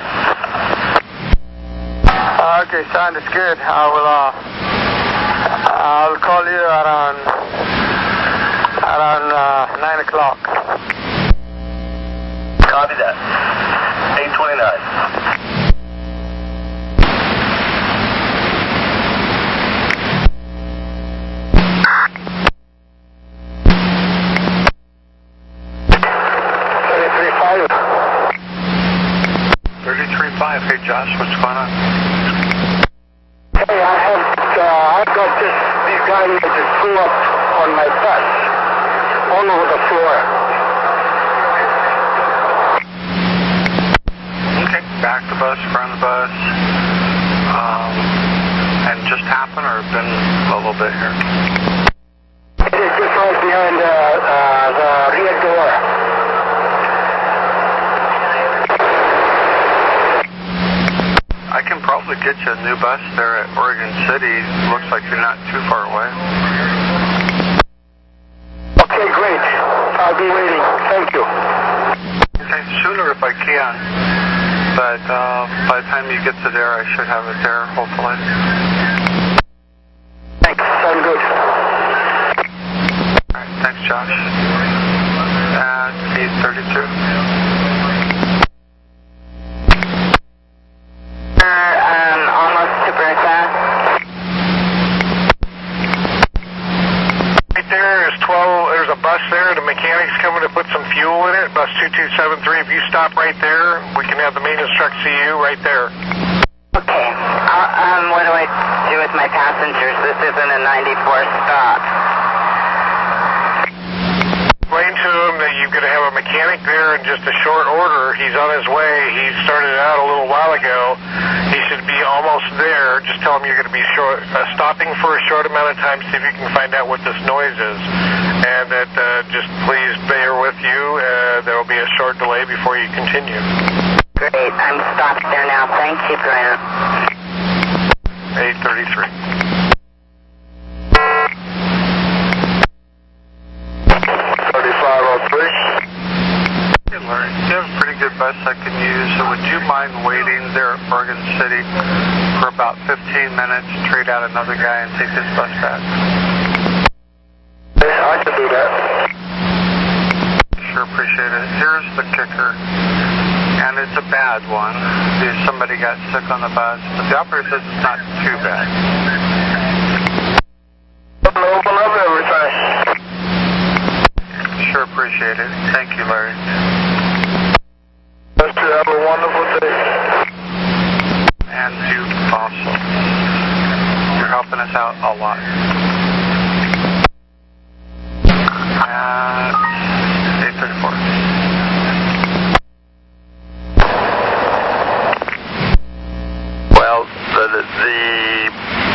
Okay, sounds good. I'll call you around 9 o'clock. Copy that. 829. Hey Josh, what's going on? Hey, I've got these guys that just threw up on my bus, all over the floor. Okay, back the bus, front of the bus, and just happened or been a little bit here? It's just right behind the rear door. I can probably get you a new bus there at Oregon City. Looks like you're not too far away. Okay, great. I'll be waiting. Thank you. Okay, sooner if I can. But gets it there, I should have it there, hopefully. Thanks. Sound good. All right, thanks, Josh. At 8:32. Almost to Bertha. Right there is 12, there's a bus there, the mechanic's coming to put some fuel in it, bus 2273. If you stop right there, we can have the maintenance truck see you right there. Okay. What do I do with my passengers? This isn't a 94 stop. Explain to him that you're going to have a mechanic there in just a short order. He's on his way. He started out a little while ago. He should be almost there. Just tell him you're going to be stopping for a short amount of time, see if you can find out what this noise is. And that just please bear with you. There will be a short delay before you continue. Great. I'm stopped there now. Thank you, Grant. 8:33. 3503. Hey, Larry, you have a pretty good bus I can use, so would you mind waiting there at Oregon City for about 15 minutes, trade out another guy, and take this bus back? Yeah, I can do that. Sure appreciate it. Here's the kicker, and it's a bad one. Somebody got sick on the bus, but the operator says it's not too bad. Open up everything. Sure appreciate it. Thank you, Larry. Let's have a wonderful day. And you also. You're helping us out a lot. At 8:34. Well, the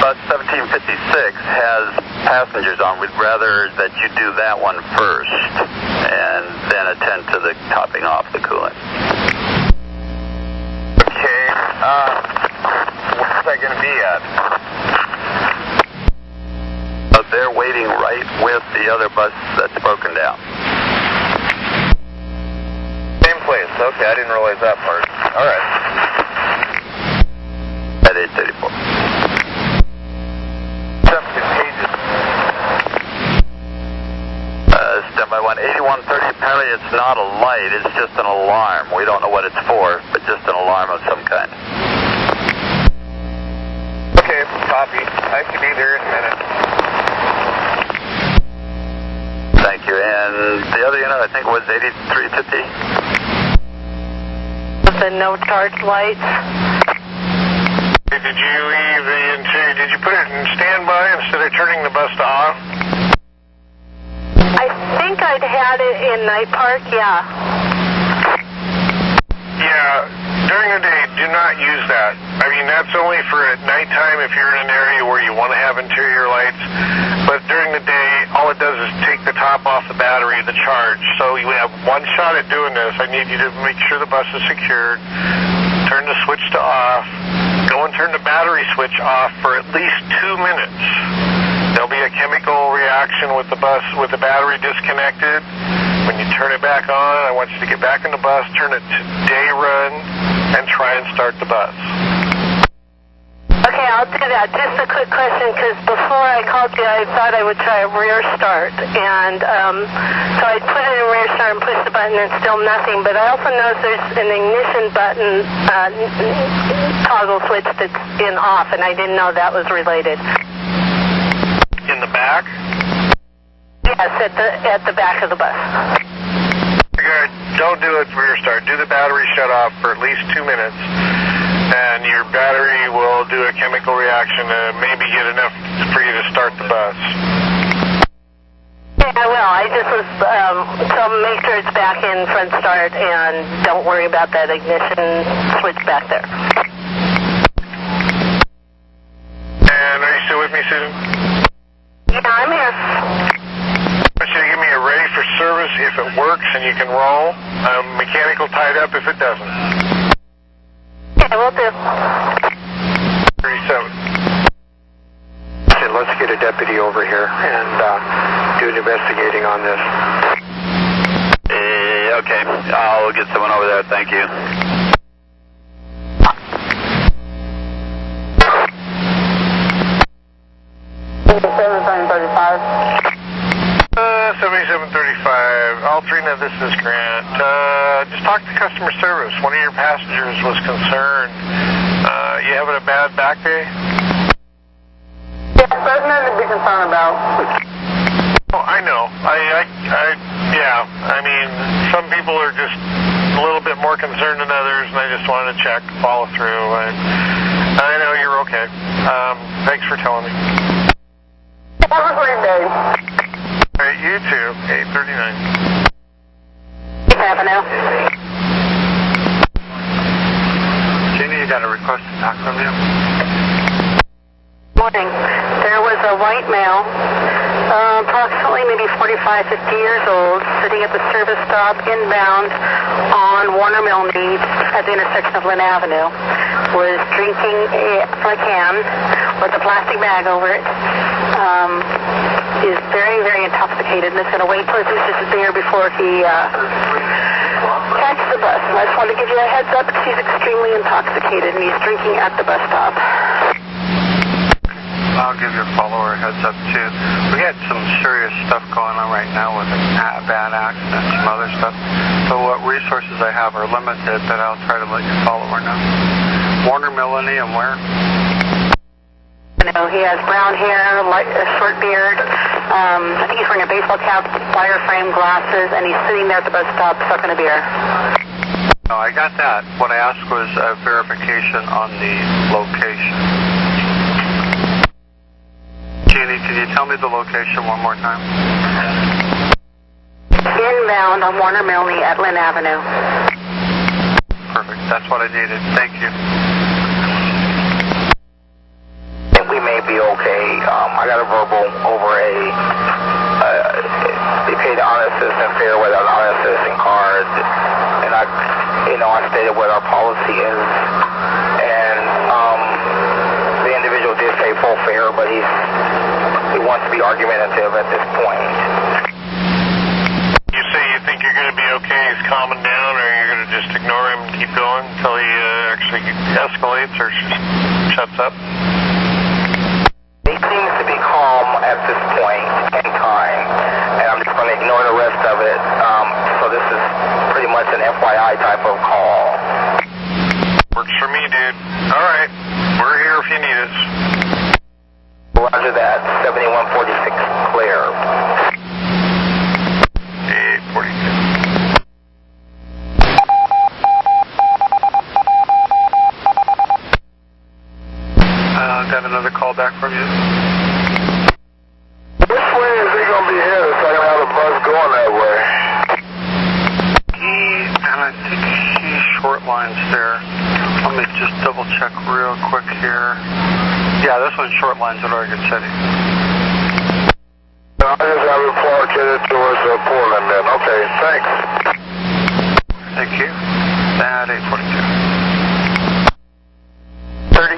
bus 1756 has passengers on. We'd rather that you do that one first and then attend to the topping off the coolant. Okay, what's that going to be at? They're waiting right with the other bus that's broken down. Same place. Okay, I didn't realize that part. All right. At 8:34. Standby 1, 8130, apparently it's not a light, it's just an alarm. We don't know what it's for, but just an alarm of some kind. Okay, copy. I should be there in a minute. Thank you. And the other unit, I think, was 8350. The no charge lights. Did you put it in standby instead of turning the bus to off? I think I'd had it in Night Park, yeah. Yeah, during the day, do not use that. I mean, that's only for at nighttime if you're in an area where you want to have interior lights. But during the day, all it does is take the top off the battery, the charge. So you have one shot at doing this. I need you to make sure the bus is secured, turn the switch to off, go and turn the battery switch off for at least 2 minutes. There'll be a chemical reaction with the bus, with the battery disconnected. When you turn it back on, I want you to get back in the bus, turn it to day run, and try and start the bus. Okay, I'll do that. Just a quick question, because before I called you, I thought I would try a rear start. And so I put it in rear start and pushed the button and still nothing. But I also noticed there's an ignition button toggle switch that's in off, and I didn't know that was related. In the back? Yes, at the back of the bus. Good. Don't do it rear start. Do the battery shut off for at least 2 minutes, and your battery will do a chemical reaction and maybe get enough for you to start the bus. Yeah, I will. I just was, so make sure it's back in front start and don't worry about that ignition switch back there. And are you still with me, Susan? Yeah, I'm here. I want you to give me a ready for service if it works and you can roll. Mechanical tied up if it doesn't. Okay, will do. 37. Okay, let's get a deputy over here and do an investigating on this. Okay, I'll get someone over there, thank you. 7735. Altrina, this is Grant. Just talked to customer service. One of your passengers was concerned. You having a bad back day? Yeah, there's nothing to be concerned about. Oh, I know. Yeah. I mean, some people are just a little bit more concerned than others, and I just wanted to check, follow through. I know you're okay. Thanks for telling me. Have a great day. All right, you too. 839. Avenue. Jenny, you got a request to talk from you? Morning. There was a white male, approximately maybe 45, 50 years old, sitting at the service stop inbound on Warner Milne at the intersection of Lynn Avenue, was drinking from a can with a plastic bag over it, is very, very intoxicated, and is going to wait till he loses his beer before he catches the bus. And I just wanted to give you a heads up because he's extremely intoxicated, and he's drinking at the bus stop. I'll give your follower a heads up too. We got some serious stuff going on right now with a bad accident, some other stuff. So what resources I have are limited, but I'll try to let your follower know. Warner Millennium, where? He has brown hair, a short beard. I think he's wearing a baseball cap, wire frame glasses, and he's sitting there at the bus stop sucking a beer. No, I got that. What I asked was a verification on the location. Jeannie, can you tell me the location one more time? Inbound on Warner Milne at Lynn Avenue. Perfect. That's what I needed. Thank you. We may be okay. I got a verbal over they paid the honest citizen fare with an honest citizen card, and I stated what our policy is, and the individual did pay full fare, but he wants to be argumentative at this point. You say you think you're going to be okay, he's calming down, or you're going to just ignore him and keep going until he actually escalates or shuts up? He seems to be calm at this point in time, and I'm just going to ignore the rest of it. So this is pretty much an FYI type of call. Works for me, dude. All right. We're here if you need us. Roger that. 7146 clear. 842. Got another call back from you? Which way is he going to be headed so I can have a bus going that way? I think he short lines there. Let me just double check real quick here. Yeah, this one's short lines at Oregon City. I just have a park headed towards Portland then. Okay, thanks. Thank you. At 842. 30.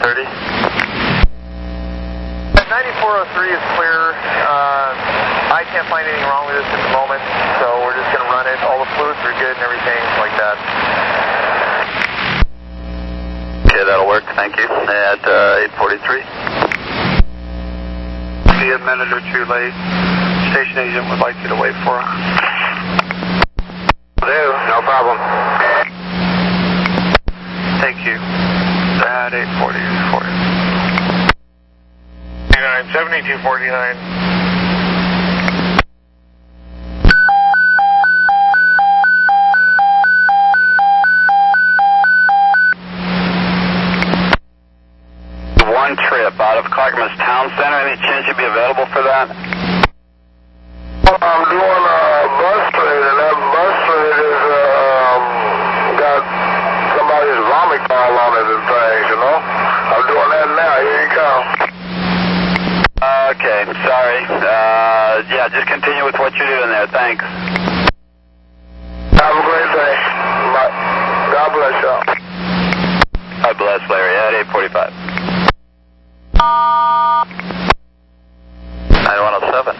130. 9403 is clear. I can't find anything wrong with this at the moment, so we're just going to run it. All the fluids are good and everything like that. Okay, that'll work. Thank you. At 843. Be a minute or two late. Station agent would like you to wait for him. No problem. Thank you. At 840. 7249. One trip out of Clackamas Town Center. Any chance you'd be available for that? I'm doing a bus trade, and that bus trade is got somebody's vomit all on it and things, you know? I'm doing that now. Here you come. Okay, sorry. Yeah, just continue with what you're doing there. Thanks. Have a great day. Bye. God bless y'all. God bless, Larry. At 845. 9107.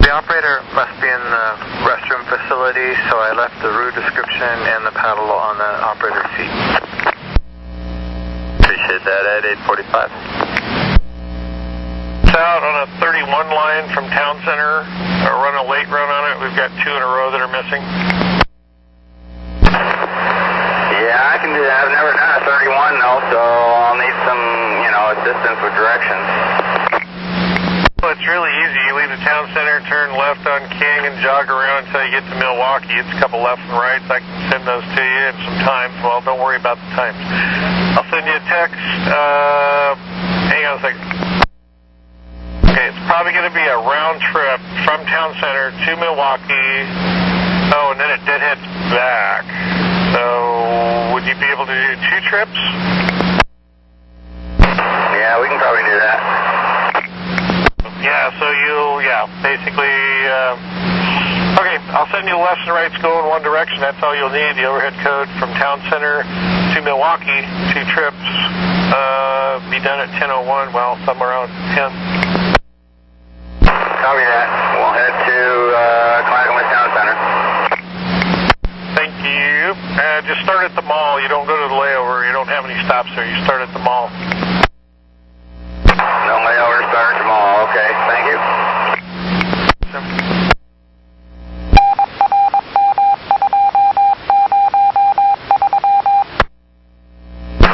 The operator must be in the restroom facility, so I left the route description and the paddle on the operator's seat. Appreciate dead at 8:45. It's out on a 31 line from Town Center. Run a late run on it. We've got 2 in a row that are missing. Yeah, I can do that. I've never done a 31 though, so I'll need some, assistance with directions. Well, it's really easy. You leave the Town Center, turn left on King, and jog around until you get to Milwaukee. It's a couple lefts and rights. I can send those to you and some times. Well, don't worry about the times. I'll send you a text. Hang on a second. Okay, it's probably going to be a round trip from Town Center to Milwaukee. Oh, and then it deadheads back. So, would you be able to do 2 trips? Yeah, we can probably do that. Yeah, so basically, okay, I'll send you the lefts and rights go in one direction. That's all you'll need. The overhead code from Town Center to Milwaukee, 2 trips, be done at 10:01, well, somewhere around 10. Copy that. We'll head to Clackamas Town Center. Thank you. Just start at the mall. You don't go to the layover. You don't have any stops there. You start at the mall. No layover, start at the mall. Okay, thank you.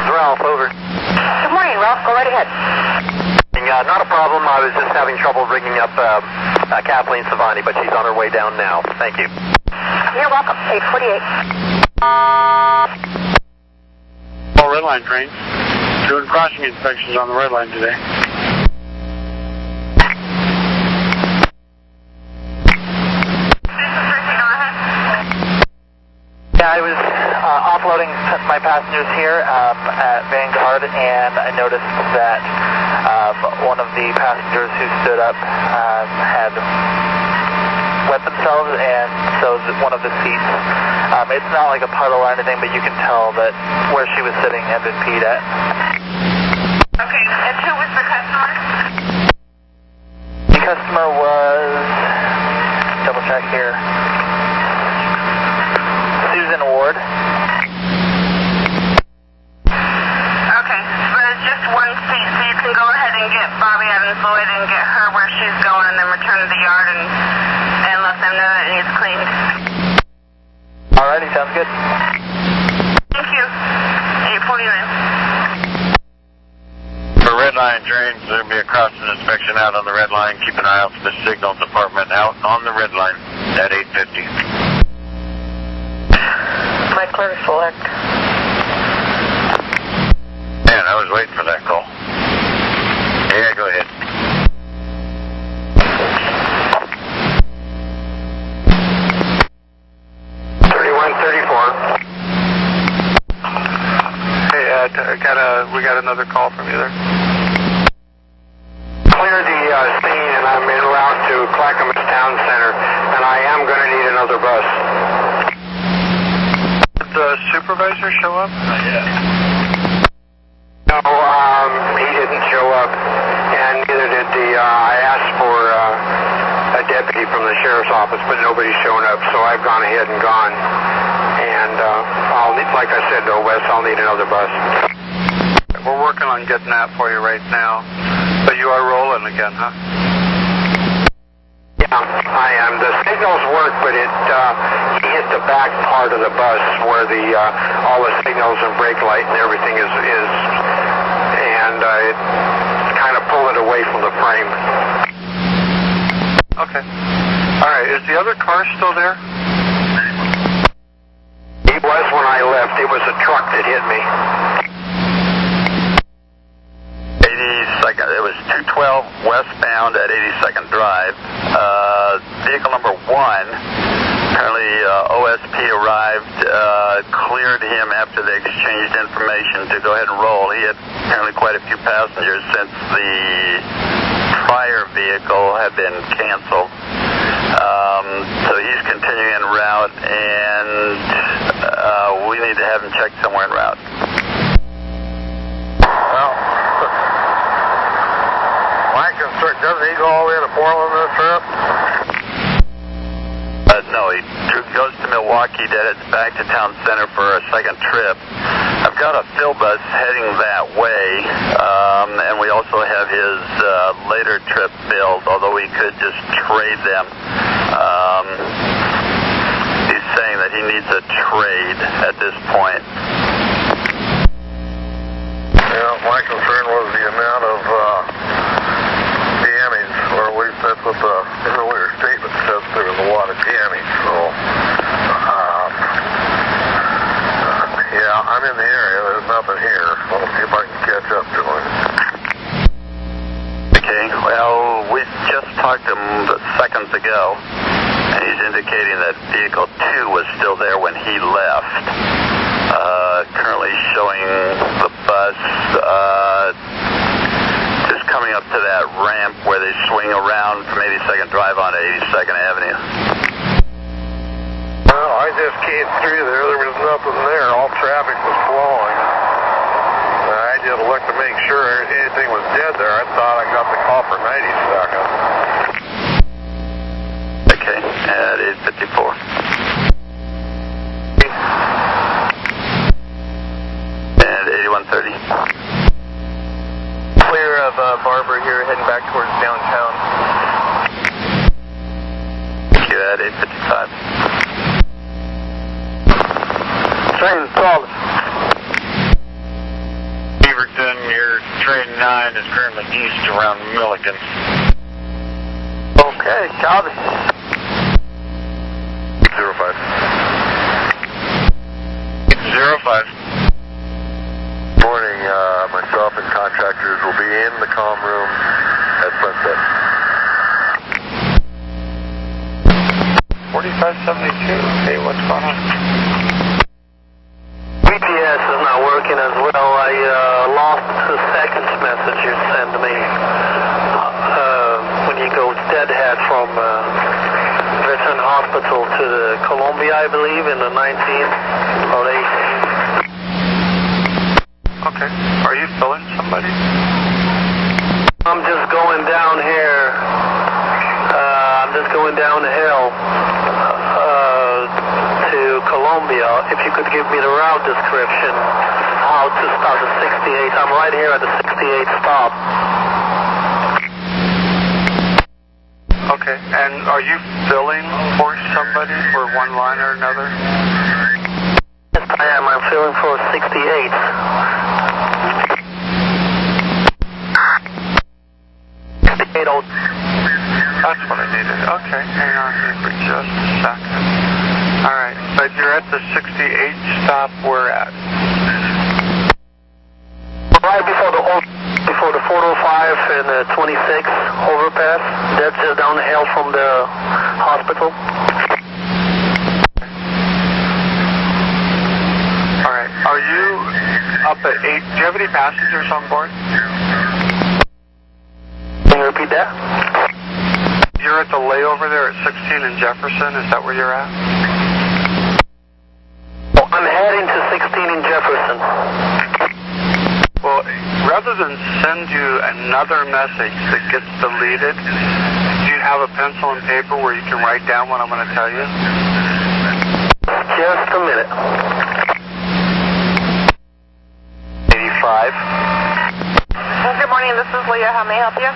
Ralph, over. Good morning, Ralph. Go right ahead. Not a problem. I was just having trouble ringing up Kathleen Savani, but she's on her way down now. Thank you. You're welcome. 848. All red line trains. Doing crossing inspections on the red line today. Yeah, I was offloading my passengers here at Vanguard, and I noticed that one of the passengers who stood up had wet themselves, and so one of the seats, it's not like a puddle or anything, but you can tell that where she was sitting had been peed at. Okay, and who was the customer? The customer was, double check here, Susan Ward. Okay, but it's just one seat, so you can go ahead and get Bobby Evans Lloyd and get her where she's going, and then return to the yard and let them know that it needs cleaned. Alrighty, sounds good. Thank you. 849. For red line trains, there'll be a crossing inspection out on the red line. Keep an eye out for the signal department out on the red line at 8:50. My clear select. Man, I was waiting for that call. Yeah, go ahead. We got another call from you there. Clear the scene, and I'm en route to Clackamas Town Center, and I am going to need another bus. Did the supervisor show up? No, he didn't show up, and neither did I asked for a deputy from the sheriff's office, but nobody's shown up, so I've gone ahead and gone. And I'll need, like I said, though, Wes, I'll need another bus. We're working on getting that for you right now. But you are rolling again, huh? Yeah, I am. The signals work, but he hit the back part of the bus where all the signals and brake light and everything is and it kind of pulled it away from the frame. Okay. All right. Is the other car still there? It was when I left. It was a truck that hit me. It was 212 westbound at 82nd Drive. Vehicle number 1, apparently OSP arrived, cleared him after they exchanged information to go ahead and roll. He had apparently quite a few passengers since the prior vehicle had been canceled. So he's continuing en route, and we need to have him checked somewhere en route. Doesn't he go all the way to Portland this trip? No, he goes to Milwaukee, heads back to Town Center for a second trip. I've we've got a fill bus heading that way, and we also have his later trip build, although we could just trade them. He's saying that he needs a trade at this point. Yeah, my concern was the amount of damage, or at least that's what the earlier statement says. There was a lot of damage, so yeah, I'm in the area. There's nothing here. I'll see if I can catch up to him. Okay, well, we just talked to him seconds ago, and he's indicating that vehicle 2 was still there when he left. Currently showing the bus just coming up to that ramp where they swing around from 82nd Drive onto 82nd Avenue. Well, I just came through there. There was nothing there. All traffic was flowing. I just looked to make sure anything was dead there. I thought I got the call for 92nd. Okay, at 8:54. And 8130. Clear of Barber here, heading back towards downtown. Thank you, at 8:55. Train solid. Beaverton, your train 9 is currently east around Milligan. Okay, copy. 05. 05. Morning, myself and contractors will be in the comm room at sunset. 4572. Hey, what's going on? GPS is not working as well. I lost the second message you sent me. When you go deadhead from Veteran Hospital to the Columbia, I believe, in the 19th or 18th. Okay. Are you filling somebody? I'm just going down here. I'm just going down the hill to Columbia. If you could give me the route description, how to start the 68. I'm right here at the 68 stop. Okay. And are you filling for somebody for one line or another? Yes, I am. I'm filling for 68. That's what I needed. Okay, hang on here for just a second. All right, but you're at the 68 stop we're at. Right before the 405 and the 26 overpass. That's just down the hill from the hospital. All right, are you up at 8? Do you have any passengers on board? Can you repeat that? You're at the layover there at 16 and Jefferson. Is that where you're at? Well, I'm heading to 16 in Jefferson. Well, rather than send you another message that gets deleted, do you have a pencil and paper where you can write down what I'm going to tell you? Just a minute. 85. Well, good morning. This is Leah. How may I help you?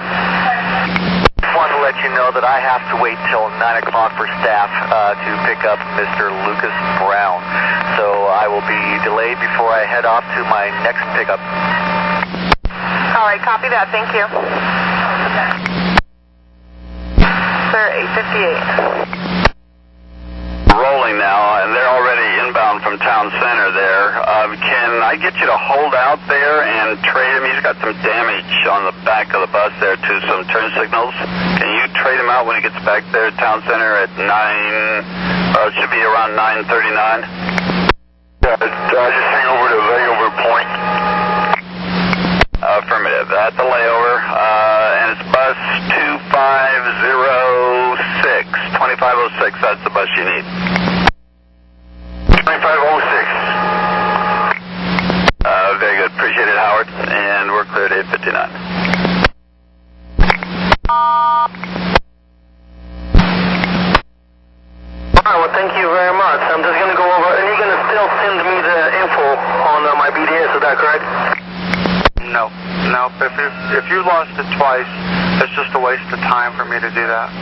Just wanted to let you know that I have to wait till 9 o'clock for staff to pick up Mr. Lucas Brown. So I will be delayed before I head off to my next pickup. All right, copy that. Thank you. Sir, 858. Rolling now, and they're already inbound from town center there. Can I get you to hold out there and trade him? He's got some damage on the back of the bus there to some turn signals. Can you trade him out when he gets back there at town center at 9, it should be around 9:39? Yeah, just hang over to layover point. Affirmative. At the layover, and it's bus 2506. 2506, that's the bus you need. 2506. Very good. Appreciate it, Howard. And we're cleared at 8:59. All right, well, thank you very much. I'm just going to go over, and you're going to still send me the info on my BDS that correct? No. If you lost it twice, it's just a waste of time for me to do that.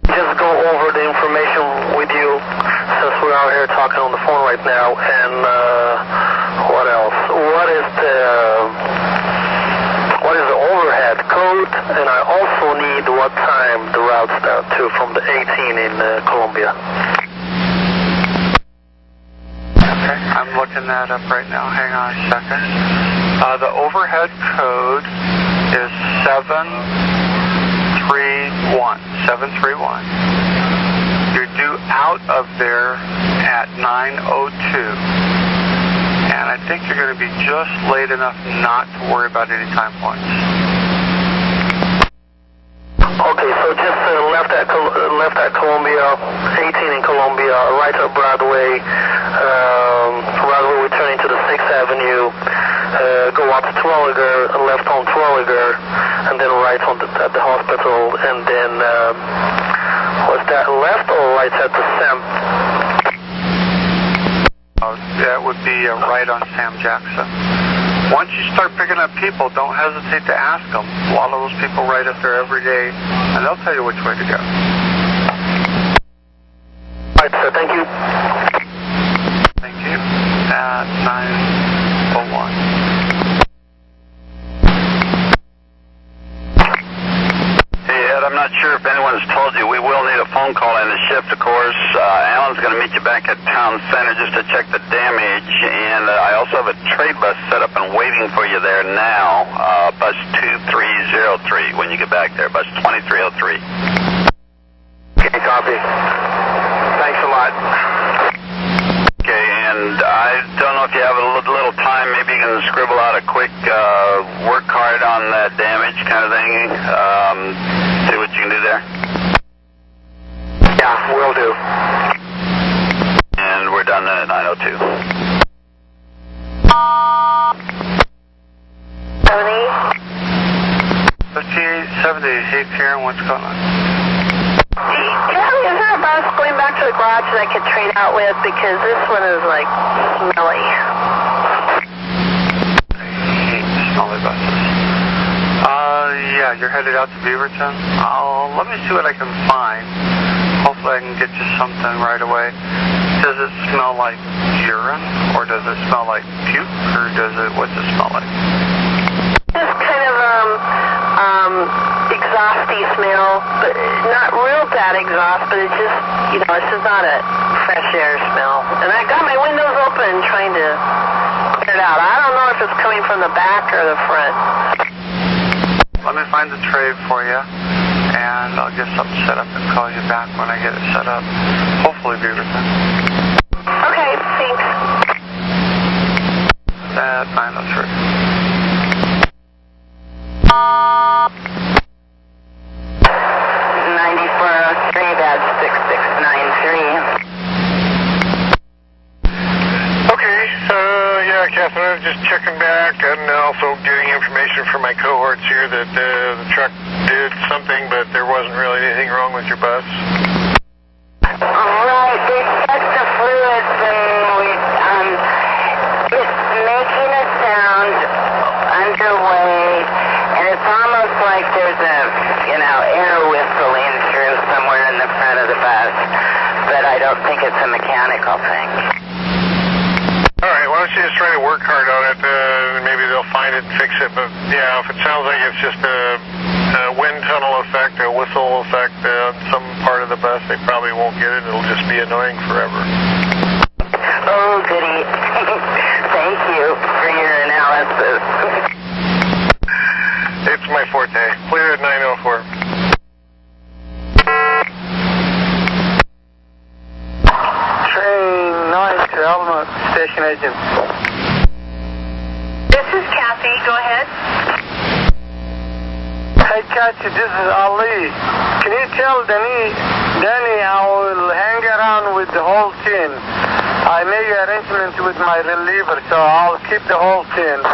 Just go over the information with you since we're out here talking on the phone right now. And what else? What is the overhead code? And I also need what time the route's down to from the 18 in Columbia. Okay, I'm looking that up right now. Hang on a second. The overhead code is 731. You're due out of there at 9:02. And I think you're going to be just late enough not to worry about any time points. Okay, so just left at Columbia, 18 in Columbia, right up Broadway. Broadway, we turn into the 6th Avenue, go up to Twilliger, left on Twilliger, and then right on at the hospital, and then was that left or right at the Sam? That would be right on Sam Jackson. Once you start picking up people, don't hesitate to ask them. A lot of those people ride up there every day, and they'll tell you which way to go. All right, sir. Thank you. Thank you. At 9:01. I'm not sure if anyone's told you, we will need a phone call in the shift, of course. Alan's going to meet you back at Town Center just to check the damage, and I also have a trade bus set up and waiting for you there now, bus 2303 when you get back there, bus 2303. Okay, copy. Thanks a lot. Okay, and I don't know if you have a little time, maybe you can scribble out a quick work card on that damage kind of thing. See what you can do there? Yeah, will do. And we're done then at 9:02. 5870, hey Karen, what's going on? Kathy, is there a bus going back to the garage that I could trade out with? Because this one is like smelly. I hate smelly buses. Yeah, you're headed out to Beaverton? Let me see what I can find. Hopefully I can get you something right away. Does it smell like urine? Or does it smell like puke? Or what's it smell like? Just kind of, exhausty smell, but not real bad exhaust, but it's just, this is not a fresh air smell. And I got my windows open trying to clear it out. I don't know if it's coming from the back or the front. Let me find the tray for you, and I'll get something set up and call you back when I get it set up. Hopefully Beaverton. Okay, thanks. At 9:03. 9403, that's 6693. Okay, yeah, Catherine, I was just checking back and also getting information from my cohorts here that the truck did something, but there wasn't really anything wrong with your bus. Right, they checked the fluid thing. It's making a sound underway, and it's almost like there's air whistling through somewhere in the front of the bus, but I don't think it's a mechanical thing. All right, why don't you just try to work hard on it, maybe they'll find it and fix it, but yeah, if it sounds like it's just a wind tunnel effect, a whistle effect on some part of the bus, they probably won't get it, it'll just be annoying forever. Oh, goody. Thank you for your analysis. It's my forte. Clear at 9:04. Train 9 to Element Station Agent. This is Kathy. Go ahead. Hey, Kathy, this is Ali. Can you tell Danny I will hang around with the whole team. I made arrangements with my reliever, so I'll keep the whole team.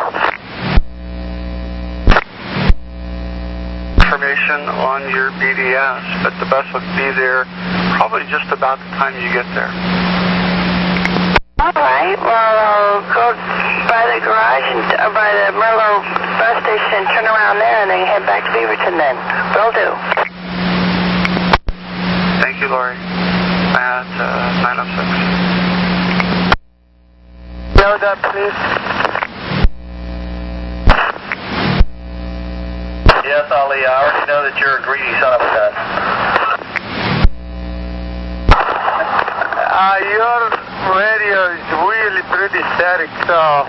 Information on your BDS, but the bus will be there probably just about the time you get there. All right, well, I'll go by the garage, and by the Merlo bus station, turn around there, and then head back to Beaverton then. Will do. Thank you, Lori. At 906. Know that, please. Yes, Ali, I already know that you're a greedy son of a gun. Your radio is really pretty static, so,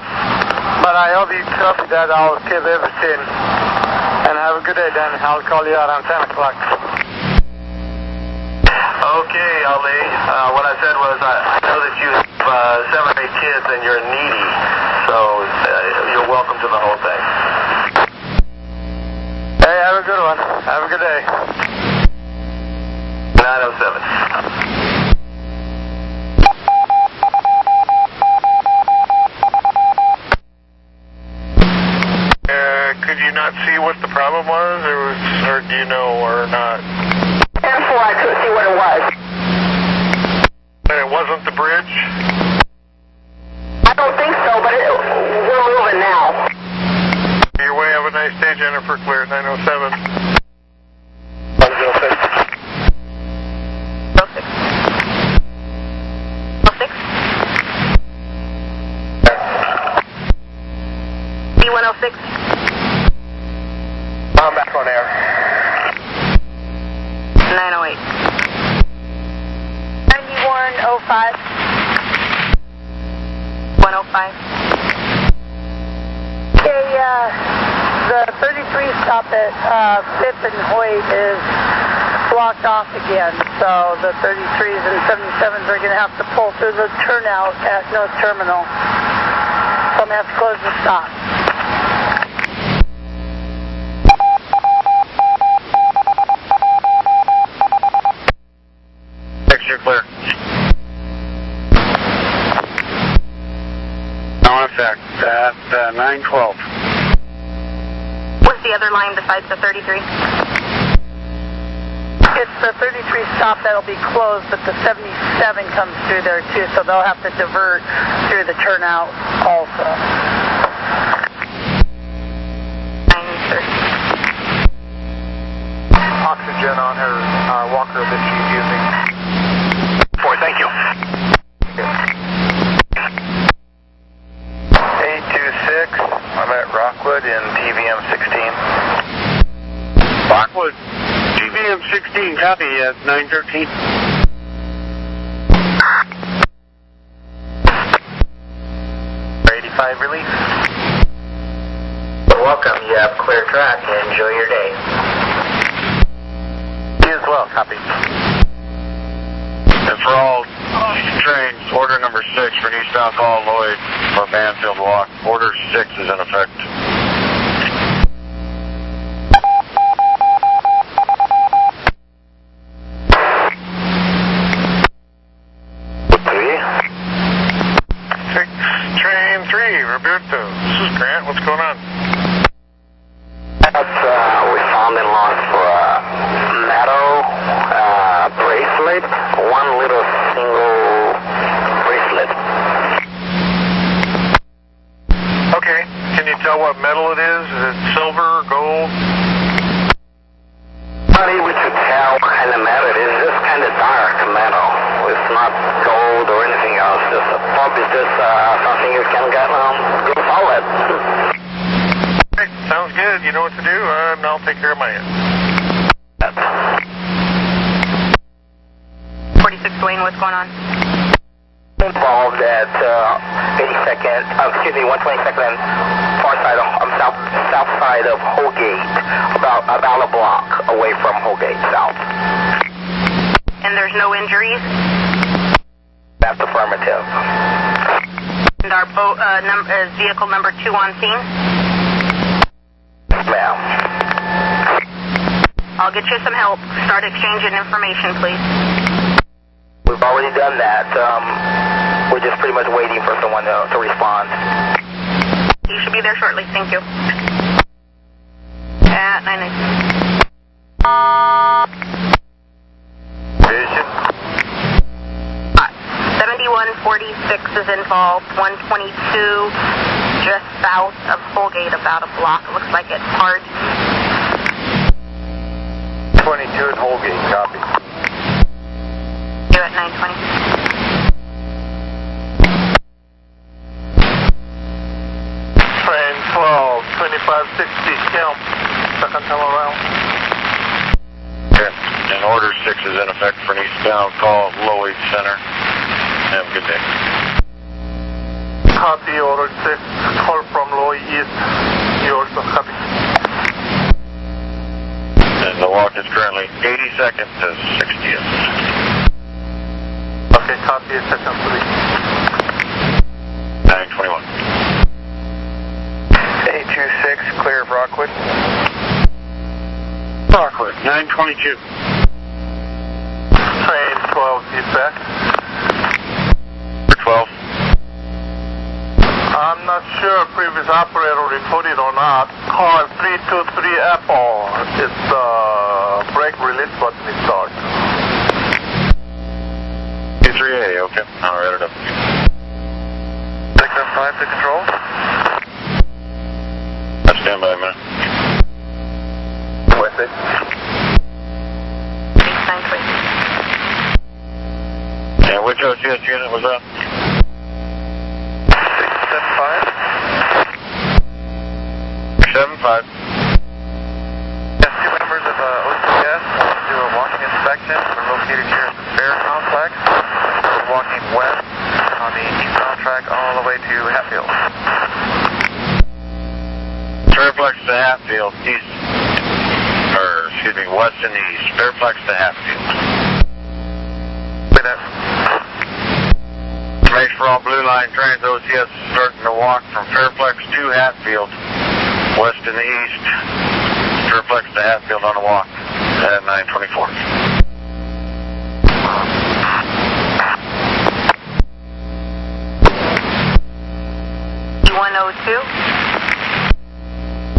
but I hope you copy that. I'll keep everything. And have a good day, then. I'll call you around 10 o'clock. Okay, Ali. What I said was I know that you have 7 or 8 kids and you're needy, so you're welcome to the whole thing. Hey, have a good one. Have a good day. 907. Could you not see what the problem was, or do you know, or not? M4, I couldn't see what it was. And it wasn't the bridge? I don't think so, but we're moving now. Your way. Have a nice day, Jennifer. Clear at 907. 106. 06. 106. I'm back on air. 908. 9105. 105. Okay, the 33 stop at 5th and Hoyt is blocked off again, so the 33s and 77s are going to have to pull through the turnout at North Terminal. So I'm going to have to close the stop. You're clear. No effect. At 912. What's the other line besides the 33? It's the 33 stop that'll be closed, but the 77 comes through there too, so they'll have to divert through the turnout also. 930. Oxygen on her walker that she's using. 4, thank you. 826, I'm at Rockwood in TVM 16. Rockwood, TVM 16, copy at 913. Relief. Welcome. You have clear track and enjoy your day. You as well. Copy. And for all trains, order number 6 for New South Hall Lloyd for Banfield Walk. Order 6 is in effect. Roberto, this is Grant. What's going on? We found and lost for a metal bracelet, one little single bracelet. Okay. Can you tell what metal it is? Is it silver, gold? Not able to tell what kind of metal it is. It's just kind of dark metal. It's not gold or anything else. It's probably just something you can get solid. Okay, sounds good. You know what to do, and I'll take care of my end. 46 Dwayne, what's going on? Involved at 122nd and far side of south side of Holgate, about a block away from Holgate South. And there's no injuries? That's affirmative. And our vehicle number 2 on scene? Ma'am. I'll get you some help. Start exchanging information, please. We've already done that. We're just pretty much waiting for someone to respond. You should be there shortly. Thank you. At 9:19. Vision. 7146 is involved. 122 south of Holgate, about a block. It looks like it's hard. 22 at Holgate, copy. You're at 920. Train 12, 2560, Comm. Second time around. Okay. And order 6 is in effect for an eastbound call, Lloyd Center. Have a good day. Copy, order 6, call from Lloyd East. You also copy. And the walk is currently 82nd to 60th. Okay, copy, second 3. 921. 826, clear of Rockwood. Rockwood, 922. Train 12, feedback. 12. I'm not sure if previous operator reported or not. Call 323 Apple. It's brake release button is dark. 23A, okay. I'll write it up. 675 to control. I'll stand by a minute. With it. 920. And which OCS unit was that? 675. Yes, 2 members of OCS do a walking inspection. We're located here at the Fair Complex. We're walking west on the eastbound track all the way to Hatfield. Fairplex to Hatfield, east. Or, excuse me, west and east. Fairplex to Hatfield. Say that. Information for all Blue Line trains. OCS is starting to walk from Fairplex to Hatfield, west and east. Fairplex to Hatfield on a walk at 924.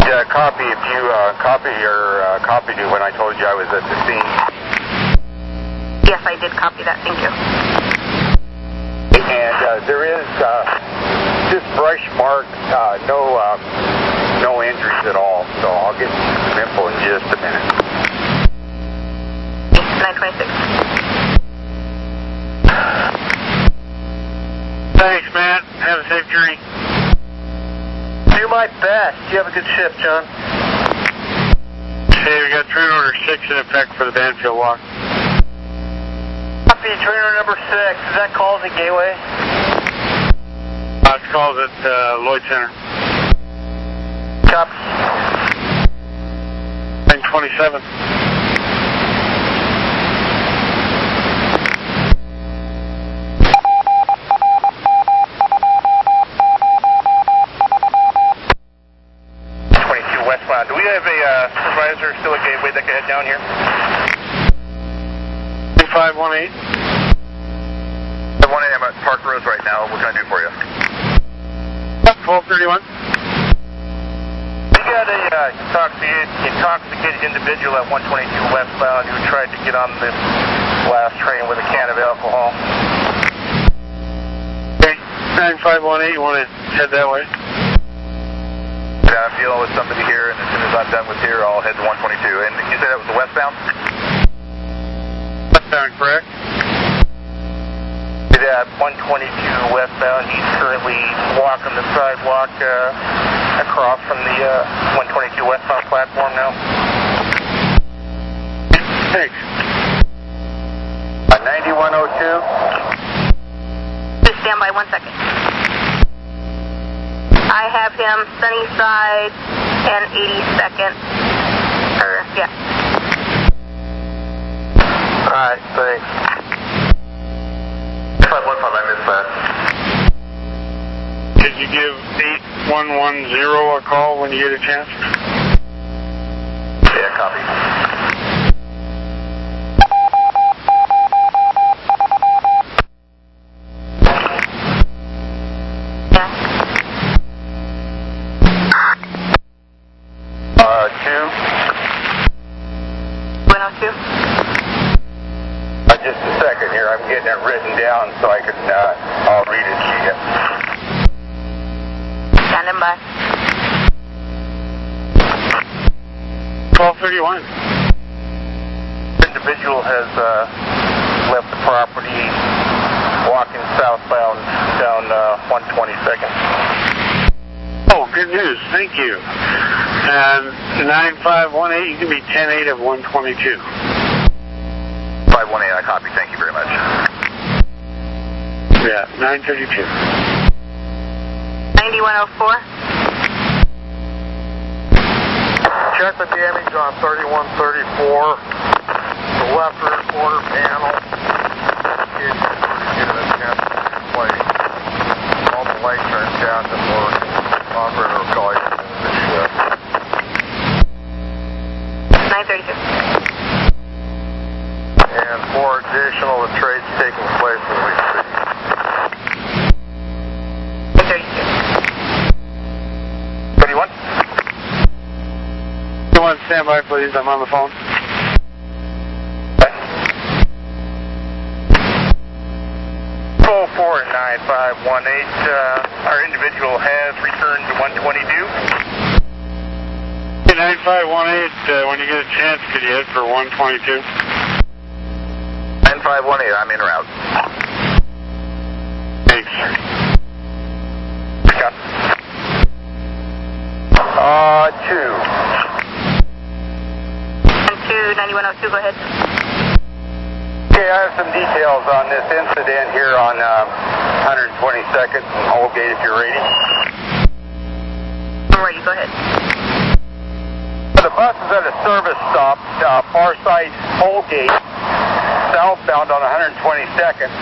Yeah, copy if you copied you when I told you I was at the scene. Yes, I did copy that. Thank you. And there is just brush mark, no injuries at all. So I'll get some info in just a minute. 926. Thanks, man. Have a safe journey. Do my best. You have a good shift, John. Hey, we got train order 6 in effect for the Banfield walk. Copy, trainer number 6. Is that calls at Gateway? It's called at Lloyd Center. Copy. 927. Do we have a supervisor still at Gateway that can head down here? 2518. 1 a.m. at Park Rose right now. What can I do for you? 1231. We got a intoxicated individual at 122 westbound who tried to get on this last train with a can of alcohol. Okay, 9518, you want to head that way? Yeah, I'm dealing with somebody here, and as soon as I'm done with here, I'll head to 122. And you said that was the westbound? Westbound, correct? Yeah, 122 westbound. He's currently walking the sidewalk across from the 122 westbound platform now. Thanks. 9102. Just stand by 1 second. I have him Sunnyside and 82nd. Yeah. Alright, thanks. 515, I missed that. Could you give 8110 a call when you get a chance? Yeah, copy. Just a second here. I'm getting it written down so I can, I'll read it to you. Standing by. 1231. Individual has left the property walking southbound down 122nd. Oh, good news. Thank you. 9518, you can be 10-8 of 122. 518, I copy. Thank you very much. Yeah, 932. 9104. Check the damage on 3134. The left rear quarter panel. Get a chance to play. All the lights are in chassis work. Operator will call you in the shift. 932. And for additional, the trade's taking place as we speak. 932. 31. Stand by, please. I'm on the phone. Full 49518. Our individual has returned to 122. 9518, when you get a chance, could you hit for 122? 9518, I'm en route. Thanks. 2. 9102, go ahead. Okay, I have some details on this incident here on 122nd and Holgate if you're ready. I'm ready, go ahead. The bus is at a service stop, far side Holgate, southbound on 122nd,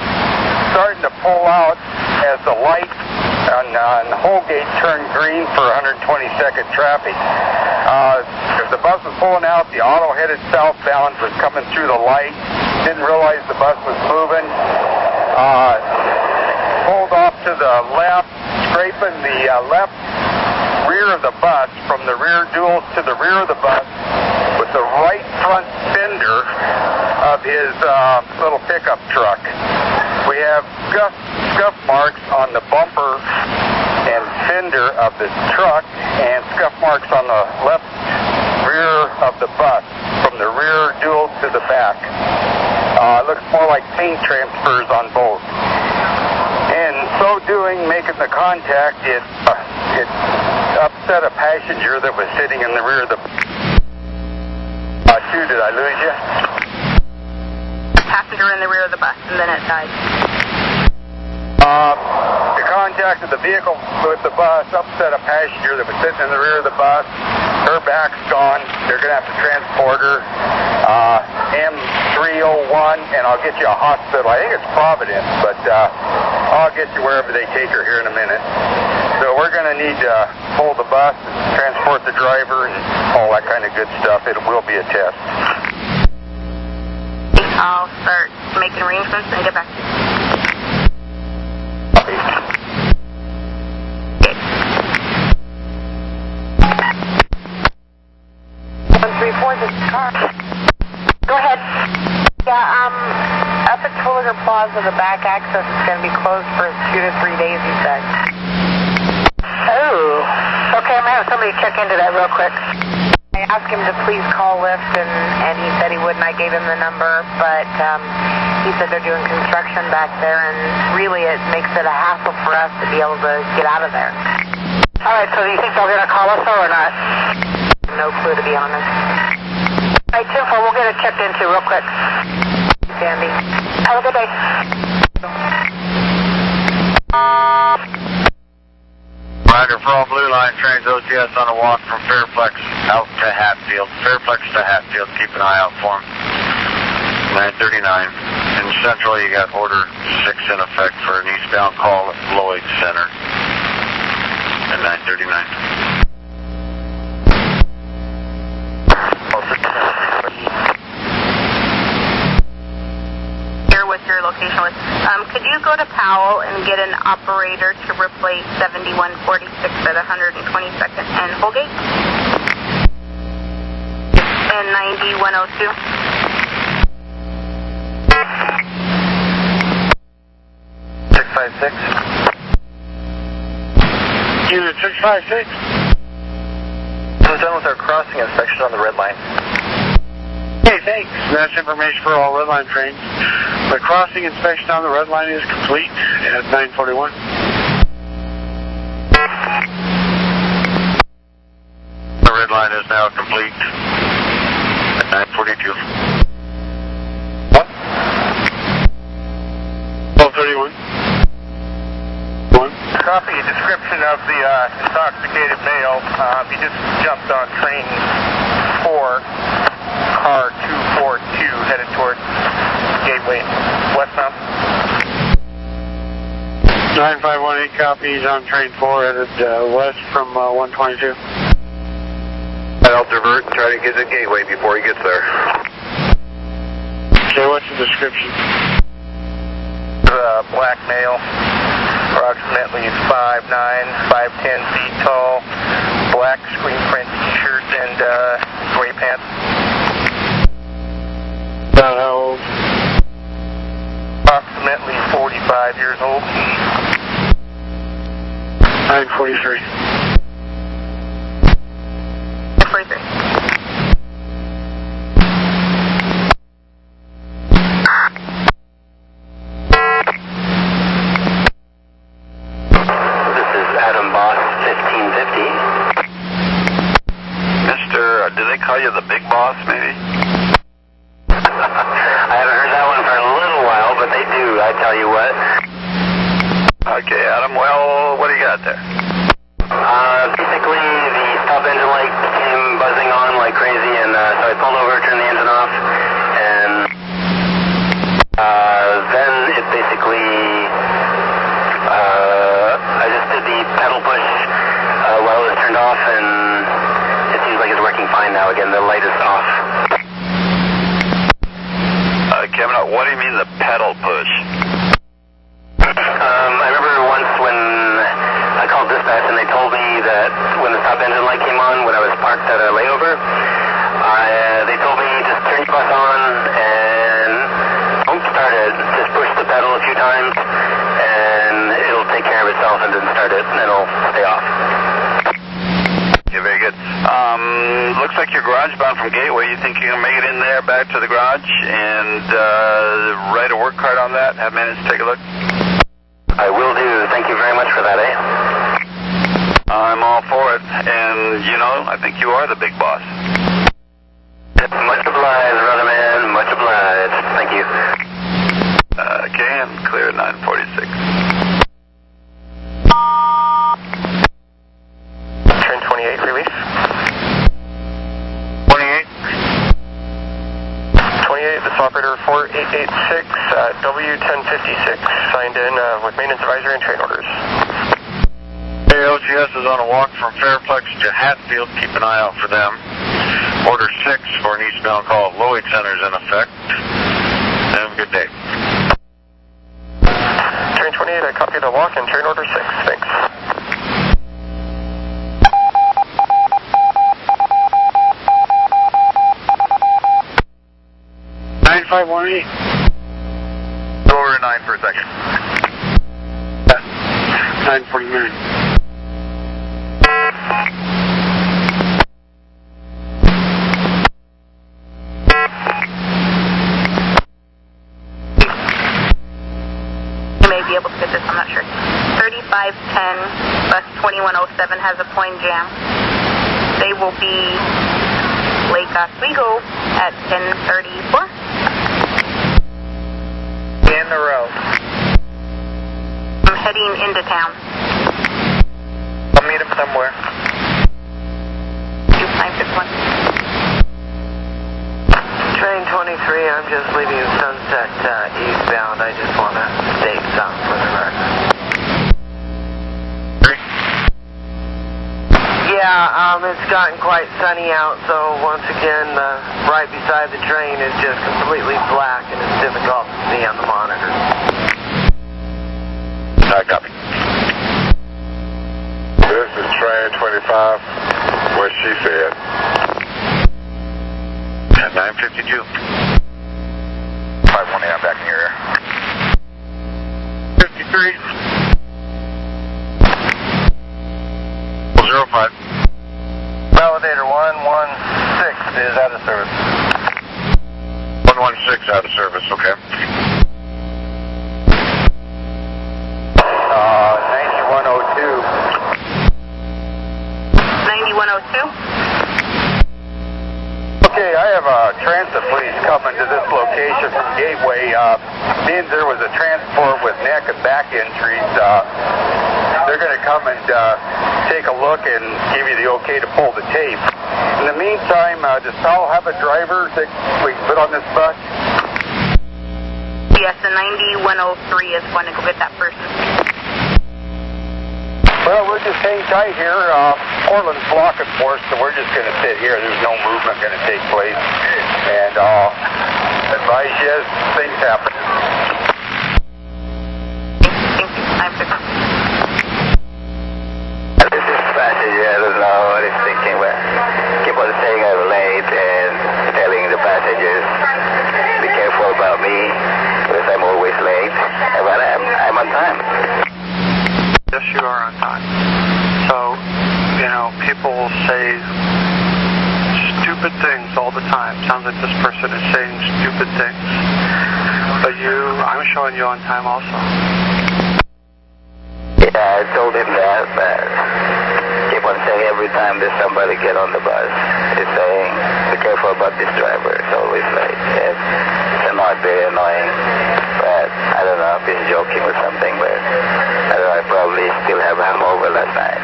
starting to pull out as the light on Holgate turned green for 122nd traffic. As the bus was pulling out, the auto headed southbound was coming through the light. Didn't realize the bus was moving. Pulled off to the left, scraping the left rear of the bus from the rear duals to the rear of the bus with the right front fender of his little pickup truck. We have scuff marks on the bumper and fender of the truck and scuff marks on the left rear of the bus from the rear dual to the back. It looks more like paint transfers on both. In so doing, making the contact, it upset a passenger that was sitting in the rear of the bus. 2, did I lose you? Passenger in the rear of the bus, and then it died. The contact of the vehicle with the bus upset a passenger that was sitting in the rear of the bus. Her back's gone. They're going to have to transport her M301, and I'll get you a hospital. I think it's Providence, but I'll get you wherever they take her here in a minute. So we're going to need to pull the bus, transport the driver, and all that kind of good stuff. It will be a test. I'll start making arrangements and get back to you. 134, this car. Go ahead. Yeah, up at Twilliger Plaza, the back access is going to be closed for 2 to 3 days, he said. Oh, okay, I'm going to have somebody check into that real quick. I asked him to please call Lyft, and he said he would, and I gave him the number, but he said they're doing construction back there, and really it makes it a hassle for us to be able to get out of there. All right, so do you think they're going to call us or not? No clue, to be honest. All right, 2-4, we'll get it checked into real quick. Sandy. Have a good day. Rider for all Blue Line trains OCS on a walk from Fairplex out to Hatfield. Fairplex to Hatfield, keep an eye out for him. 939. In Central, you got order 6 in effect for an eastbound call at Lloyd Center at 939. With your location with. Could you go to Powell and get an operator to replace 7146 at 122nd and Holgate? And 9102. Unit 656. We're done with our crossing inspection on the red line. Okay, thanks. That's information for all red line trains. The crossing inspection on the red line is complete at 9:41. The red line is now complete at 9:42. What? 12:31. Copy a description of the intoxicated male. He just jumped on train 4, car 242, headed toward Gateway, westbound. 9518 copies on train 4 headed west from 122. I'll divert and try to get to Gateway before he gets there. Okay, what's the description? Black male, approximately 5'9", 5'10" feet tall, black screen print t-shirt and gray pants. About how old? Approximately 45 years old. 9:43. 43. Do they call you the big boss, maybe? I haven't heard that one for a little while, but they do, I tell you what. Okay, Adam, well, what do you got there? Basically, the stop engine light came buzzing on like crazy, and so I pulled over, turned the engine off, and then it basically, I just did the pedal push while it was turned off, and it seems like it's working fine now again. The light is off. Kevin, what do you mean the pedal push? I remember once when I called dispatch and they told me that when the stop engine light came on when I was parked at a layover, they told me just turn your bus on and don't start it. Just push the pedal a few times and it'll take care of itself, and then start it and it'll stay off. Okay, very good. Looks like you're garage bound from Gateway. You think you can make it in there, back to the garage, and write a work card on that? Have managed to take a look? I will do. Thank you very much for that, eh? I'm all for it. And, you know, I think you are the big boss. Much obliged, brother man. Much obliged. Thank you. Okay, I'm clear at 9:46. Train 28, release. 28, this operator 4886, W1056, signed in with maintenance advisory and train orders. Hey, LGS is on a walk from Fairplex to Hatfield. Keep an eye out for them. Order 6 for an eastbound call at Lloyd Center is in effect. Have a good day. Train 28, I copy the walk and train order 6. Thanks. Go over to 9 for a second. 9:49. You may be able to get this, I'm not sure. 3510, bus 2107 has a point jam. They will be Lake Oswego at 10:34. In the road. I'm heading into town. I'll meet him somewhere. 2961. Train 23, I'm just leaving Sunset eastbound. I just want to state something for the record. Yeah, it's gotten quite sunny out, so once again, right beside the train is just completely black, and it's difficult to see on the monitor. Copy. This is train 25, what she said. At 9:52. 518, I'm back in your area. 53. 05. Elevator 1. is out of service. 116 out of service, okay. 9102. 9102? Okay, I have transit police coming to this location from Gateway. Means there was a transport with neck and back injuries. They're going to come and take a look and give you the okay to pull the tape. In the meantime, does Powell have a driver that we can put on this bus? Yes, the 9103 is going to go get that person. Well, we'll just hang tight here. Portland's blocking for us, so we're just going to sit here. There's no movement going to take place. And I'll advise you as things happen. This is passenger. I don't know what he's thinking, but keep on saying I'm late and telling the passengers, be careful about me, because I'm always late. But I'm on time. Yes, you are on time. So, you know, people say stupid things all the time. Sounds like this person is saying stupid things. But I'm showing you on time also. Yeah, I told him that, but keep on saying every time there's somebody get on the bus, he's saying, be careful about this driver. It's always late. It's not very annoying. But I don't know if he's joking or something, but I don't know, I probably still have hangover last night.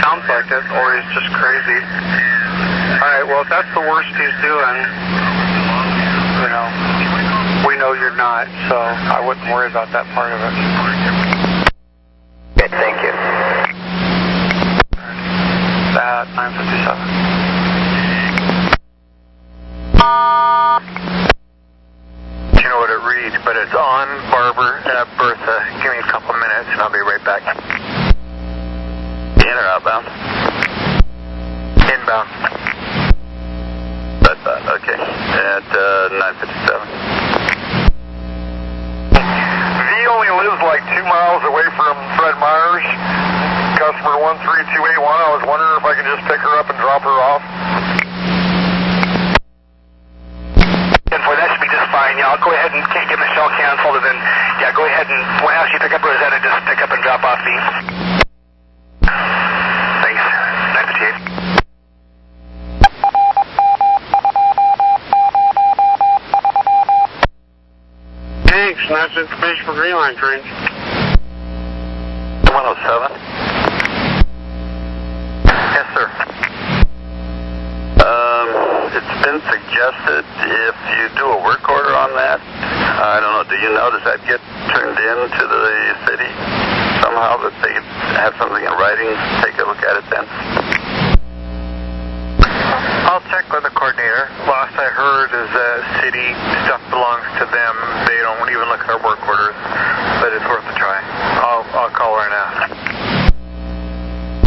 Sounds like it, or he's just crazy. Alright, well, if that's the worst he's doing, you know, we know you're not, so I wouldn't worry about that part of it. Okay, thank you. At 9:57. You know what it reads, but it's on Barber at Bertha. Give me a couple minutes and I'll be right back. In or outbound? Inbound. Okay. At 9:57. He only lives like 2 miles away from Fred Myers. Customer 13281. I was wondering if I could just pick her up and drop her off. That should be just fine. Yeah, I'll go ahead and get Michelle canceled, and then, yeah, go ahead and whenever you pick up Rosetta, just pick up and drop off me. Thanks. 958. Thanks, and that's information for Green Line trains. 107. Yes, sir. It's been suggested if you do a work order on that, I don't know, do you know, does that get turned in to the city somehow, that they have something in writing? Take a look at it then. I'll check with the coordinator. Last I heard is that city stuff belongs to them. They don't even look at our work orders, but it's worth a try. I'll call her and ask.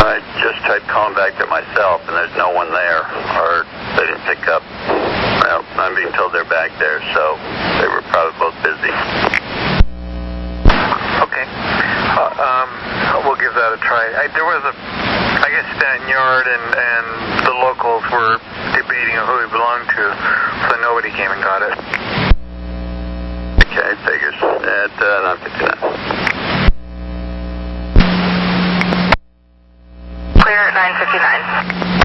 I just tried calling back there myself, and there's no one there, or they didn't pick up. Well, I'm being told they're back there, so they were probably both busy. Okay. We'll give that a try. There was I guess Stanton Yard and the locals were debating who it belonged to, so nobody came and got it. Okay, figures. At 9:59. Clear at 9:59.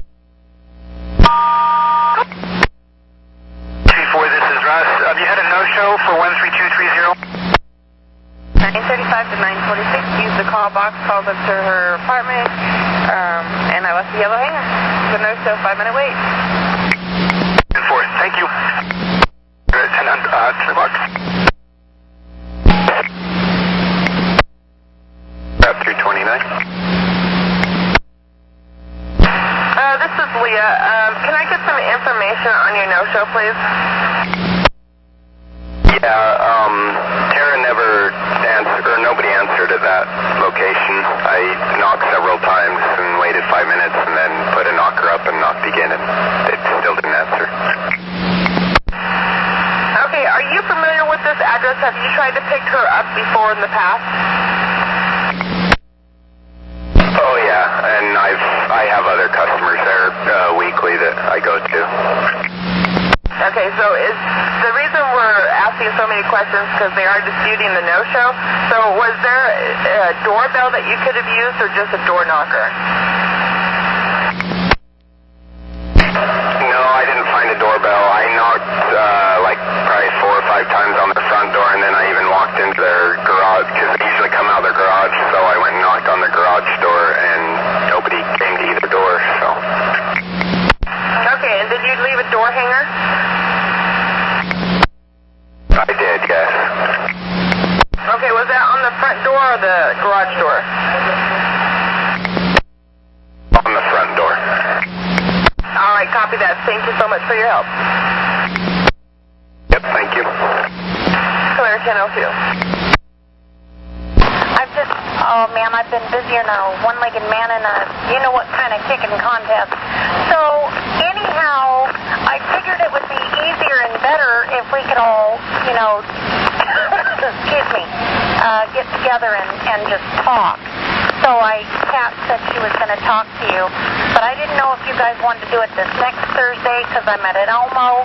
3-4, this is Russ. Have you had a no-show for 13230? 9:35 to 9:46. Used the call box, called up to her apartment, and I left the yellow hanger. The no-show, 5-minute wait. 4, thank you. 10 bucks. At 329. This is Leah. Can I get some information on your no-show, please? Yeah, Tara never answered, or nobody answered at that location. I knocked several times and waited 5 minutes and then put a knocker up and knocked again, and it still didn't answer. Okay, are you familiar with this address? Have you tried to pick her up before in the past? Oh yeah, and I have other customers there weekly that so many questions because they are disputing the no-show. So was there a doorbell that you could have used or just a door knocker? No, I didn't find a doorbell. I knocked like probably 4 or 5 times on the front door, and then I even walked into their garage because they usually come out of their garage. So I went and knocked on the garage door, and nobody came to either door. So. Okay, and did you leave a door hanger? I did, yes. Okay, was that on the front door or the garage door? On the front door. All right, copy that. Thank you so much for your help. Yep, thank you. Claire, 1002. Oh man, I've been busier than a one-legged man in a you-know-what kind of kicking contest. So anyhow, I figured it would be easier and better if we could all, excuse me, get together and just talk. So Kat said she was going to talk to you, but I didn't know if you guys wanted to do it this next Thursday because I'm at Elmo,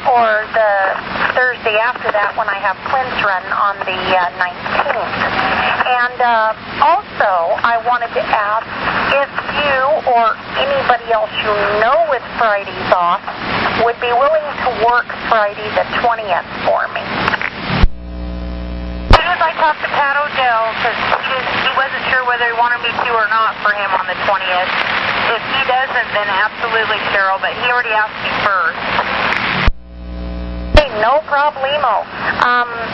or the Thursday after that when I have Clint's run on the 19th. And also, I wanted to ask if you or anybody else you know with Fridays off would be willing to work Friday the 20th for me. As soon as I talked to Pat O'Dell, because he wasn't sure whether he wanted me to or not for him on the 20th. If he doesn't, then absolutely, Cheryl, but he already asked me first. Hey, no problemo.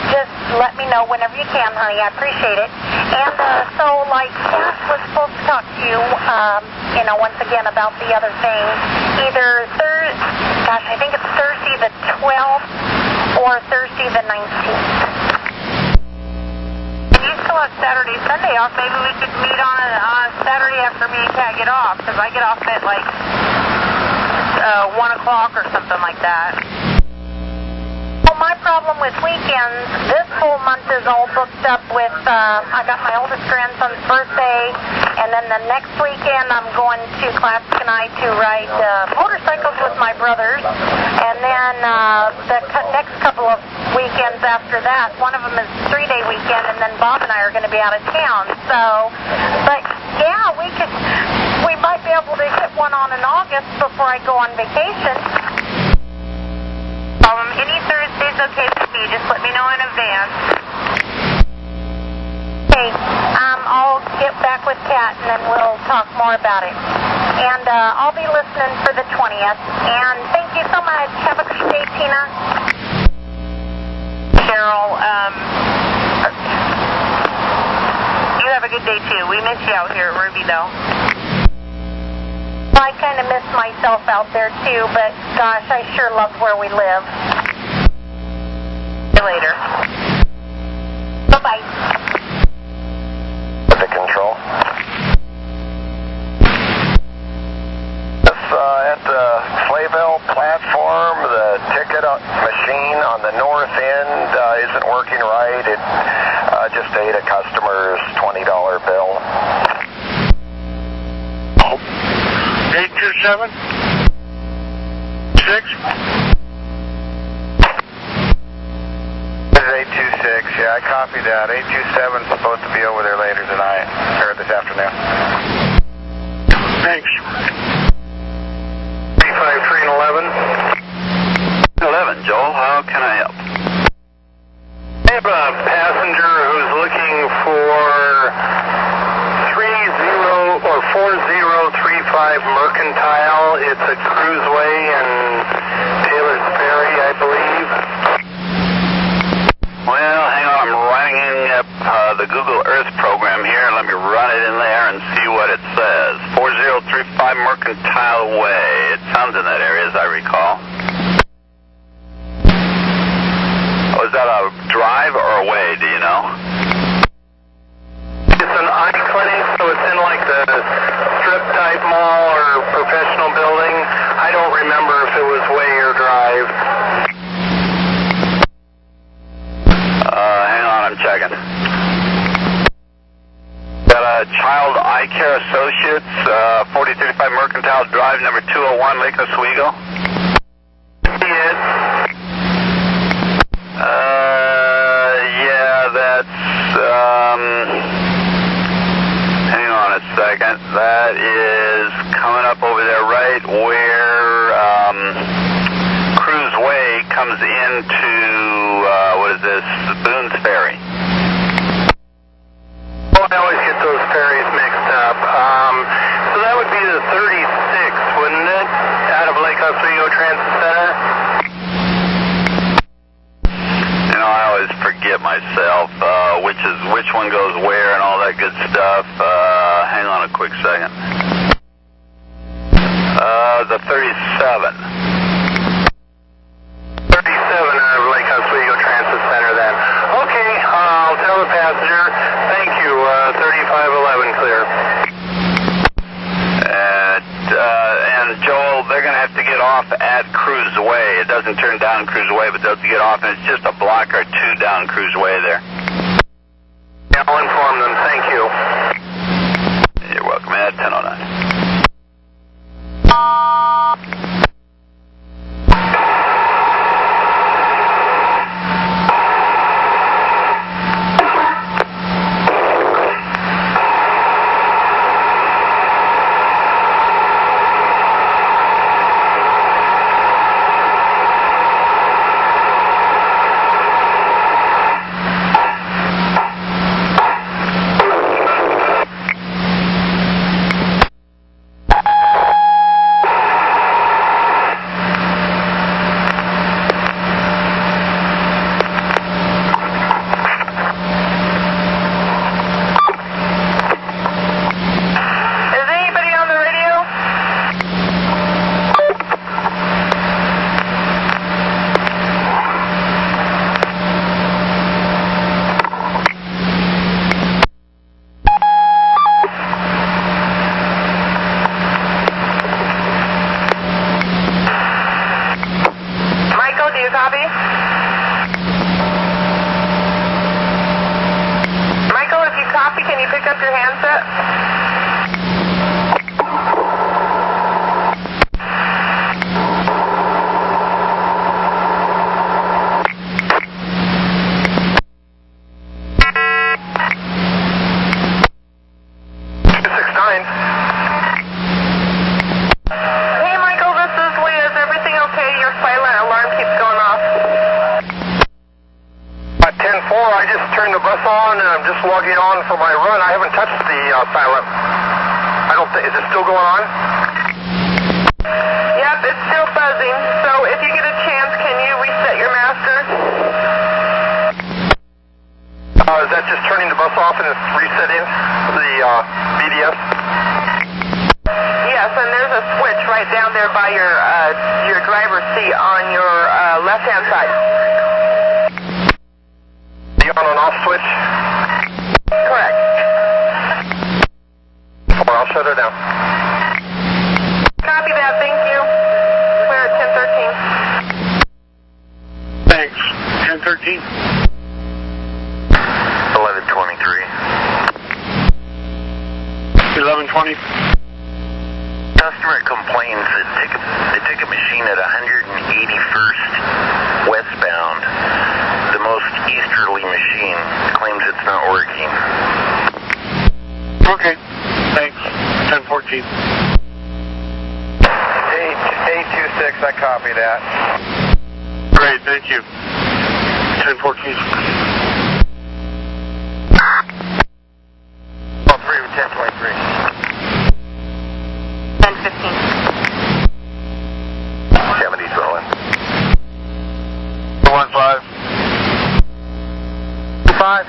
Just let me know whenever you can, honey. I appreciate it. And so, Kat was supposed to talk to you, once again about the other thing. Either I think it's Thursday the 12th or Thursday the 19th. And you still have Saturday, Sunday off. Maybe we could meet on Saturday after me and Kat get off, because I get off at 1 o'clock or something like that. Well, my problem with weekends, this whole month is all booked up with, I got my oldest grandson's birthday, and then the next weekend I'm going to Classic and I to ride motorcycles with my brothers, and then the next couple of weekends after that, one of them is a 3-day weekend, and then Bob and I are going to be out of town, so, but yeah, we might be able to hit one on in August before I go on vacation. Any Thursday's okay with me. Just let me know in advance. Okay, I'll get back with Kat and then we'll talk more about it. And I'll be listening for the 20th. And thank you so much. Have a good day, Tina. Cheryl, you have a good day too. We miss you out here at Ruby, though. I kind of miss myself out there too, but gosh, I sure love where we live. See you later. Bye-bye. The control. At the Flayville platform, the ticket machine on the north end isn't working right. It just ate a customer's $20 bill. 827? 6? This is 826, yeah, I copied that. 827 is supposed to be over there later tonight, or this afternoon. Thanks. 353 and 11. 11, Joel, how can I help? I have a passenger who's looking for 4035 Mercantile. It's a cruiseway in Taylor's Ferry, I believe. Well, hang on. I'm running up the Google Earth program here. Let me run it in there and see what it says. 4035 Mercantile Way. It sounds in that area, as I recall. Oh, is that a drive or a way? Do you know? It's an eye clinic, so it's in like the strip-type mall or professional building. I don't remember if it was way or drive. Hang on, I'm checking. Got a Child Eye Care Associates, 4035 Mercantile Drive, number 201, Lake Oswego. See it. right where Cruise Way comes into, what is this, Boone's Ferry. Well, I always get those ferries mixed up. So that would be the 36, wouldn't it? Out of Lake Oswego Transit Center? You know, I always forget myself which one goes where and all that good stuff. Hang on a quick second. The 37. 37 out of Lake Oswego Transit Center then. Okay, I'll tell the passenger. Thank you, 3511 clear. And Joel, they're going to have to get off at Cruise Way. It doesn't turn down Cruise Way, but they'll have to get off, and it's just a block or two down Cruise Way there. Yeah, I'll inform them. Thank you. You're welcome. At 1009. Logging on for my run. I haven't touched the silent. I don't think. Is it still going on? Yep, it's still buzzing. So if you get a chance, can you reset your master? Is that just turning the bus off and it's resetting the BDS? Yes, and there's a switch right down there by your driver's seat on your left-hand side. The on and off switch? Correct. I'll shut her down. Copy that, thank you. Clear at 1013. Thanks. 1013. 1123. 1120. Customer complains that the ticket machine at 181st westbound, the most easterly machine, claims it's not working. Okay, thanks. 1014. 826, I copy that. Great, thank you. 1014. 1023. 1015. 70's rolling. 15. 5.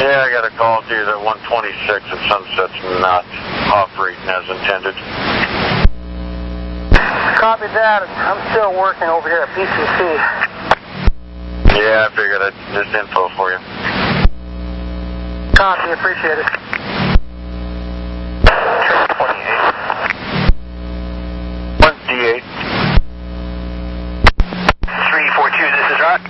Yeah, I got a call to you that 126 at Sunset's not operating as intended. Copy that. I'm still working over here at PCC. Yeah, I figured I'd just info for you. Copy, appreciate it. 28. 342, this is Rod.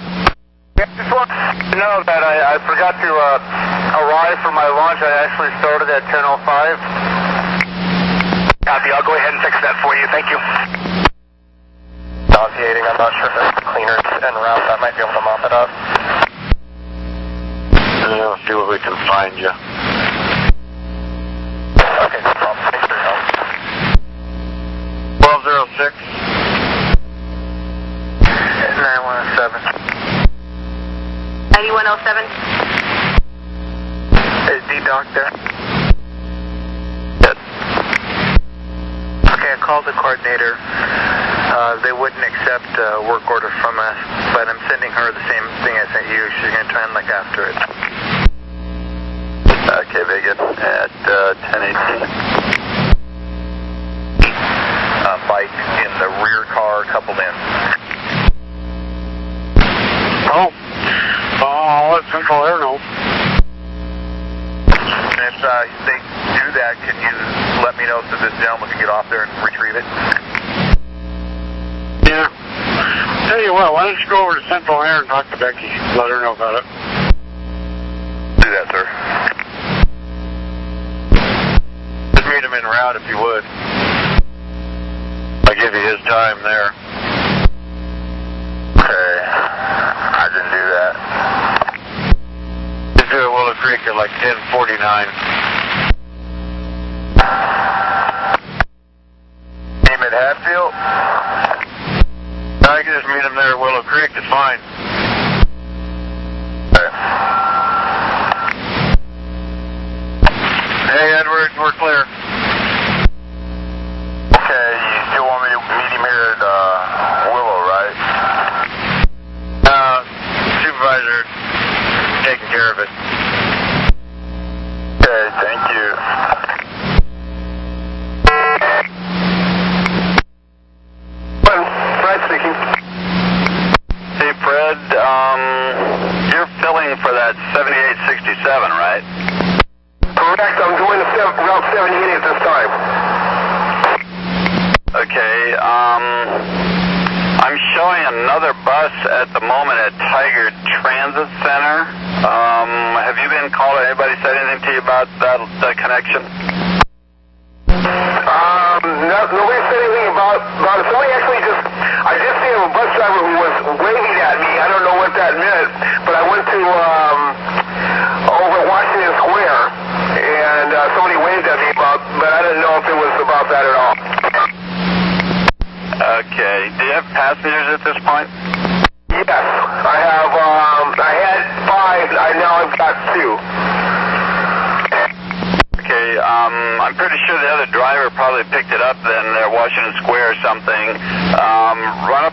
Yeah, just want to know that I forgot to arrive for my lunch. I actually started at 10:05. Copy, I'll go ahead and fix that for you. Thank you. Nauseating, I'm not sure if it's cleaners en route. I might be able to mop it up. Yeah, we'll see what we can find you. Okay, no problem. Thanks for your help. 6. 9107. 9107. Is D-Doc there? Yes. Okay, I called the coordinator. They wouldn't accept a work order from us, but I'm sending her the same thing I sent you. She's going to try and look after it. Okay, Vegas at 1018. Bike in the rear car coupled in. Oh, I'll let Central Air know. And if they do that, can you let me know so this gentleman can get off there and retrieve it? Yeah. Tell you what, why don't you go over to Central Air and talk to Becky? Let her know about it. Do that, sir. Just meet him en route if you would. I'll give you his time there. Okay. I didn't do that. Just do it Willow Creek at like 10:49. Team at Hatfield? I can just meet him there at Willow Creek, it's fine. Okay. Hey, Edwards, we're clear. Okay, you still want me to meet him here at Willow, right? Supervisor taking care of it. Okay, thank you. Fred speaking. Hey, Fred, you're filling for that 7867, right? Correct, I'm doing the Route 78 at this time. Okay, I'm showing another bus at the moment at Tiger Transit Center. Have you been called? Anybody said anything to you about that connection? Nobody said anything about it. Somebody actually I just see a bus driver who was waving at me. I don't know what that meant, but I went to over Washington Square, and somebody waved at me but I didn't know if it was about that at all. Okay, do you have passengers at this point? Yes, I have, I had 5, now I've got 2. Okay, I'm pretty sure the other driver probably picked it up then at Washington Square or something. Run up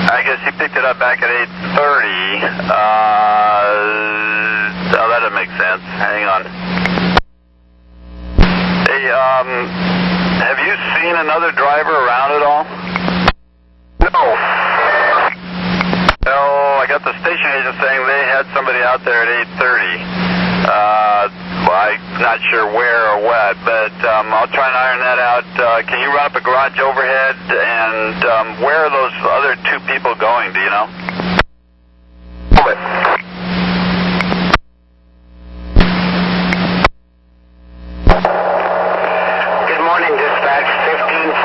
I guess he picked it up back at 8:30. Oh, that doesn't make sense. Hang on. Hey, have you seen another driver around at all? No. No, I got the station agent saying they had somebody out there at 8:30. Well, I'm not sure where or what, but I'll try and iron that out. Can you run up a garage overhead, and where are those other 2 people going, do you know? Good morning, dispatch 1542,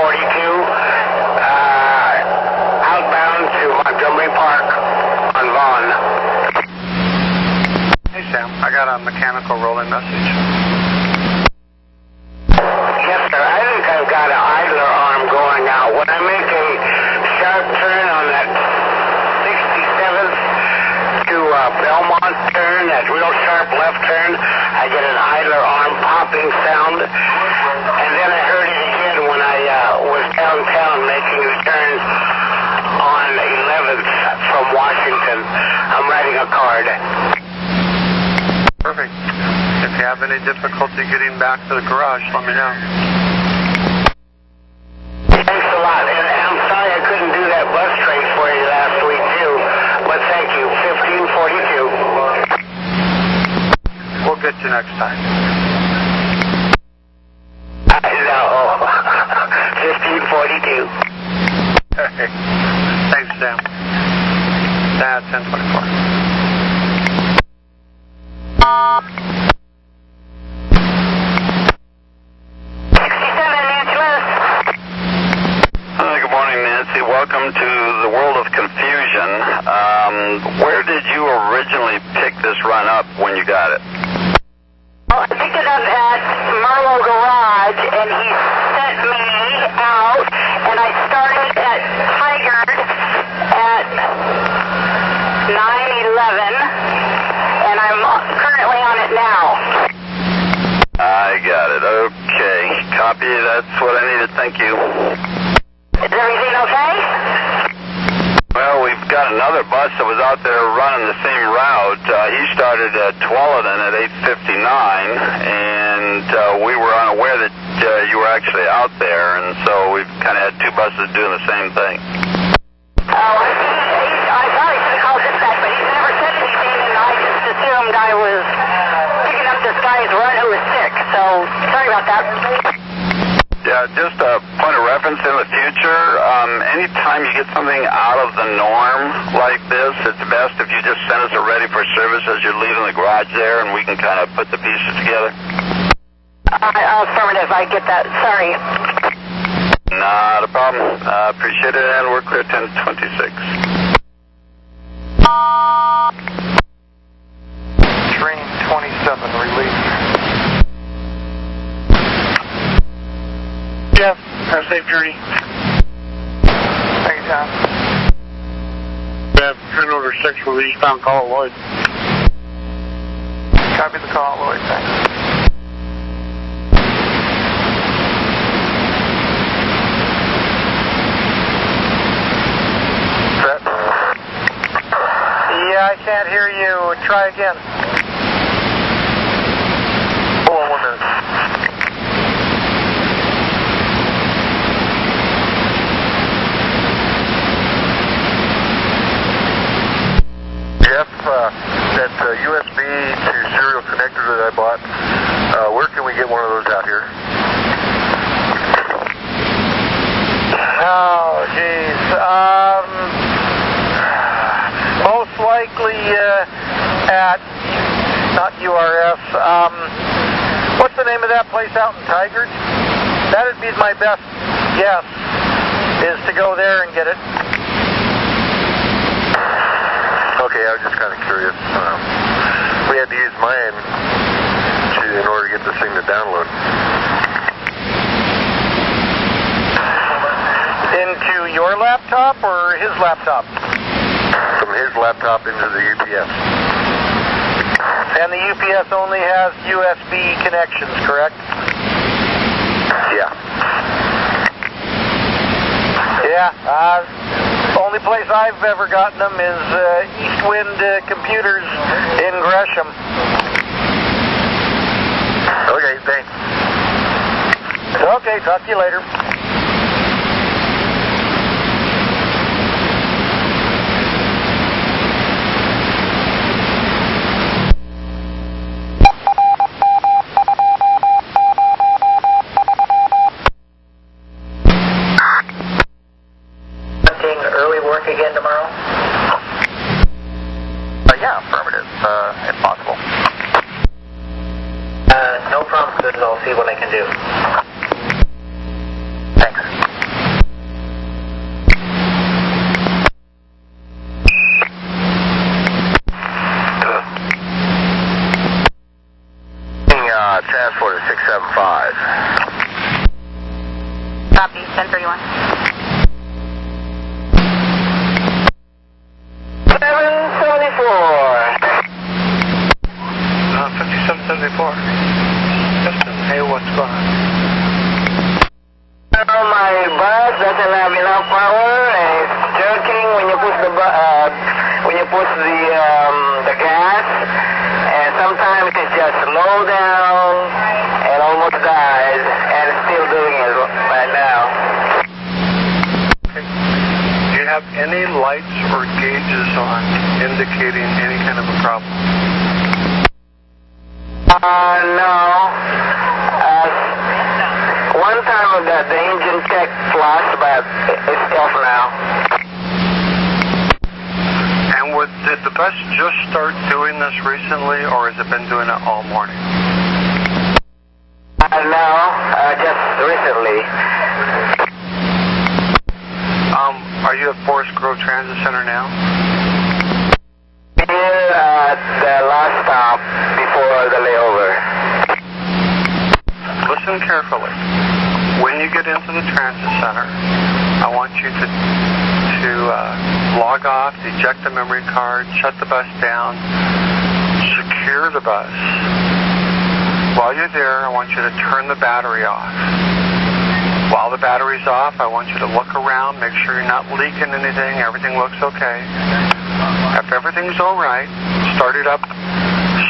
outbound to Montgomery Park on Vaughn. Hey, Sam. I got a mechanical rolling message. Yes, sir. I think I've got an idler arm going out. When I make a sharp turn on that 67th to Belmont turn, that real sharp left turn, I get an idler arm popping sound. And then I heard it again when I was downtown making a turn on 11th from Washington. I'm writing a card. Perfect. If you have any difficulty getting back to the garage, let me know. Thanks a lot. And I'm sorry I couldn't do that bus trace for you last week, too. But thank you. 1542. We'll get you next time. No. 1542. Thanks, Sam. That's 1024. Good morning, Nancy. Welcome to the world of confusion. Where did you originally pick this run up when you got it? Well, I picked it up at Marlowe Garage, and he sent me out, and I started at Tigard at 9:11, and I'm currently on it now. I got it. Okay. Copy. That's what I needed. Thank you. Is everything okay? Well, we've got another bus that was out there running the same route. He started at Tualatin at 8:59, and we were unaware that you were actually out there, and so we've kind of had two buses doing the same thing. Oh, I thought I should have called dispatch, but he's never said anything, and I just assumed I was picking up this guy's run who was sick, so sorry about that. Yeah, just a point of reference in the future, anytime you get something out of the norm like this, it's best if you just send us a ready for service as you're leaving the garage there, and we can kind of put the pieces together. Affirmative, I get that. Sorry. Not a problem. Appreciate it, and we're clear 10:26. Train 27, release. Jeff, have a safe journey. Thank you, Tom. Jeff, turn over 6 for the eastbound call, Lloyd. Copy the call, Lloyd. Thanks. Set. Yeah, I can't hear you. Try again. Hold on 1 minute. Jeff, that USB to serial connector that I bought, where can we get one of those out here? Oh, geez. Most likely at, not URS, what's the name of that place out in Tigard? That'd be my best guess, is to go there and get it. Okay, I was just kind of curious. We had to use mine in order to get this thing to download. Into your laptop or his laptop? From his laptop into the UPS. And the UPS only has USB connections, correct? Yeah. Yeah, only place I've ever gotten them is East Wind Computers in Gresham. Okay, thanks. Okay, talk to you later. Early work again tomorrow? Yeah, affirmative, if possible. No promises. I'll see what I can do. Thanks. Transport is 675. Copy, 1031. 5774. Justin, hey, what's going on? My bus doesn't have enough power and it's jerking when you push the gas, and sometimes it just slow down and almost dies, and it's still doing it right now. Okay. Do you have any lights or gauges on indicating any kind of a problem? No. One time the engine check flashed, but it's off now. And did the bus just start doing this recently, or has it been doing it all morning? No, just recently. Are you at Forest Grove Transit Center now? Here at the last stop before the layover. Listen carefully. When you get get into the transit center, I want you to log off, eject the memory card, shut the bus down, secure the bus. While you're there, I want you to turn the battery off. While the battery's off, I want you to look around, make sure you're not leaking anything, everything looks okay. If everything's all right, start it up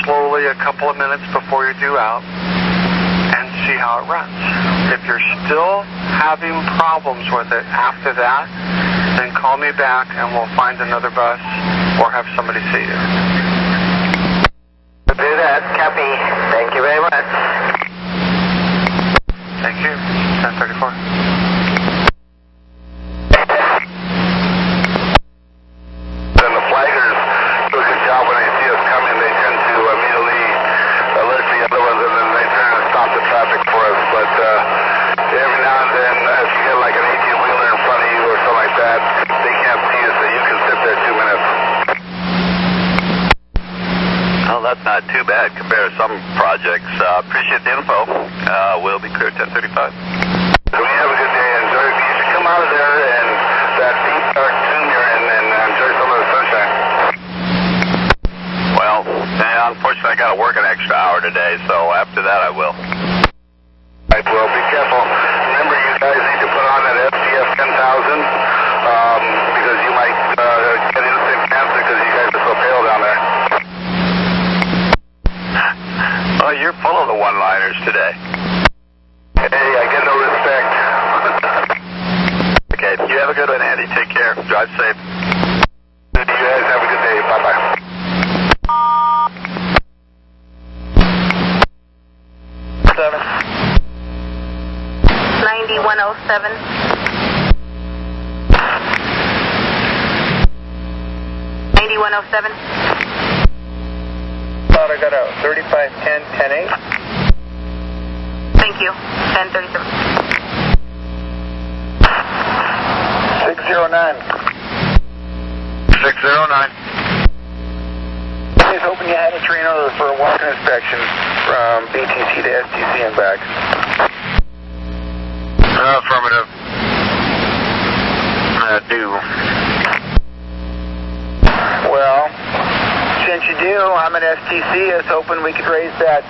slowly a couple of minutes before you're due out and see how it runs. If you're still having problems with it after that, then call me back and we'll find another bus or have somebody see you. Do that. Copy. Thank you very much. Thank you. 1034. Then the flaggers do a good job when they see us coming. They tend to immediately alert the other ones, and then they turn and stop the traffic for us. But every now and then, if you get like an 18-wheeler in front of you or something like that, they can't see you, so you can sit there 2 minutes. Well, that's not too bad compared to some projects. Appreciate the info. We'll be clear 1035. So you have a good day. Enjoy. You should come out of there and that deep dark tomb you're in and enjoy some of the sunshine. Well, unfortunately, I got to work an extra hour today, so after that I will. Right, well, be careful. Remember, you guys need to put on that STF 10,000 because you might get instant cancer because you guys are so pale down there. Oh, you're full of the one-liners today. Hey, I get no respect. Okay, you have a good one, Andy. Take care. Drive safe. You guys have a good day. Bye-bye. 9107. 9107. Thought I got a 3510 10-8. Thank you. 1037. 609. 609. I was hoping you had a train order for a walk-in inspection from BTC to STC and back. Affirmative. I do. Well, since you do, I'm at STC. I was hoping we could raise that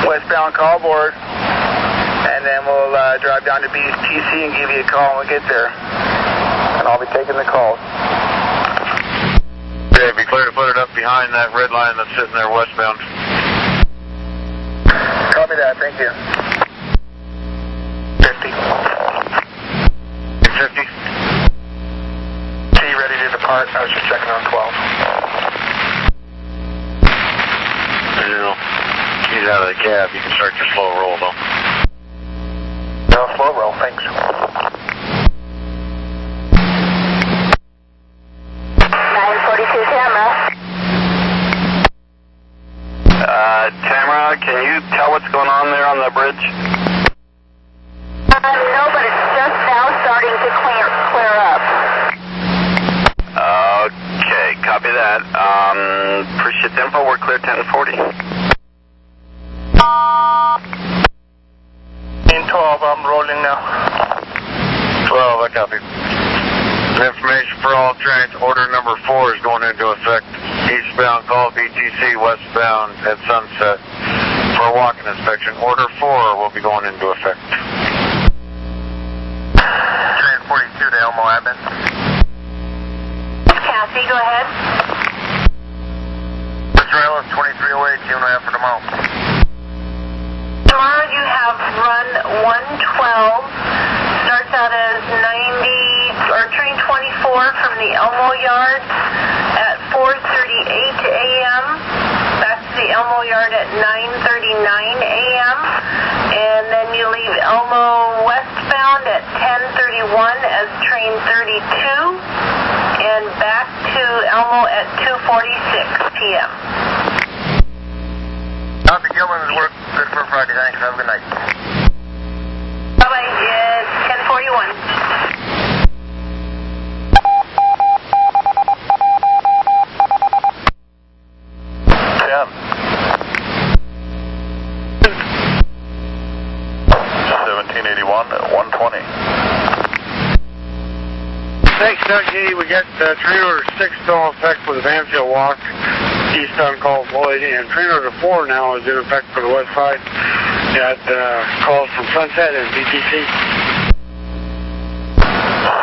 westbound call board, and then we'll drive down to BTC and give you a call when we get there. And I'll be taking the call. Okay, be clear to put it up behind that red line that's sitting there westbound. Copy that. Thank you. 50. 50. T ready to depart. I was just checking on 12. He's out of the cab. You can start your slow roll, though. No, slow roll. Thanks. 942 Tamara. Tamara, can you tell what's going on there on the bridge? No, but it's just now starting to clear up. Okay, copy that. Appreciate the info. We're clear 1040. 12, I'm rolling now. 12, I copy. Information for all trains. Order number 4 is going into effect. Eastbound call BTC, westbound at sunset for a walk-in inspection. Order 4 will be going into effect. Train 42 to Elmo Abbott. Cassie, go ahead. The trail is 2308, 2.5 for tomorrow. Tomorrow you have run 112, starts out as 90, or train 24 from the Elmo Yard at 4:38 a.m. That's the Elmo Yard at 9:39 a.m. And then you leave Elmo westbound at 10:31 as train 32, and back to Elmo at 2:46 p.m. Copy, Gilman's work. Good for Friday. Thanks. Have a good night. Bye-bye. It's 1041. Yeah. 1781. at 120. Thanks, Doug G. We got train order 6 still in effect for the Banfield walk, eastbound call Floyd, and train order 4 now is in effect for the west side. Got calls from Sunset and BTC.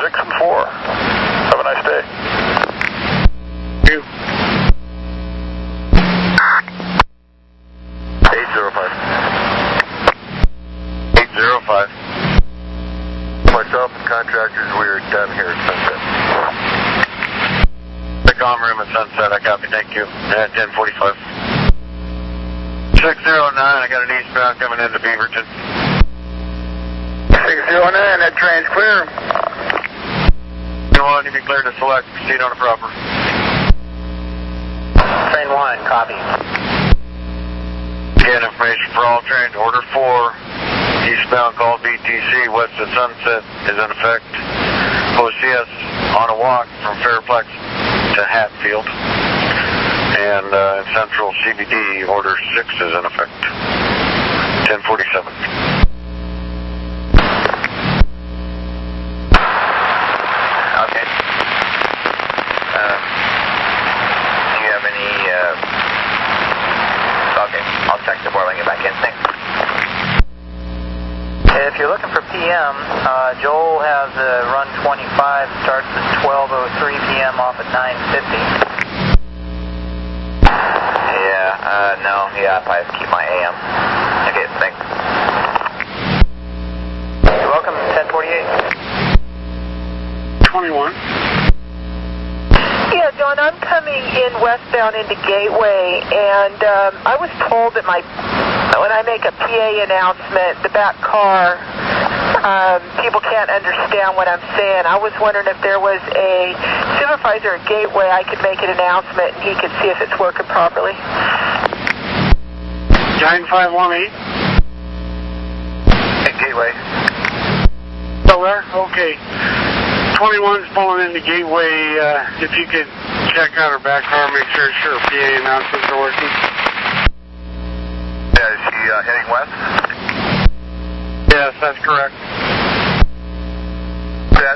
6 and 4. Have a nice day. Thank you. 805. 805. Myself and contractors, we are done here at Sunset. The comm room at Sunset, I copy, thank you. At 1045. 609, I got an eastbound coming into Beaverton. 609, that train's clear. Train 1, you be cleared to select, proceed on the proper. Train 1, copy. Again, information for all trains, order 4. Eastbound call BTC, west of Sunset is in effect. OCS on a walk from Fairplex to Hatfield. And Central CBD, order 6 is in effect. 1047. Okay. Do you have any... Okay, I'll check the board and get back in. Thanks. If you're looking for PM, Joel has run 25, starts at 12:03 PM off at 9:50. No, I probably have to keep my AM. Okay, thanks. You're welcome, 1048. 21. Yeah, John, I'm coming in westbound into Gateway, and I was told that when I make a PA announcement, the back car, people can't understand what I'm saying. I was wondering if there was a supervisor at Gateway I could make an announcement and he could see if it's working properly. 9518. Hey, Gateway. Still there? Okay. 21's pulling into Gateway. If you could check out her back car, make sure PA announcements are working. Yeah, is she heading west? Yes, that's correct.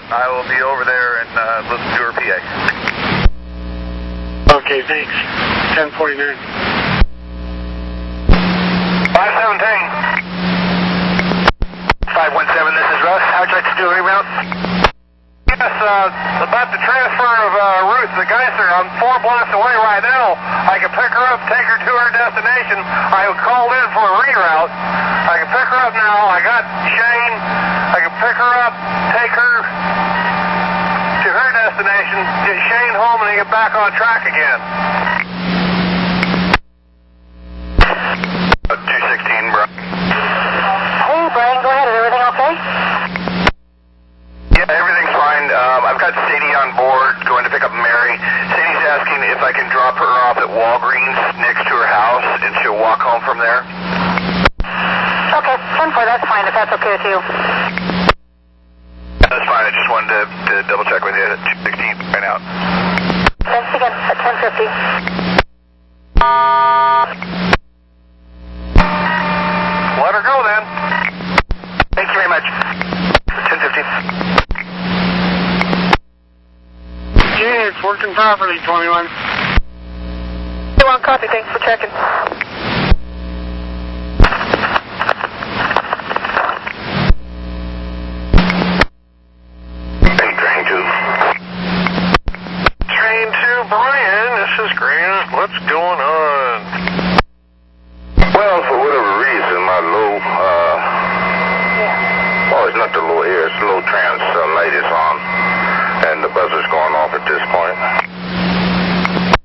I will be over there and listen to her PA. Okay, thanks. 1049. 517. 517, this is Russ. How'd you like to do a reroute? Yes, about the transfer of routes. The guys are 4 blocks away right now. I can pick her up, take her to her destination. I called in for a reroute. I can pick her up now. I got Shane. I can pick her up, take her to her destination, get Shane home, and get back on track again. 216, bro. Hey, Brian, go ahead. Is everything okay? Yeah, everything's fine. I've got Sadie on board, going to pick up Mary. Sadie's asking if I can drop her off at Walgreens next to her house, and she'll walk home from there. Okay, 10-4, that's fine if that's okay with you. That's fine. I just wanted to double check with you at 216 right out. Thanks again at 1050. Let her go then. Thank you very much. 1050. Yeah, it's working properly, 21. 21, copy. Thanks for checking. Train 2, Brian, this is Grant. What's going on? Well, for whatever reason, my low, it's not the low air, it's low trans light is on, and the buzzer's going off at this point.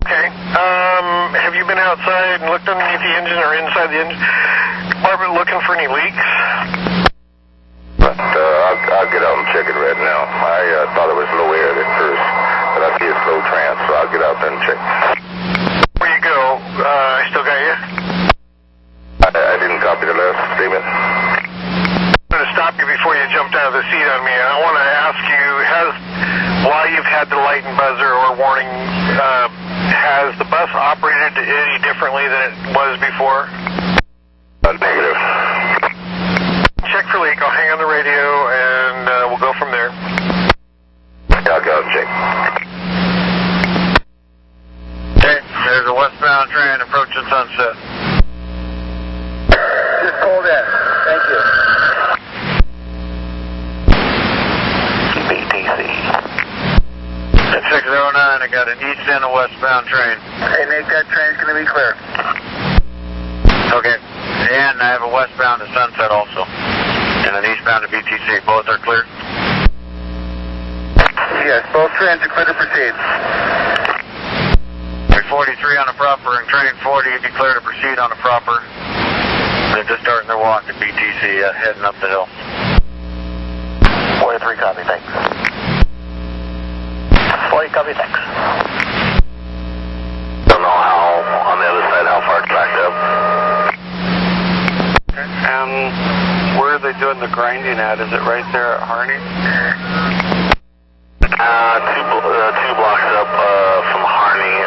Okay. Have you been outside and looked underneath the engine or inside the engine compartment looking for any leaks? But I'll get out and check it right now. I thought it was low air at first, but I see it's low trans, so I'll get out there and check. Where you go? I still got you? I didn't copy the last statement. I'm going to stop you before you jumped out of the seat on me. I want to ask you, while you've had the light and buzzer or warning, has the bus operated any differently than it was before? Negative. Check for leak. I'll hang on the radio, and we'll go from there. I'll go, Jake. Okay, there's a westbound train approaching Sunset. Just called in. Thank you. BTC. At 609, I got an east and a westbound train. Hey, Nick, that train's going to be clear. Okay, and I have a westbound to Sunset also, and an eastbound to BTC. Both are clear? Yes, both trains are clear to proceed. 43 on the proper and train 40 be clear to proceed on the proper. They're just starting their walk at BTC, heading up the hill. 43 copy, thanks. 40 copy, thanks. Don't know how, on the other side, how far it's backed up. And where are they doing the grinding at? Is it right there at Harney? Two blocks up from Harney.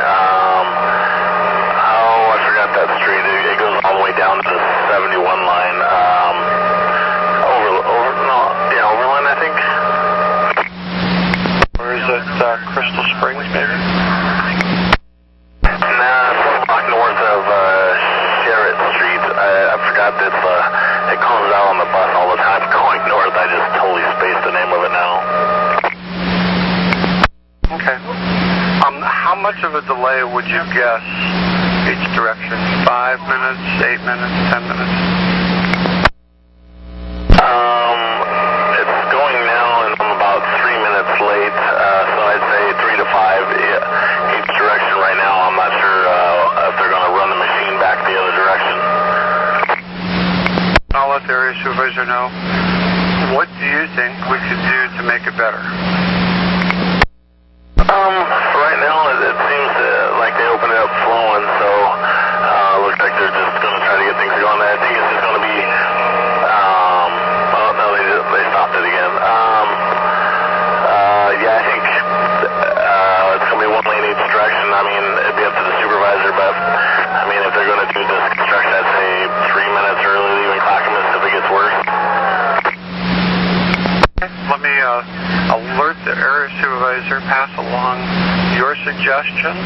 I forgot that street. It goes all the way down to the 71 line. Overland, I think. Or is it Crystal Springs, maybe? Nah, it's a block north of Sherritt Street. I forgot that it comes out on the bus all the time going north. I just totally spaced the name of it now. Okay. How much of a delay would you guess each direction? 5 minutes, 8 minutes, 10 minutes? It's going now, and I'm about 3 minutes late, so I'd say 3 to 5 each direction right now. I'm not sure if they're going to run the machine back the other direction. I'll let the area supervisor know. What do you think we could do to make it better? Right now, it seems like they opened it up flowing, so looks like they're just going to try to get things going. I think it's just going to be, oh, no, they stopped it again. Yeah, I think it's going to be one lane each direction. I mean, it'd be up to the supervisor, but, I mean, if they're going to do this construction, I'd say 3 minutes early, leaving Clackamas if it gets worse. Let me alert the area supervisor, pass along your suggestion,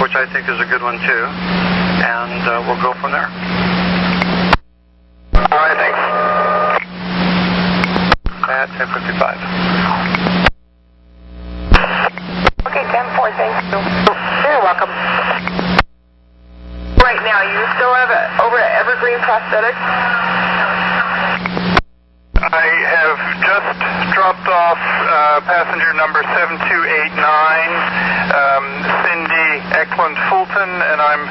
which I think is a good one too, and we'll go from there. All right, thanks. At 10:55. Okay, 10-4, thank you. You're welcome. Right now, you still have it over at Evergreen Prosthetics? I have just dropped off passenger number 7289, Cindy Eklund Fulton, and I'm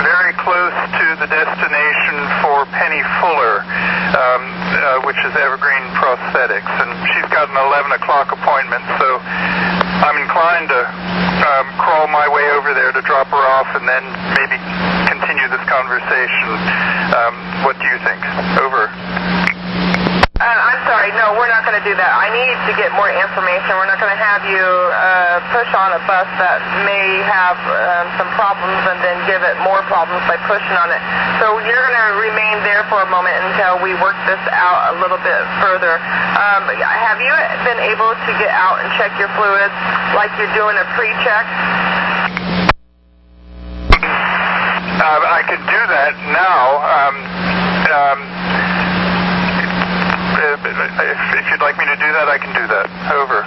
very close to the destination for Penny Fuller, which is Evergreen Prosthetics, and she's got an 11 o'clock appointment, so I'm inclined to crawl my way over there to drop her off and then maybe continue this conversation. What do you think? Over. I'm sorry, no, we're not going to do that. I need to get more information. We're not going to have you push on a bus that may have some problems and then give it more problems by pushing on it. So you're going to remain there for a moment until we work this out a little bit further. Have you been able to get out and check your fluids like you're doing a pre-check? I could do that now. If you'd like me to do that, I can do that. Over.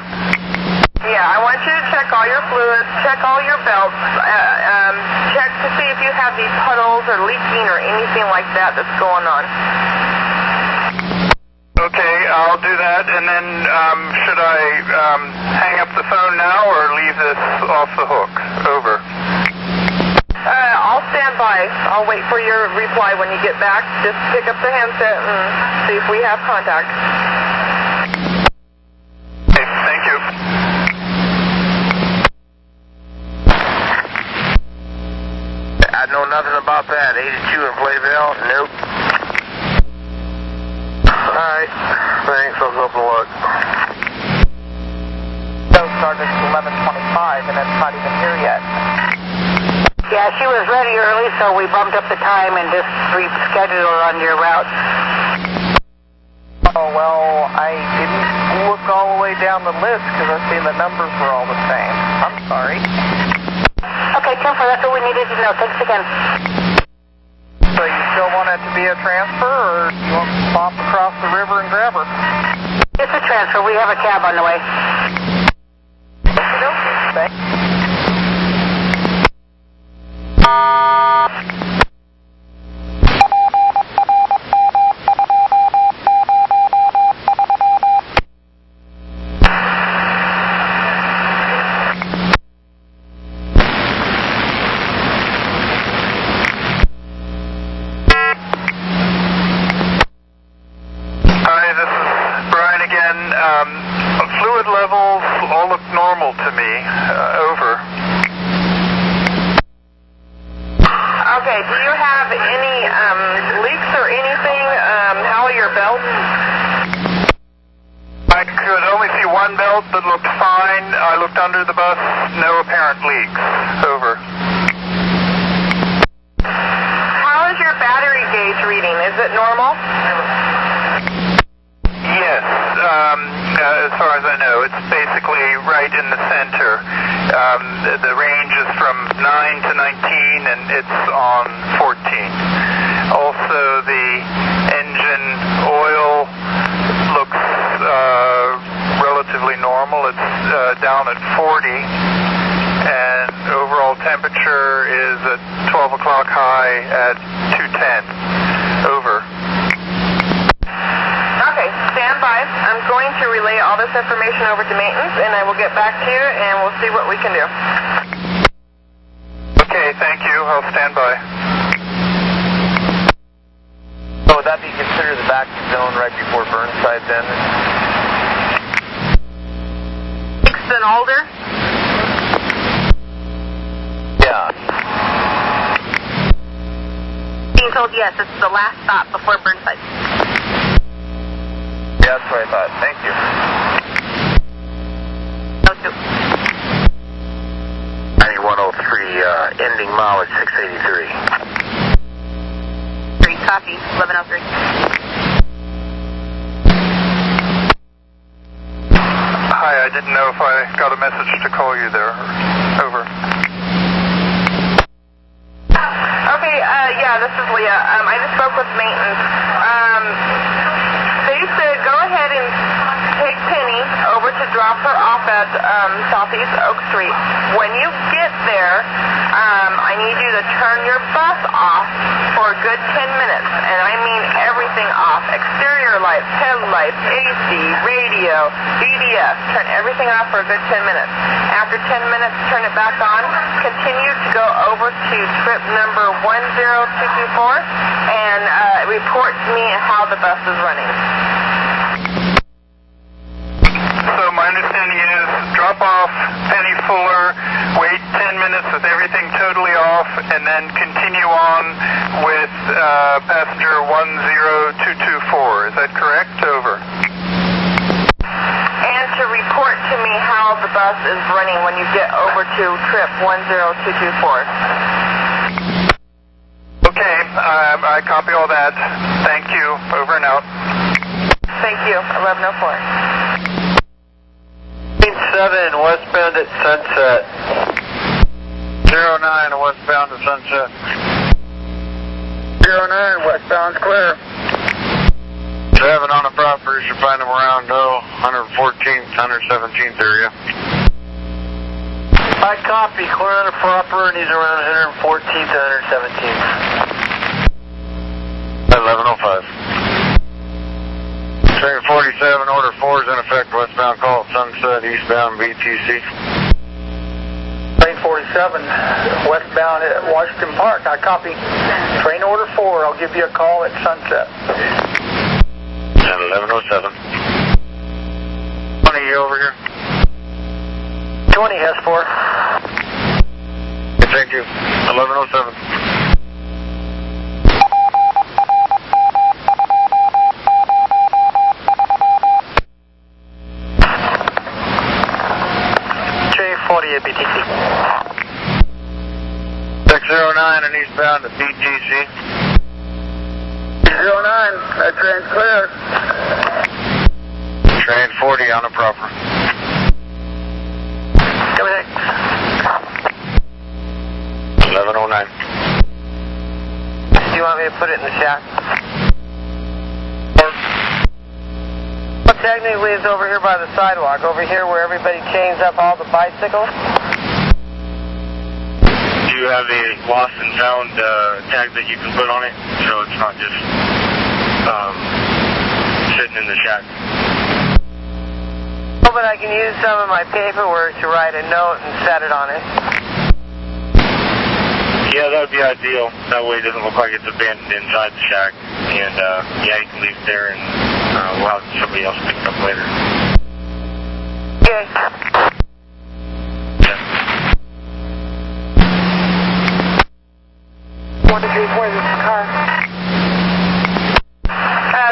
Yeah, I want you to check all your fluids, check all your belts, check to see if you have these puddles or leaking or anything like that that's going on. Okay, I'll do that. And then should I hang up the phone now or leave this off the hook? Over. I'll stand by. I'll wait for your reply when you get back. Just pick up the handset and see if we have contact. Okay, thank you. I know nothing about that. 82 in Playville? Nope. Alright, thanks. I'll go up and look. Show started at 11:25 and it's not even here yet. Yeah, she was ready early, so we bumped up the time and just rescheduled her on your route. Oh, well. I didn't look all the way down the list because I seen the numbers were all the same. I'm sorry. Okay, 10-4, that's what we needed to know. Thanks again. So you still want it to be a transfer, or you want to pop across the river and grab her? It's a transfer. We have a cab on the way. Thanks. Fluid levels all look normal to me. Over. Okay, do you have any leaks or anything? How are your belts? I could only see one belt that looked fine. I looked under the bus, no apparent leaks. Over. How is your battery gauge reading? Is it normal? Yes, as far as I know, it's basically right in the center. The range is from 9 to 19, and it's on 14. Also, the engine oil looks relatively normal. It's down at 40, and overall temperature is at 12 o'clock high at 210. Over. Okay, stand by. I'm going to relay all this information over to maintenance, and I will get back to you, and we'll see what we can do. Okay, thank you. I'll stand by. So would that be considered the vacuum zone right before Burnside then? 6th and older? Yeah. Being told yes, it's the last stop before Burnside. Yeah, that's what I thought. Thank you. Okay. 9103, ending mileage 683. 3, copy, 1103. Hi, I didn't know if I got a message to call you there. Over. Okay, yeah, this is Leah. I just spoke with maintenance. They said go ahead and take Penny over to drop her off at Southeast Oak Street. When you get there, I need you to turn your bus off for a good 10 minutes. And I mean everything off. Exterior lights, headlights, AC, radio, BDS. Turn everything off for a good 10 minutes. After 10 minutes, turn it back on. Continue to go over to trip number 10224 and report to me how the bus is running. So my understanding is drop off Penny Fuller, wait 10 minutes with everything totally off, and then continue on with passenger 10224. Is that correct? Over. And to report to me how the bus is running when you get over to trip 10224. Okay, I copy all that. Thank you. Over and out. Thank you. 1104. 7 westbound at Sunset. 09 westbound at Sunset. 09 westbound's clear. 7 on the property, you should find them around 114th, 117th area. I copy, clear on the proper, and he's around 114th to 117th. 1105. Train 47, order 4 is in effect, westbound call at Sunset, eastbound BTC. Train 47, westbound at Washington Park. I copy. Train order 4, I'll give you a call at Sunset. And 1107. 20, you over here? 20 S4. Thank you. 1107. J40 at BTC. 609 and eastbound to BTC. 09, that train's clear. Train 40 on the proper. Come next. 1109. Do you want me to put it in the shack? Well, technically it's over here by the sidewalk, over here where everybody chains up all the bicycles. Do you have a lost and found tag that you can put on it so it's not just sitting in the shack? Oh, but I can use some of my paperwork to write a note and set it on it. Yeah, that would be ideal. That way it doesn't look like it's abandoned inside the shack. And, yeah, you can leave it there and we'll have somebody else pick it up later. Okay. Yeah. 134, this is the car.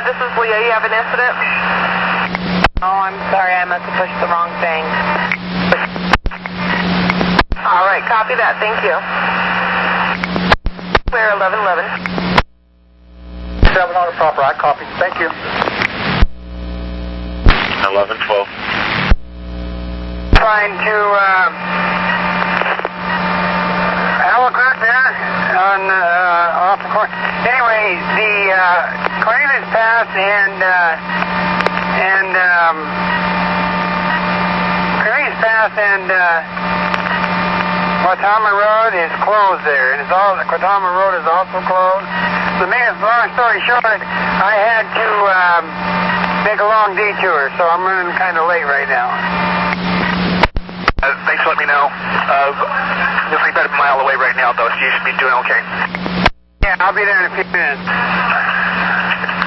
This is Leah. You have an incident? Oh, I'm sorry. I must have pushed the wrong thing. All right. Copy that. Thank you. Clear 1111. 7 on the proper. I copy. Thank you. 1112. Trying to Albuquerque there on off the course. Anyway, the Cornelius Pass and Cornelius Pass and Guatama Road is closed there. It is all Guatama Road is also closed. To make a long story short, I had to make a long detour, so I'm running kind of late right now. Thanks for letting me know. Looks like about a mile away right now, though, so you should be doing okay. Yeah, I'll be there in a few minutes.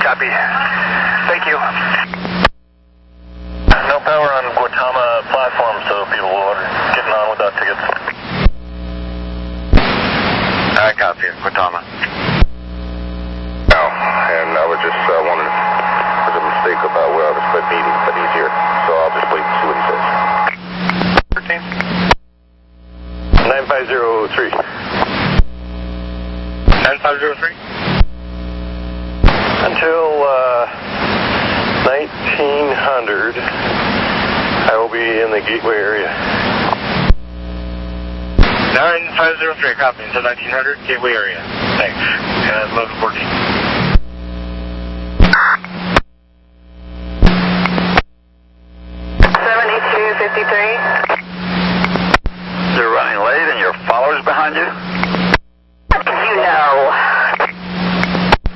Copy. Thank you. No power on Guatama platform, so people are getting on without tickets. I copy it, Guatama. No, and I was just wondering if there was a mistake about where I was put meeting, but easier. So I'll just wait and see what he says. 9503. 9503? Until 1900, I will be in the Gateway area. 9503, copy. Until 1900, Gateway area. Thanks. 1114. You're running late and your followers behind you? How did you know?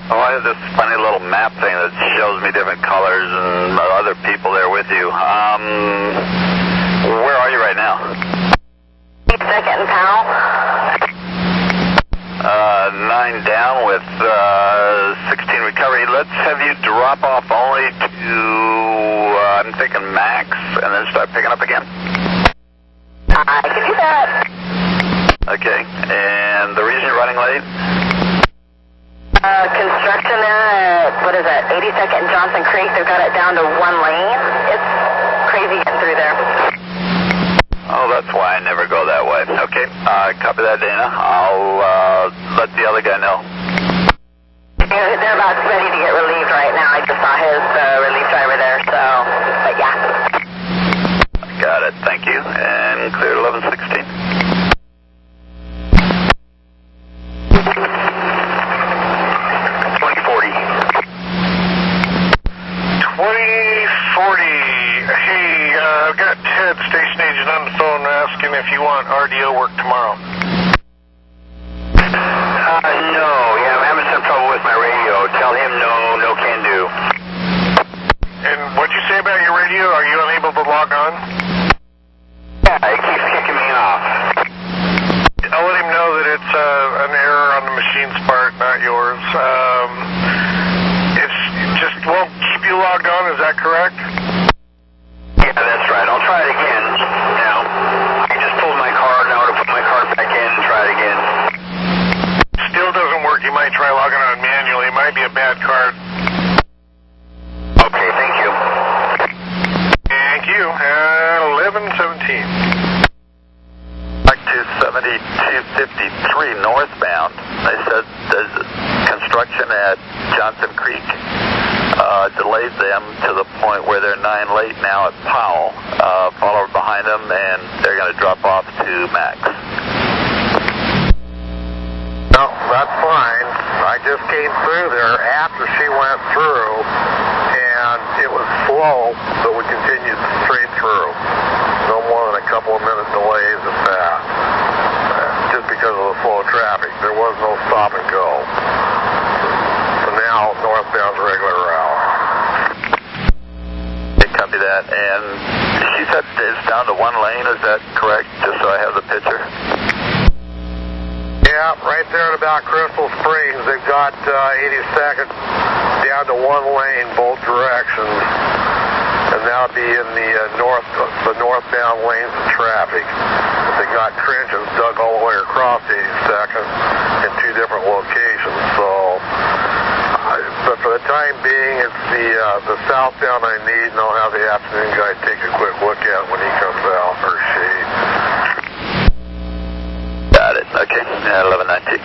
Oh, I have this funny little map thing that shows me different colors and other people there with you. Where are you right now? 8-second and Powell. 9 down with 16 recovery. Let's have you drop off only to, I'm thinking max, and then start picking up again. I can do that. Okay, and the reason you're running late? Construction there at, 82nd and Johnson Creek. They've got it down to 1 lane. It's crazy getting through there. Oh, that's why I never go that way. Okay, copy that, Dana. I'll let the other guy know. They're about ready to get relieved right now. I just saw his relief driver there, so, but yeah. Got it, thank you. And clear 1116. 2040. 2040. Hey, I've got Ted, station agent, on the phone asking if you want RDO work tomorrow. No, yeah, I'm having some trouble with my radio. Tell him no can do. And what'd you say about your radio? Are you unable to log on? Yeah, it keeps kicking me off. I'll let him know that it's an error on the machine's part, not yours. It just won't keep you logged on, is that correct? Yeah, that's right. I'll try it again now. I just pulled my card now to put my card back in and try it again. Still doesn't work. You might try logging on manually. It might be a bad card. Okay, thank you. Thank you. 1117. Back to 7253 northbound. They said there's construction at Johnson Creek. delayed them to the point where they're 9 late now at Powell. Follow behind them, and they're going to drop off to Max. No, that's fine. I just came through there after she went through, and it was slow, so we continued straight through. No more than a couple of minute delays at that, just because of the flow of traffic. There was no stop and go. So now, northbound's regular route. Okay, copy that. And she said it's down to 1 lane, is that correct? Just so I have the picture. Yeah, right there at about Crystal Springs, they've got 82nd down to 1 lane, both directions, and that'll be in the northbound lanes of traffic. They got trenches dug all the way across 82nd in 2 different locations. So, but for the time being, it's the southbound I need, and I'll have the afternoon guy take a quick look at it when he comes out, or she. Got it. Okay. 1119.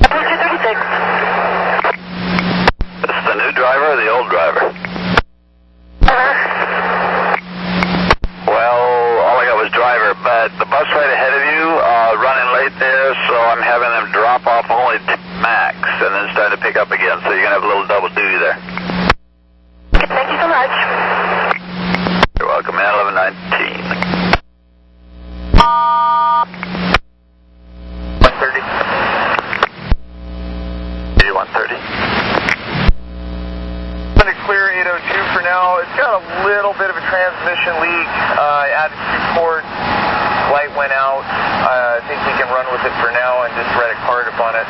236. This is the new driver or the old driver? Well, all I got was driver, but the bus right ahead of you, running late there, so I'm having them drop off only to Max and then start to pick up again, so you're going to have a little double duty there. Thank you so much. You're welcome, man. 1119. 130. 130. I'm going to clear 802 for now. It's got a little bit of a transmission leak. Attitude port light went out. I think we can run with it for now and just write a card upon it.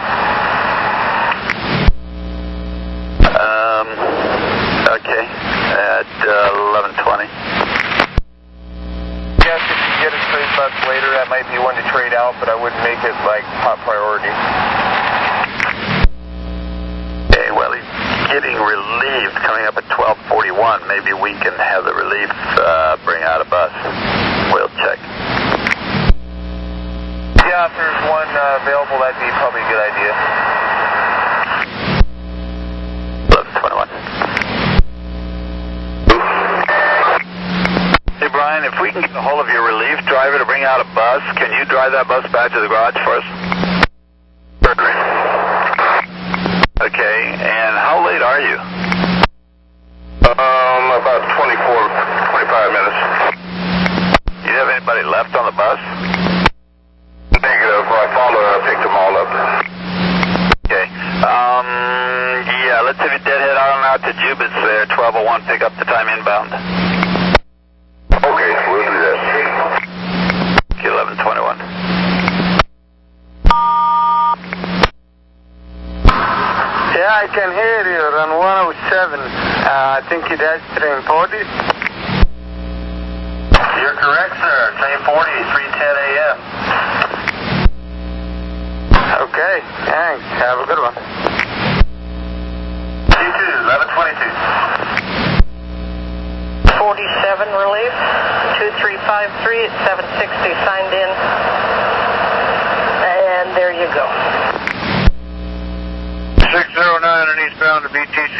Okay. At 1120. Yes, if you get a trade bus later, that might be one to trade out, but I wouldn't make it like top priority. Okay, well, he's getting relieved coming up at 1241. Maybe we can have the relief bring out a bus. We'll check. Yeah, if there's one available, that'd be probably a good idea. 1121. Hey, Brian, if we can get a hold of your relief driver to bring out a bus, can you drive that bus back to the garage for us? Certainly. Okay, and how late are you? About 25 minutes. Do you have anybody left on the bus? Negative. I followed and I picked them all up. Okay. Yeah, let's have you deadhead on out to Jubit's there, 1201, pick up the time inbound. Okay, we'll do that. Okay, 1121. Yeah, I can hear you on 107. I think it has train 40. You're correct, sir. Train 40, 3:10 a.m. Okay, thanks. Have a good one. G2, 1122. 47 relief, 2353 at 760 signed in. And there you go. 609 and eastbound to BTC.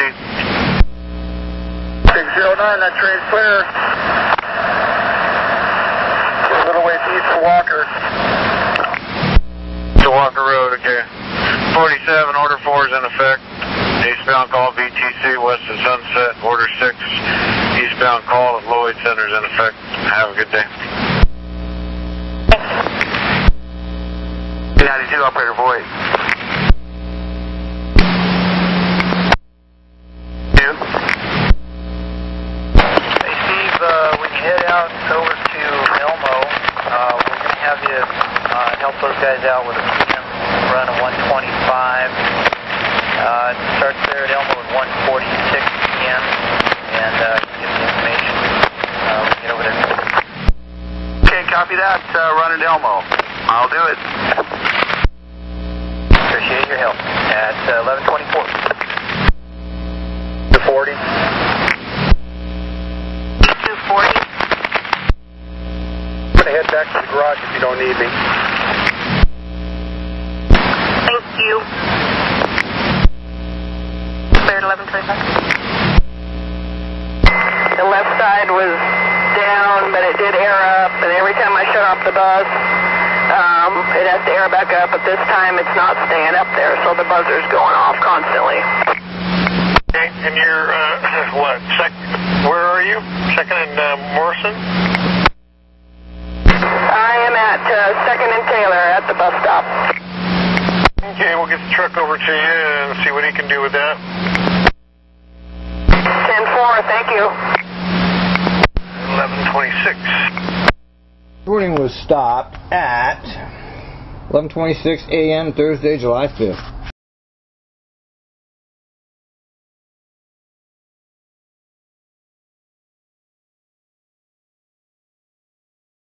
609, that train's clear. We're a little ways east of Walker. To Walker Road, okay. 47, order 4 is in effect. Eastbound call BTC, west of Sunset, order 6. Eastbound call at Lloyd Center is in effect. Have a good day. 92, operator voice. Hey, Steve, when you head out over to Elmo, we're going to have you help those guys out with a PM run of 125. It starts there at Elmo at 1:46 p.m. and get the information. We'll get over there. Okay, copy that. Run at Elmo. I'll do it. Appreciate your help. At 11:24. 240. 240. I'm going to head back to the garage if you don't need me. Thank you. The left side was down, but it did air up, and every time I shut off the bus, it has to air back up, but this time it's not staying up there, so the buzzer's going off constantly. Okay, and you're, where are you? Second and Morrison? I am at 2nd and Taylor at the bus stop. Okay, we'll get the truck over to you and see what he can do with that. 10-4, thank you. 11:26. Recording was stopped at 11:26 a.m. Thursday, July 5th.